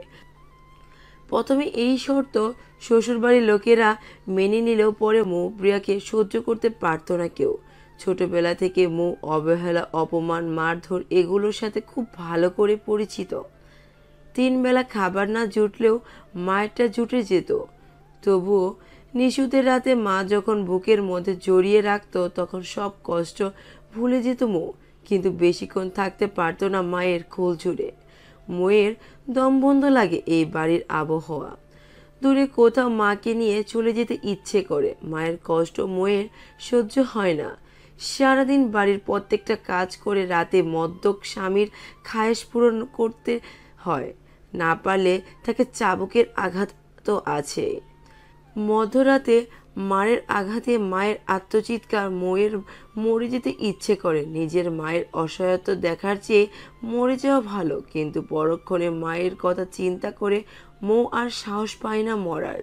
প্রথমে এই শর্ত শ্বশুরবাড়ির লোকেরা মেনে নিলেও পরে মৌপ্রিয়াকে সহ্য করতে পারত না কেউ। ছোটবেলা থেকে মৌ অবহেলা, অপমান, মারধর এগুলোর সাথে খুব ভালো করে পরিচিত। 3 বেলা খাবার না জুটলেও মায়েরটা জুটে যেত। তবুও নিশুতের রাতে মা যখন বুকের মধ্যে জড়িয়ে রাখতো তখন সব কষ্ট ভুলে যেত মৌ, কিন্তু বেশিক্ষণ থাকতে পারতো না মায়ের কোল জুড়ে। মৌয়ের দম বন্ধ লাগে এই বাড়ির আবহাওয়া। দূরে কোথাও মাকে নিয়ে চলে যেতে ইচ্ছে করে। মায়ের কষ্ট মৌয়ের সহ্য হয় না। সারাদিন বাড়ির প্রত্যেকটা কাজ করে রাতে মদ্যপ স্বামীর খায়েশ পূরণ করতে হয়। না পারলে তাকে চাবুকের আঘাত তো আছে। মধ্যরাতে মায়ের আঘাতে মায়ের আত্মচিৎকার মৌয়ের মরে যেতে ইচ্ছে করে। নিজের মায়ের অসহায়ত্ব দেখার চেয়ে মরে যাওয়া ভালো, কিন্তু পরক্ষণে মায়ের কথা চিন্তা করে মৌ আর সাহস পায় না মরার।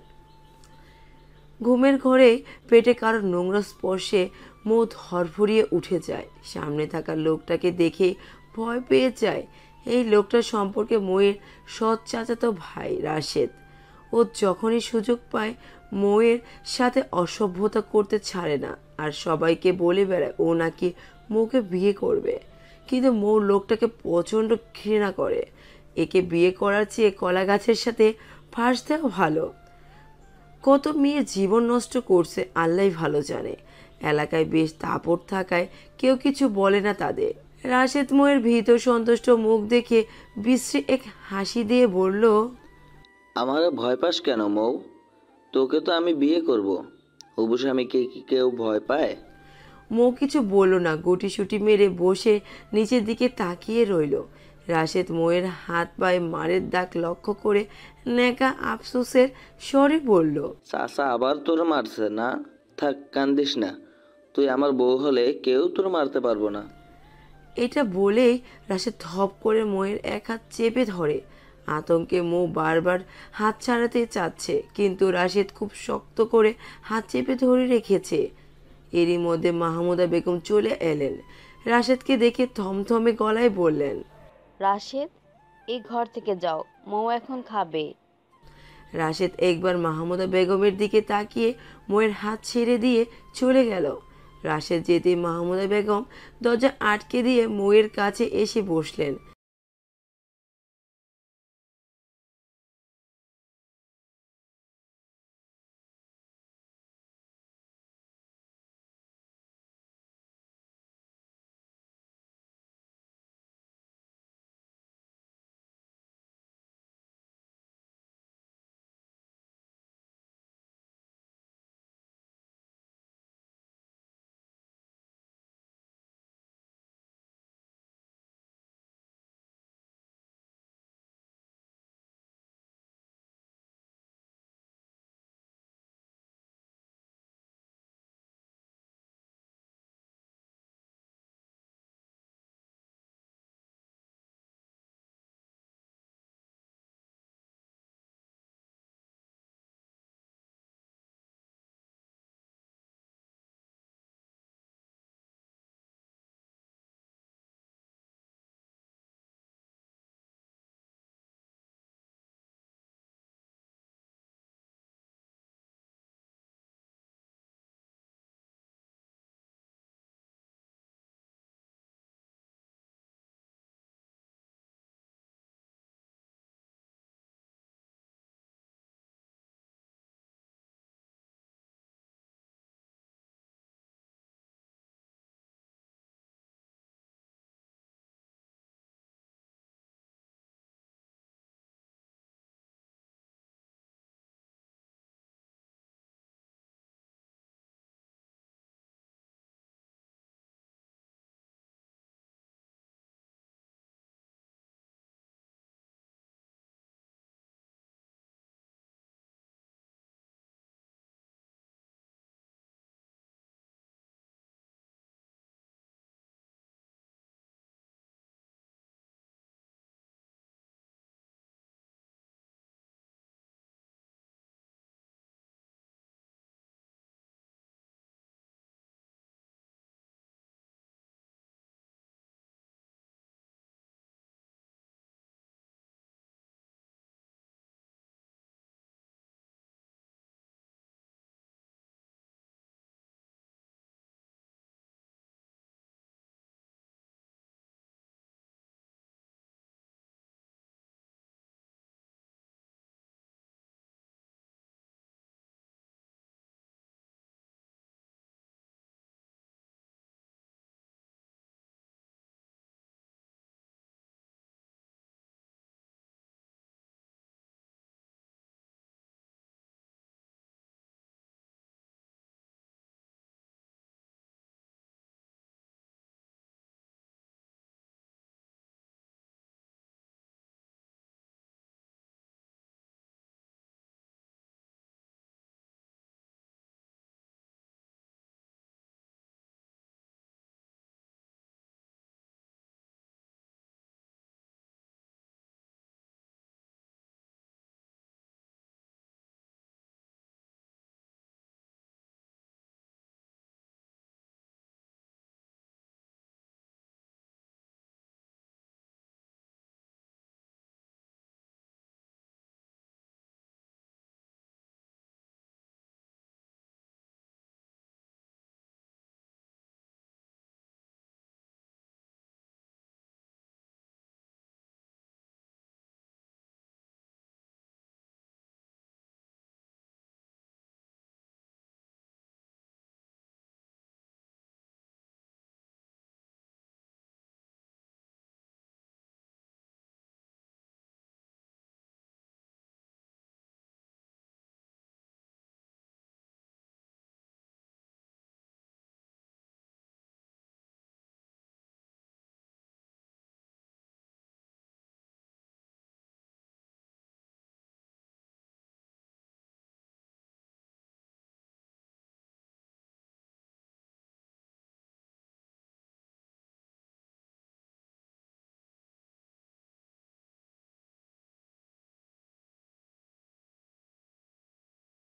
ঘুমের ঘরে পেটে কারো নোংরা স্পর্শে মৌ ধরফরিয়ে উঠে যায়। সামনে থাকা লোকটাকে দেখে ভয় পেয়ে যায়। এই লোকটার সম্পর্কে মৌয়ের সৎ চাচাতো ভাই রাশেদ। ও যখনই সুযোগ পায় মৌয়ের সাথে অসভ্যতা করতে ছাড়ে না, আর সবাইকে বলে বেড়ায় ও নাকি মৌকে বিয়ে করবে। কিন্তু মৌ লোকটাকে প্রচণ্ড ঘৃণা করে। একে বিয়ে করার চেয়ে কলা গাছের সাথে ফাঁস দেওয়া ভালো। কত মেয়ে জীবন নষ্ট করছে আল্লাহই ভালো জানে। এলাকায় বেশ দাপট থাকায় কেউ কিছু বলে না তাদের। রাশেদ মোয়ের ভীত সন্তুষ্ট মুখ দেখে বিশ্রী এক হাসি দিয়ে বলল, আমারে ভয় পাস কেন মৌ? তোকে তো আমি বিয়ে করব। হবু স্বামীকে কি কেউ ভয় পায়? মৌ কিছু বলল না, গুটিসুটি মেরে বসে নিচের দিকে তাকিয়ে রইল। রাশেদ মোয়ের হাত পায়ে মারের দাগ লক্ষ্য করে নেকা আফসোসের স্বরে বলল, চাচা আবার তোর মারছে না? থাক, কান্দিস না। তুই আমার বউ হলে কেউ তোর মারতে পারবো না। এটা বলেই রাশেদ ধপ করে মোয়ের এক হাত চেপে ধরে। আতঙ্কে মৌ বারবার হাত ছাড়াতে চাচ্ছে, কিন্তু রাশেদ খুব শক্ত করে হাত চেপে ধরে রেখেছে। এরই মধ্যে মাহমুদা বেগম চলে এলেন। রাশেদকে দেখে থমথমে গলায় বললেন, রাশেদ, এই ঘর থেকে যাও, মৌ এখন খাবে। রাশেদ একবার মাহমুদা বেগমের দিকে তাকিয়ে মোয়ের হাত ছেড়ে দিয়ে চলে গেল। রাশেদ যেতে মাহমুদা বেগম দরজা আটকে দিয়ে মোয়ের কাছে এসে বসলেন।